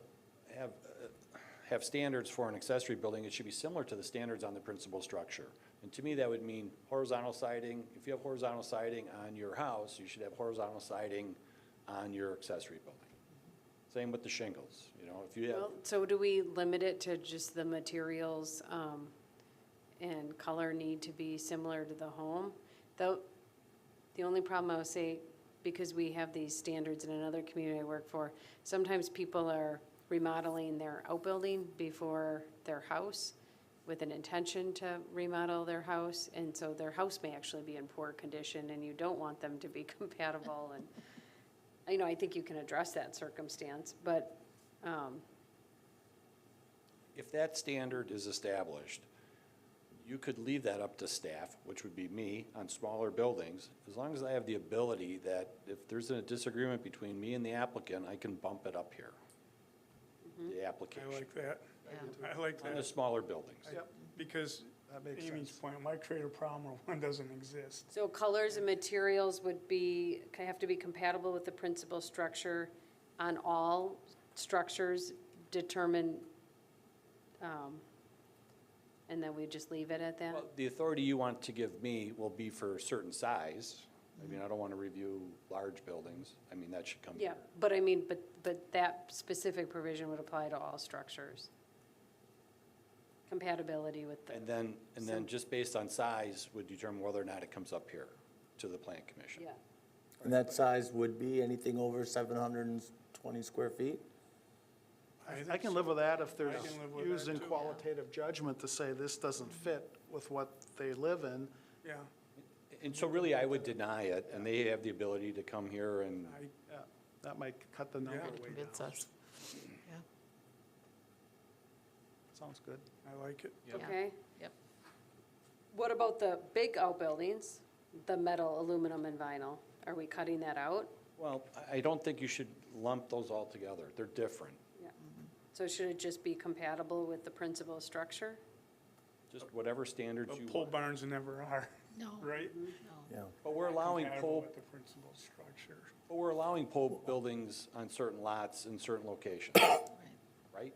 have standards for an accessory building, it should be similar to the standards on the principal structure. And to me, that would mean horizontal siding. If you have horizontal siding on your house, you should have horizontal siding on your accessory building. Same with the shingles, you know, if you have. Well, so do we limit it to just the materials and color need to be similar to the home? Though, the only problem I would say, because we have these standards in another community I work for, sometimes people are remodeling their outbuilding before their house with an intention to remodel their house, and so their house may actually be in poor condition, and you don't want them to be compatible, and, you know, I think you can address that circumstance, but, If that standard is established, you could leave that up to staff, which would be me, on smaller buildings, as long as I have the ability that if there's a disagreement between me and the applicant, I can bump it up here. The application. I like that. I like On the that. smaller buildings. Yep, because That makes Amy's sense. point, why create a problem where one doesn't exist? so colors and materials would be, have to be compatible with the principal structure on all structures determined, and then we just leave it at that? Well, the authority you want to give me will be for a certain size. I mean, I don't want to review large buildings. I mean, that should come Yeah, here. but I mean, but that specific provision would apply to all structures. Compatibility with the, And then just based on size would determine whether or not it comes up here to the plan commission. yeah. And that size would be anything over 720 square feet? I can live with that if there's I can live with used that in too. qualitative judgment to say this doesn't fit with what they live in. Yeah, And so really, I would deny it, and they have the ability to come here and, Yeah, that might cut the number Yeah. way Convince down. us. Yeah. Sounds good. I like it. Okay. Yep. What about the big outbuildings, the metal, aluminum, and vinyl? Are we cutting that out? well, I don't think you should lump those all together. They're different. Yeah. So should it just be compatible with the principal structure? Just whatever standards But you pole want. barns never are, No. right? Yeah. But we're allowing Compatible pole, with the principal structure. but we're allowing pole buildings on certain lots in certain locations, right?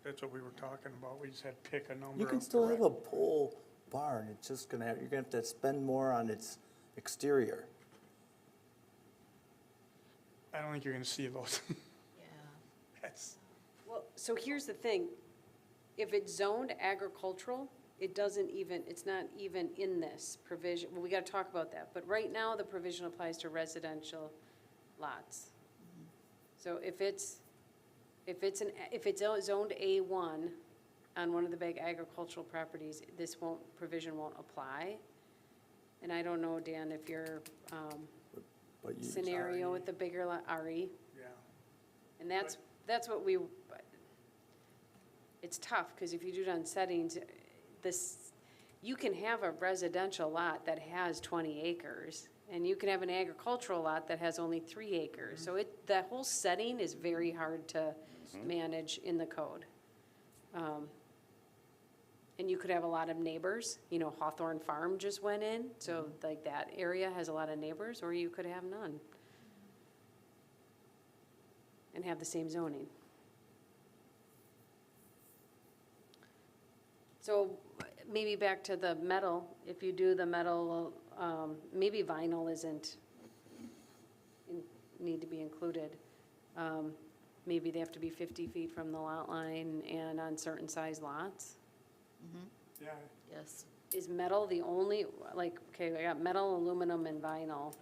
That's what we were talking about. We just had to pick a number. You can of still have correct- a pole barn, it's just gonna have, you're gonna have to spend more on its exterior. I don't think you're gonna see those. Yeah. That's, Well, so here's the thing. If it's zoned agricultural, it doesn't even, it's not even in this provision. Well, we gotta talk about that. But right now, the provision applies to residential lots. So if it's zoned A1 on one of the big agricultural properties, this provision won't apply. And I don't know, Dan, if your But you, scenario with the bigger lot, RE, yeah. and that's what we, it's tough, because if you do it on settings, this, you can have a residential lot that has 20 acres, and you can have an agricultural lot that has only 3 acres. So that whole setting is very hard to manage in the code. And you could have a lot of neighbors, you know, Hawthorne Farm just went in, so like that area has a lot of neighbors, or you could have none. And have the same zoning. So maybe back to the metal, if you do the metal, maybe vinyl need to be included. Maybe they have to be 50 feet from the lot line and on certain size lots. Yeah, Yes. Is metal the only, like, okay, I got metal, aluminum, and vinyl.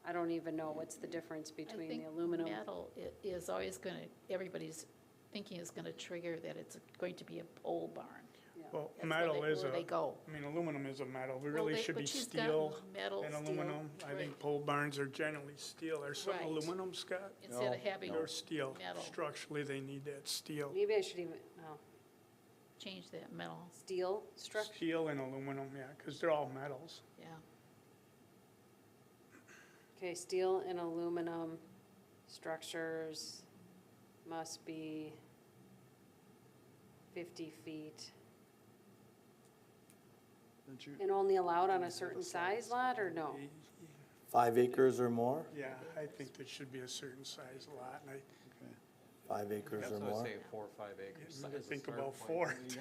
I don't even know what's the difference I between think the aluminum. metal is always going to, everybody's thinking is going to trigger that it's going to be a pole barn. well, That's metal is where they go. I mean, aluminum is a metal. We Well, really they- should be but she's got steel metal, and steel, aluminum. I think right. pole barns are generally steel. There's some Right. aluminum, Scott? Instead of having They're steel. metal. Structurally, they need that steel. Maybe I should even, oh, change that metal, Steel structure? Steel and aluminum, yeah, because they're all metals. yeah. Okay, steel and aluminum structures must be 50 feet. Didn't you- And only allowed on a certain size lot, or no? 5 acres or more? Yeah, I think there should be a certain size lot, and 5 acres That's or what I more? say, 4 or 5 acres. You need to is the think start about point.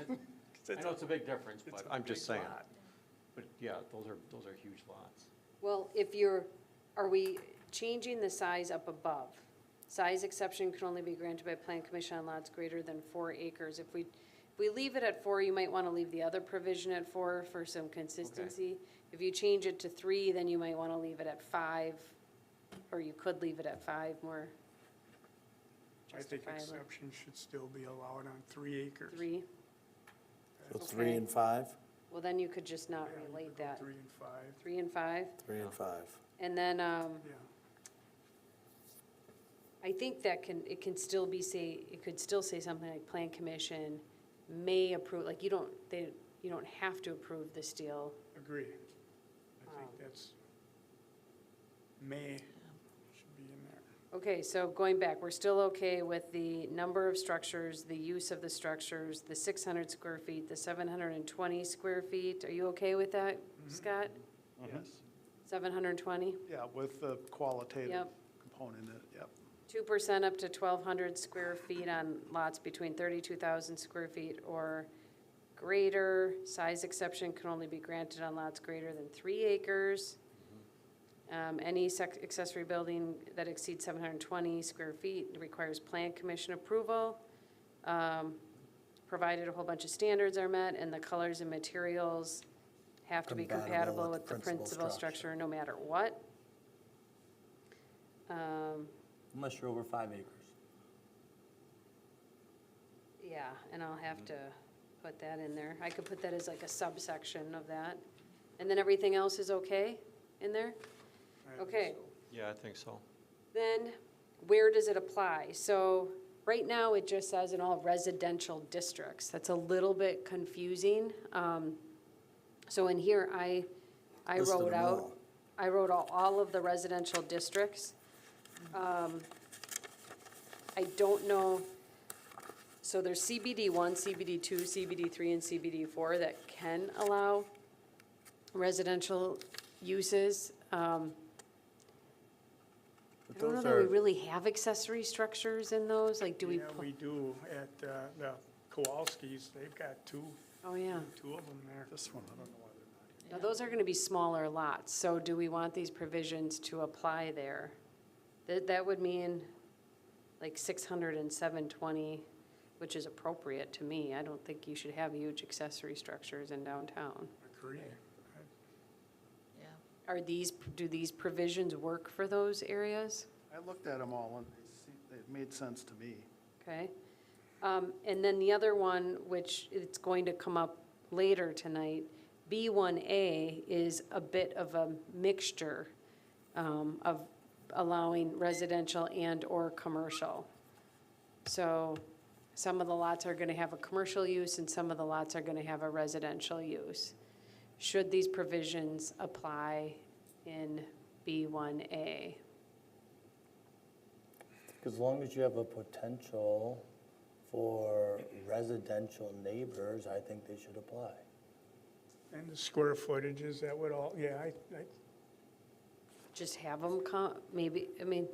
4. I know it's a big difference, It's but a I'm just big saying. lot. But yeah, those are huge lots. Well, are we changing the size up above? Size exception can only be granted by plan commission on lots greater than 4 acres. If we leave it at 4, you might want to leave the other provision at 4 for some consistency. If you change it to 3, then you might want to leave it at 5, or you could leave it at 5 more. I think justifiably. exception should still be allowed on 3 acres. 3, So 3 Okay. and 5? well, then you could just not Yeah, you relate could go that. 3 and 5, 3 and 5? 3 and 5. And then, yeah. I think that it could still say something like plan commission may approve, like you don't have to approve this deal. Agree. I think that's, should be in there. Okay, so going back, we're still okay with the number of structures, the use of the structures, the 600 square feet, the 720 square feet. Are you okay with that, Scott? Yes. 720? Yeah, with the qualitative Yep. component in it, yep. 2% up to 1,200 square feet on lots between 32,000 square feet or greater. Size exception can only be granted on lots greater than 3 acres. Any accessory building that exceeds 720 square feet requires plan commission approval, provided a whole bunch of standards are met and the colors and materials have to be compatible with the principal structure no matter what. Unless you're over 5 acres. Yeah, and I'll have to put that in there. I could put that as like a subsection of that. And then everything else is okay in there? Okay, Yeah, I think so. then where does it apply? So right now, it just says in all residential districts. That's a little bit confusing. So in here, I Listed wrote them out, all. I wrote out all of the residential districts. I don't know, so there's CBD 1, CBD 2, CBD 3, and CBD 4 that can allow residential uses. I don't know that we really have accessory structures in those, like, do we? Yeah, we do at the Kowalski's, they've got 2. Oh, yeah. 2 of them there. This one, I don't know why they're not. Now, those are gonna be smaller lots, so do we want these provisions to apply there? That would mean like 600 and 720, which is appropriate to me. I don't think you should have huge accessory structures in downtown. Agree. Do these provisions work for those areas? I looked at them all and they made sense to me. Okay. And then the other one, which it's going to come up later tonight, B1A is a bit of a mixture of allowing residential and/or commercial. So some of the lots are gonna have a commercial use and some of the lots are gonna have a residential use. Should these provisions apply in B1A? As long as you have a potential for residential neighbors, I think they should apply. And the square footages, that would all, yeah, I Just have them maybe, I mean,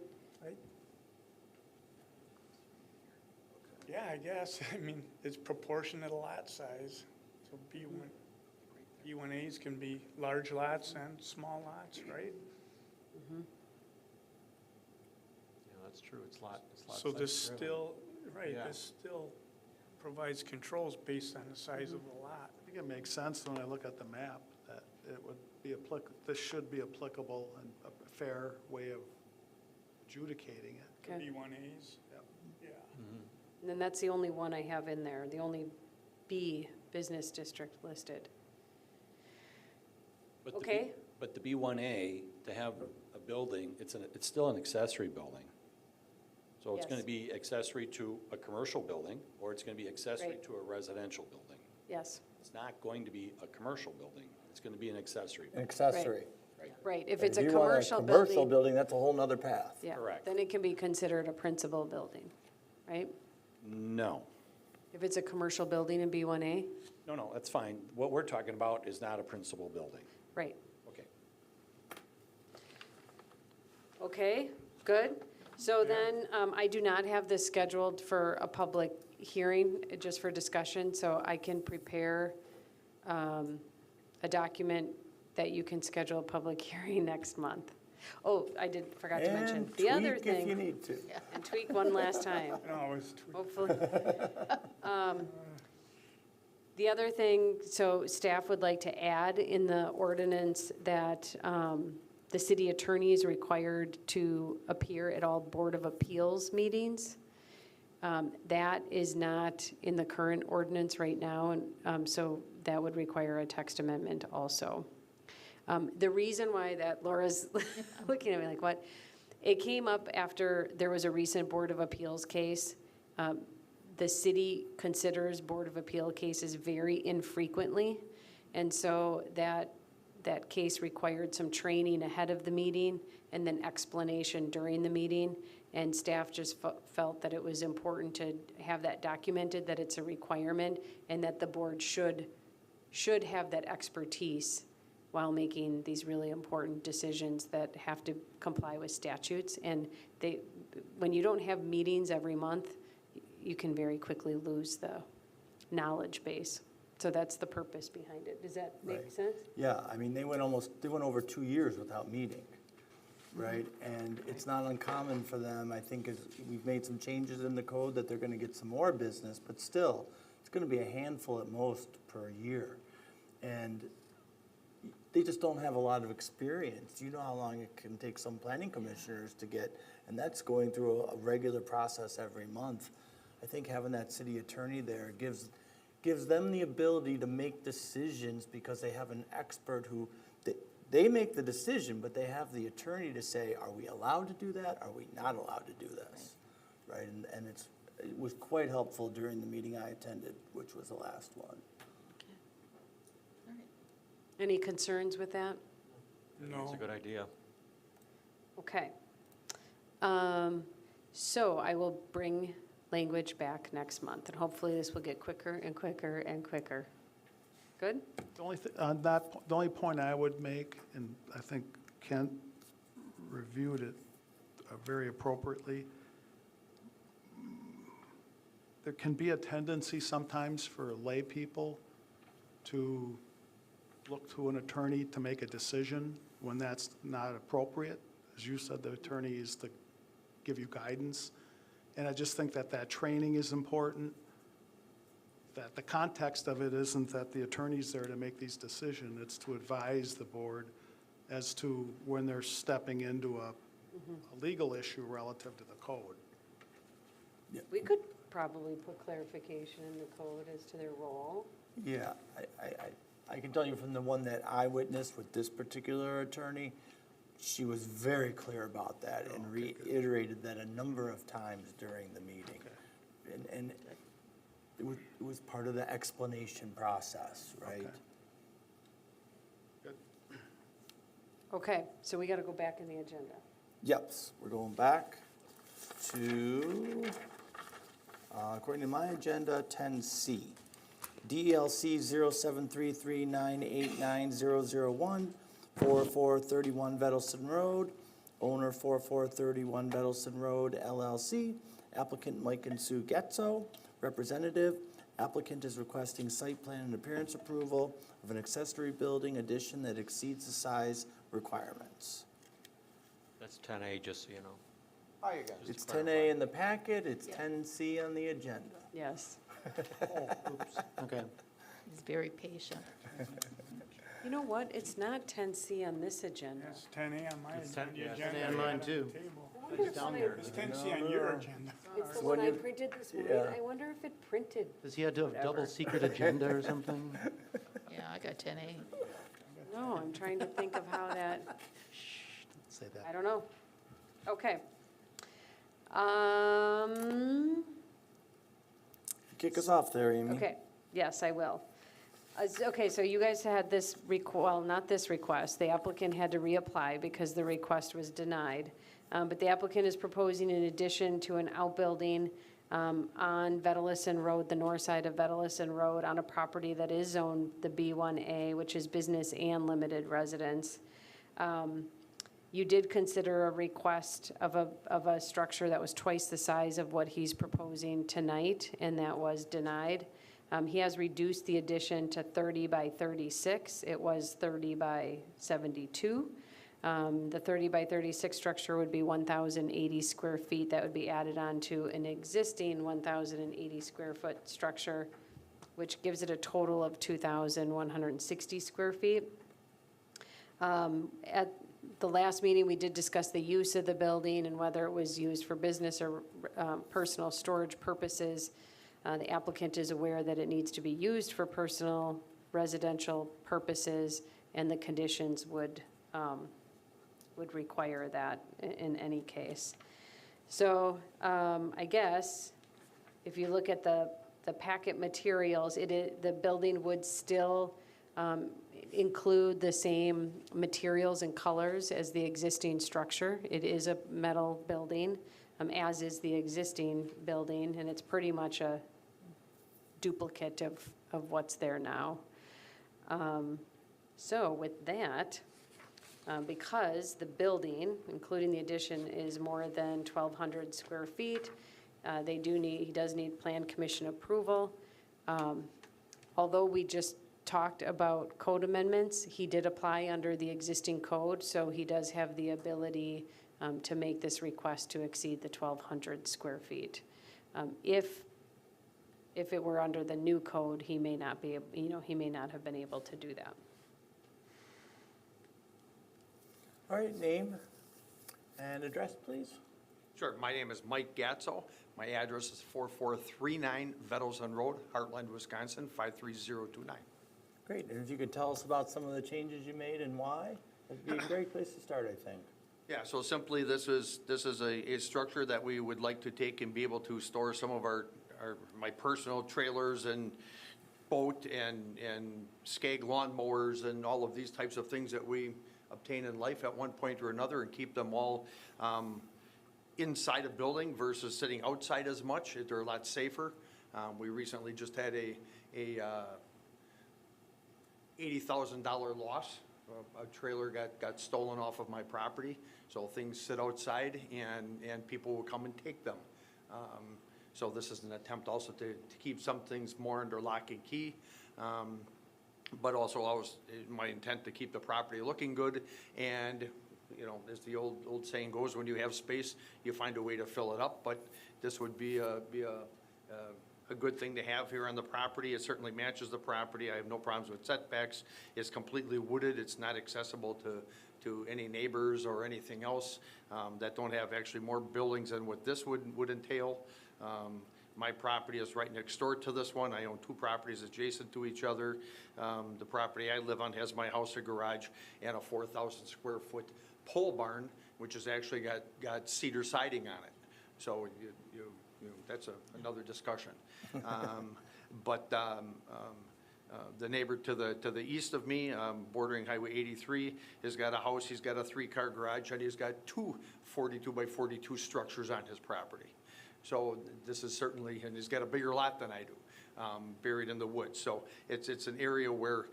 yeah, I guess. I mean, it's proportionate to lot size. So B1As can be large lots and small lots, right? Yeah, that's true. It's lot So this size driven. still, right, Yeah. this still provides controls based on the size of the lot. I think it makes sense when I look at the map that it would be this should be applicable and a fair way of adjudicating it. The Okay. B1As, yeah. and then that's the only one I have in there, the only B business district listed. But the Okay. But the B1A, to have a building, it's still an accessory building. So it's going Yes. to be accessory to a commercial building, or it's going to be accessory Right. to a residential building. Yes, It's not going to be a commercial building. It's going to be an accessory. An accessory. right. If But it's a you want commercial Commercial building, building, that's a whole nother path. yeah, Correct. then it can be considered a principal building, right? No. If it's a commercial building in B1A, No, that's fine. What we're talking about is not a principal building. right. Okay. Okay, good. So then, I do not have this scheduled for a public hearing, just for discussion, so I can prepare a document that you can schedule a public hearing next month. Oh, forgot to mention, And the other tweak if you thing, need to. and tweak one last time, hopefully. The other thing, so staff would like to add in the ordinance that the city attorney is required to appear at all Board of Appeals meetings. That is not in the current ordinance right now, and so that would require a text amendment also. The reason why that, Laura's looking at me like, what? It came up after there was a recent Board of Appeals case. The city considers Board of Appeal cases very infrequently, and so that case required some training ahead of the meeting and then explanation during the meeting, and staff just felt that it was important to have that documented, that it's a requirement, and that the board should have that expertise while making these really important decisions that have to comply with statutes. And when you don't have meetings every month, you can very quickly lose the knowledge base. So that's the purpose behind it. Does that make Right. sense? Yeah, I mean, they went over 2 years without meeting, right? And it's not uncommon for them, I think, as we've made some changes in the code that they're gonna get some more business, but still, it's gonna be a handful at most per year. And they just don't have a lot of experience. You know how long it can take some planning commissioners to get, and that's going through a regular process every month. I think having that city attorney there gives them the ability to make decisions because they have an expert who, they make the decision, but they have the attorney to say, are we allowed to do that? Are we not allowed to do this? Right, and it was quite helpful during the meeting I attended, which was the last one. Any concerns with that? That's a good idea. Okay. So I will bring language back next month, and hopefully this will get quicker and quicker and quicker. Good? The only, on that, the only point I would make, and I think Kent reviewed it very appropriately, there can be a tendency sometimes for lay people to look to an attorney to make a decision when that's not appropriate. As you said, the attorney is to give you guidance. And I just think that training is important, that the context of it isn't that the attorney's there to make these decisions, it's to advise the board as to when they're stepping into a legal issue relative to the code. We could probably put clarification in the code as to their role. Yeah, I can tell you from the one that I witnessed with this particular attorney, she was very clear about that and reiterated that a number of times during the meeting. And it was part of the explanation process, right? Okay, so we got to go back in the agenda. Yep, we're going back to, according to my agenda, 10C. DLC 0733989001, 4431 Vettleson Road, owner 4431 Vettleson Road, LLC, applicant Mike and Sue Getzo, representative, applicant is requesting site plan and appearance approval of an accessory building addition that exceeds the size requirements. That's 10A, just so you know. Hi, you guys. It's 10A in the packet, it's 10C on the agenda. Yes. Oh, oops, okay. He's very patient. You know what? It's not 10C on this agenda. It's 10A on my agenda. It's 10A on mine, too. It's down there. It's 10C on your agenda. It's the one I printed this morning. I wonder if it printed. Does he have to have double secret agenda or something? Yeah, I got 10A. No, I'm trying to think of how that, Say that. I don't know. Okay. Kick us off there, Amy. Okay, yes, I will. Okay, so you guys had this, well, not this request. The applicant had to reapply because the request was denied. But the applicant is proposing an addition to an outbuilding on Vedalison Road, the north side of Vedalison Road, on a property that is zoned the B1A, which is business and limited residence. You did consider a request of a structure that was twice the size of what he's proposing tonight, and that was denied. He has reduced the addition to 30 by 36. It was 30 by 72. The 30 by 36 structure would be 1,080 square feet. That would be added on to an existing 1,080 square foot structure, which gives it a total of 2,160 square feet. At the last meeting, we did discuss the use of the building and whether it was used for business or personal storage purposes. The applicant is aware that it needs to be used for personal residential purposes, and the conditions would require that in any case. So I guess if you look at the packet materials, the building would still include the same materials and colors as the existing structure. It is a metal building, as is the existing building, and it's pretty much a duplicate of what's there now. So with that, because the building, including the addition, is more than 1,200 square feet, he does need plan commission approval. Although we just talked about code amendments, he did apply under the existing code, so he does have the ability to make this request to exceed the 1,200 square feet. If it were under the new code, he may not be, he may not have been able to do that. All right, name and address, please. Sure. My name is Mike Gatzo. My address is 4439 Vedalson Road, Heartland, Wisconsin, 53029. Great, and if you could tell us about some of the changes you made and why, that'd be a great place to start, I think. Yeah, so simply, this is a structure that we would like to take and be able to store some of my personal trailers and boat and skag lawnmowers and all of these types of things that we obtain in life at one point or another, and keep them all inside a building versus sitting outside as much. They're a lot safer. We recently just had a $80,000 loss. A trailer got stolen off of my property, so things sit outside and people will come and take them. So this is an attempt also to keep some things more under lock and key, but also my intent to keep the property looking good. And as the old saying goes, when you have space, you find a way to fill it up. But this would be a good thing to have here on the property. It certainly matches the property. I have no problems with setbacks. It's completely wooded. It's not accessible to any neighbors or anything else that don't have actually more buildings than what this would entail. My property is right next door to this one. I own two properties adjacent to each other. The property I live on has my house, a garage, and a 4,000 square foot pole barn, which has actually got cedar siding on it. So that's another discussion. But the neighbor to the east of me, bordering Highway 83, has got a house. He's got a 3-car garage, and he's got two 42 by 42 structures on his property. So this is certainly, and he's got a bigger lot than I do, buried in the woods. So it's an area where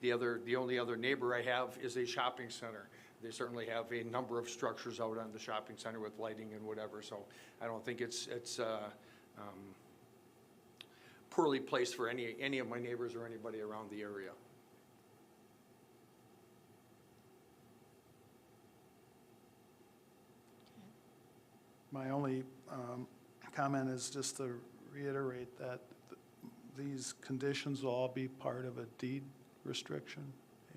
the only other neighbor I have is a shopping center. They certainly have a number of structures out on the shopping center with lighting and whatever. So I don't think it's poorly placed for any of my neighbors or anybody around the area. My only comment is just to reiterate that these conditions will all be part of a deed restriction,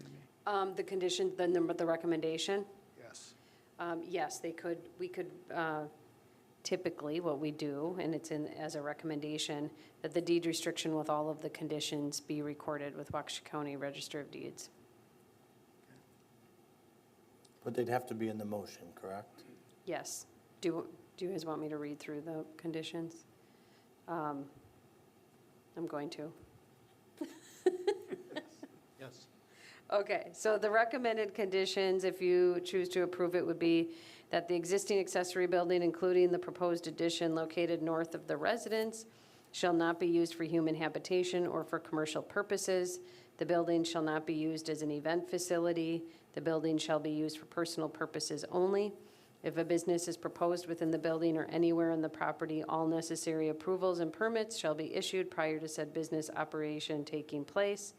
Amy? The condition, the recommendation? Yes. Yes, we could, typically what we do, and it's as a recommendation, that the deed restriction with all of the conditions be recorded with Waukesha County Register of Deeds. But they'd have to be in the motion, correct? Yes. Do you guys want me to read through the conditions? I'm going to. Yes. Okay, so the recommended conditions, if you choose to approve it, would be that the existing accessory building, including the proposed addition located north of the residence, shall not be used for human habitation or for commercial purposes. The building shall not be used as an event facility. The building shall be used for personal purposes only. If a business is proposed within the building or anywhere in the property, all necessary approvals and permits shall be issued prior to said business operation taking place.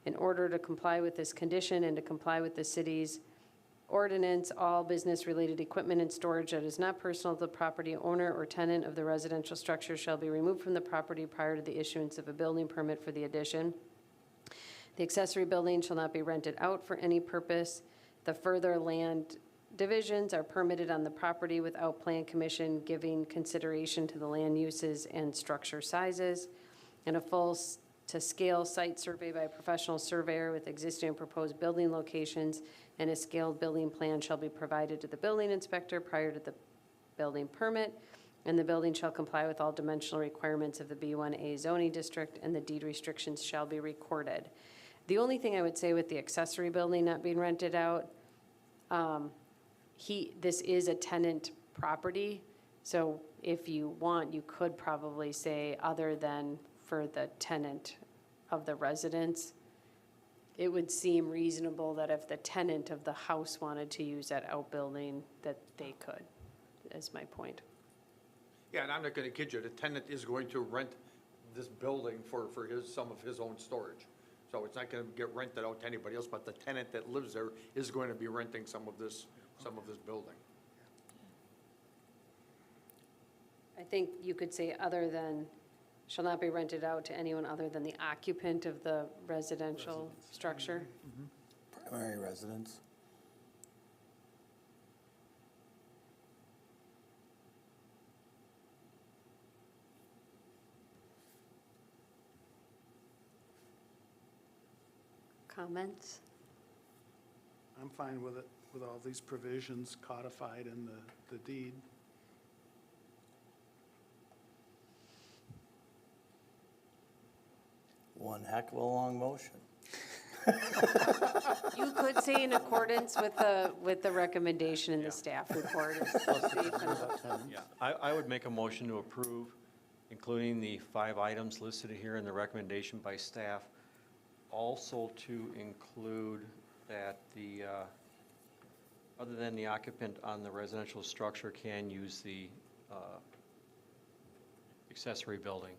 In order to comply with this condition and to comply with the city's ordinance, all business-related equipment and storage that is not personal to the property owner or tenant of the residential structure shall be removed from the property prior to the issuance of a building permit for the addition. The accessory building shall not be rented out for any purpose. The further land divisions are permitted on the property without plan commission giving consideration to the land uses and structure sizes. And a full to scale site survey by a professional surveyor with existing and proposed building locations and a scaled building plan shall be provided to the building inspector prior to the building permit. And the building shall comply with all dimensional requirements of the B1A zoning district, and the deed restrictions shall be recorded. The only thing I would say with the accessory building not being rented out, this is a tenant property, so if you want, you could probably say other than for the tenant of the residence. It would seem reasonable that if the tenant of the house wanted to use that outbuilding, that they could, is my point. Yeah, and I'm not gonna kid you, the tenant is going to rent this building for some of his own storage. So it's not gonna get rented out to anybody else, but the tenant that lives there is going to be renting some of this building. I think you could say other than, shall not be rented out to anyone other than the occupant of the residential structure. Primary residence. Comments? I'm fine with it, with all these provisions codified in the deed. One heck of a long motion. You could say in accordance with the recommendation in the staff report. Yeah, I would make a motion to approve, including the 5 items listed here in the recommendation by staff. Also to include that the, other than the occupant on the residential structure can use the accessory building.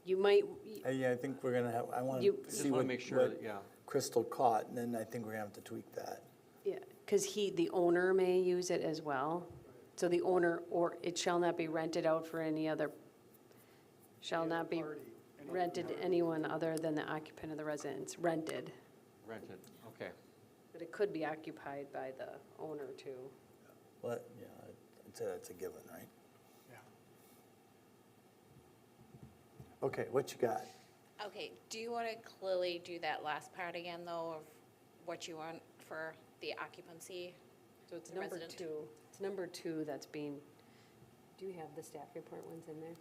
You might, Yeah, I think we're gonna have, I want You- to Just see wanna what make sure what that, yeah. Crystal caught, and then I think we're gonna have to tweak that. yeah, because the owner may use it as well. So the owner, or it shall not be rented out for any other, shall not be rented to anyone other than the occupant of the residence, rented. Rented, okay. But it could be occupied by the owner too. But, yeah, I'd say that's a given, right? Yeah. Okay, what you got? Okay, do you want to clearly do that last part again, though, of what you want for the occupancy? So it's The number resident. 2. It's number 2 that's being, do you have the staff report ones in there?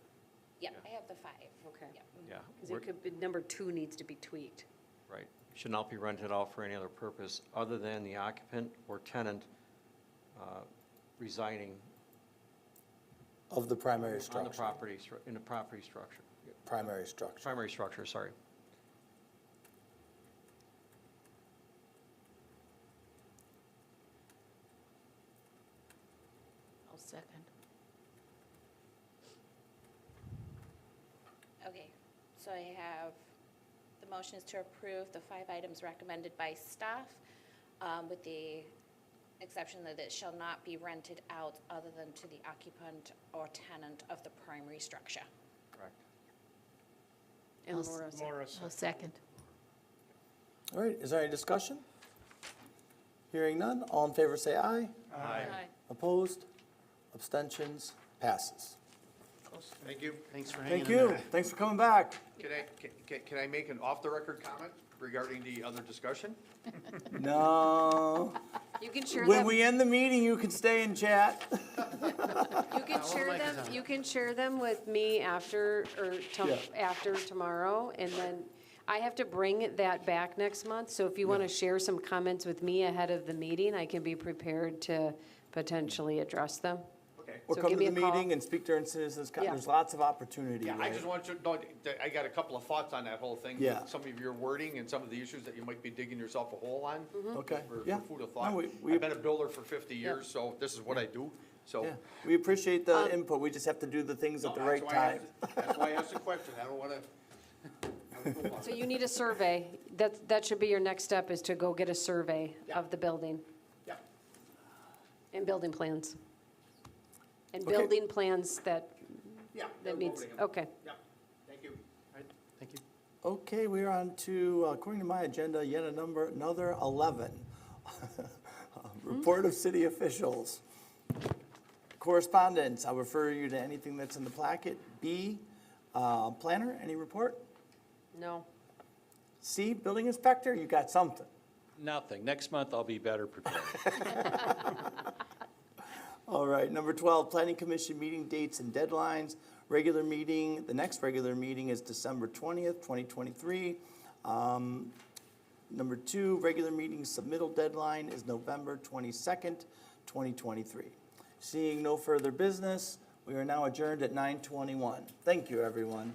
Yeah, I have the 5. Okay. Yep. Yeah, Because it could be, number 2 needs to be tweaked. right. Should not be rented out for any other purpose other than the occupant or tenant residing Of the primary on the structure. property, in the property structure. Primary structure. Primary structure, sorry. I'll second. Okay, so I have, the motion is to approve the 5 items recommended by staff, with the exception that it shall not be rented out other than to the occupant or tenant of the primary structure. Correct. And I'll Laura, I'll second. All right, is there any discussion? Hearing none, all in favor say aye. Aye. Opposed? Abstentions? Passes. Thank you. Thanks for hanging Thank in you. there. Thanks for coming back. Can I make an off-the-record comment regarding the other discussion? No. You can share When them, we end the meeting, you can stay and chat. you can share them with me after, or Yeah. after tomorrow, and then I have to bring that back next month, so if you want to share some comments with me ahead of the meeting, I can be prepared to potentially address them. Okay. Or So come give to me the a call. meeting and speak during citizens' Yeah. There's lots of opportunity. Yeah, I right? just want you to know, that I got a couple of thoughts on that whole thing. with Yeah. Some of your wording and some of the issues that you might be digging yourself a hole on. Okay, For yeah. food of No, thought. we- I've been a builder for 50 years, so this is what I do, so. Yeah, we appreciate the input. We just have to do the things No, at the that's right why I time. asked- That's why I asked the question. I don't want to. So you need a survey. That should be your next step, is to go get a survey of the building. Yeah. And building plans. And Okay. building plans that Yeah. meets, over to him. okay. Yeah, thank you. Thank you. Okay, we are on to, according to my agenda, yet another 11. Report of city officials. Correspondence, I'll refer you to anything that's in the placket. B, planner, any report? No. C, building inspector, you got something. Nothing. Next month, I'll be better prepared. All right, number 12, planning commission meeting dates and deadlines. Regular meeting, the next regular meeting is December 20th, 2023. Number 2, regular meeting submittal deadline is November 22nd, 2023. Seeing no further business, we are now adjourned at 9:21. Thank you, everyone.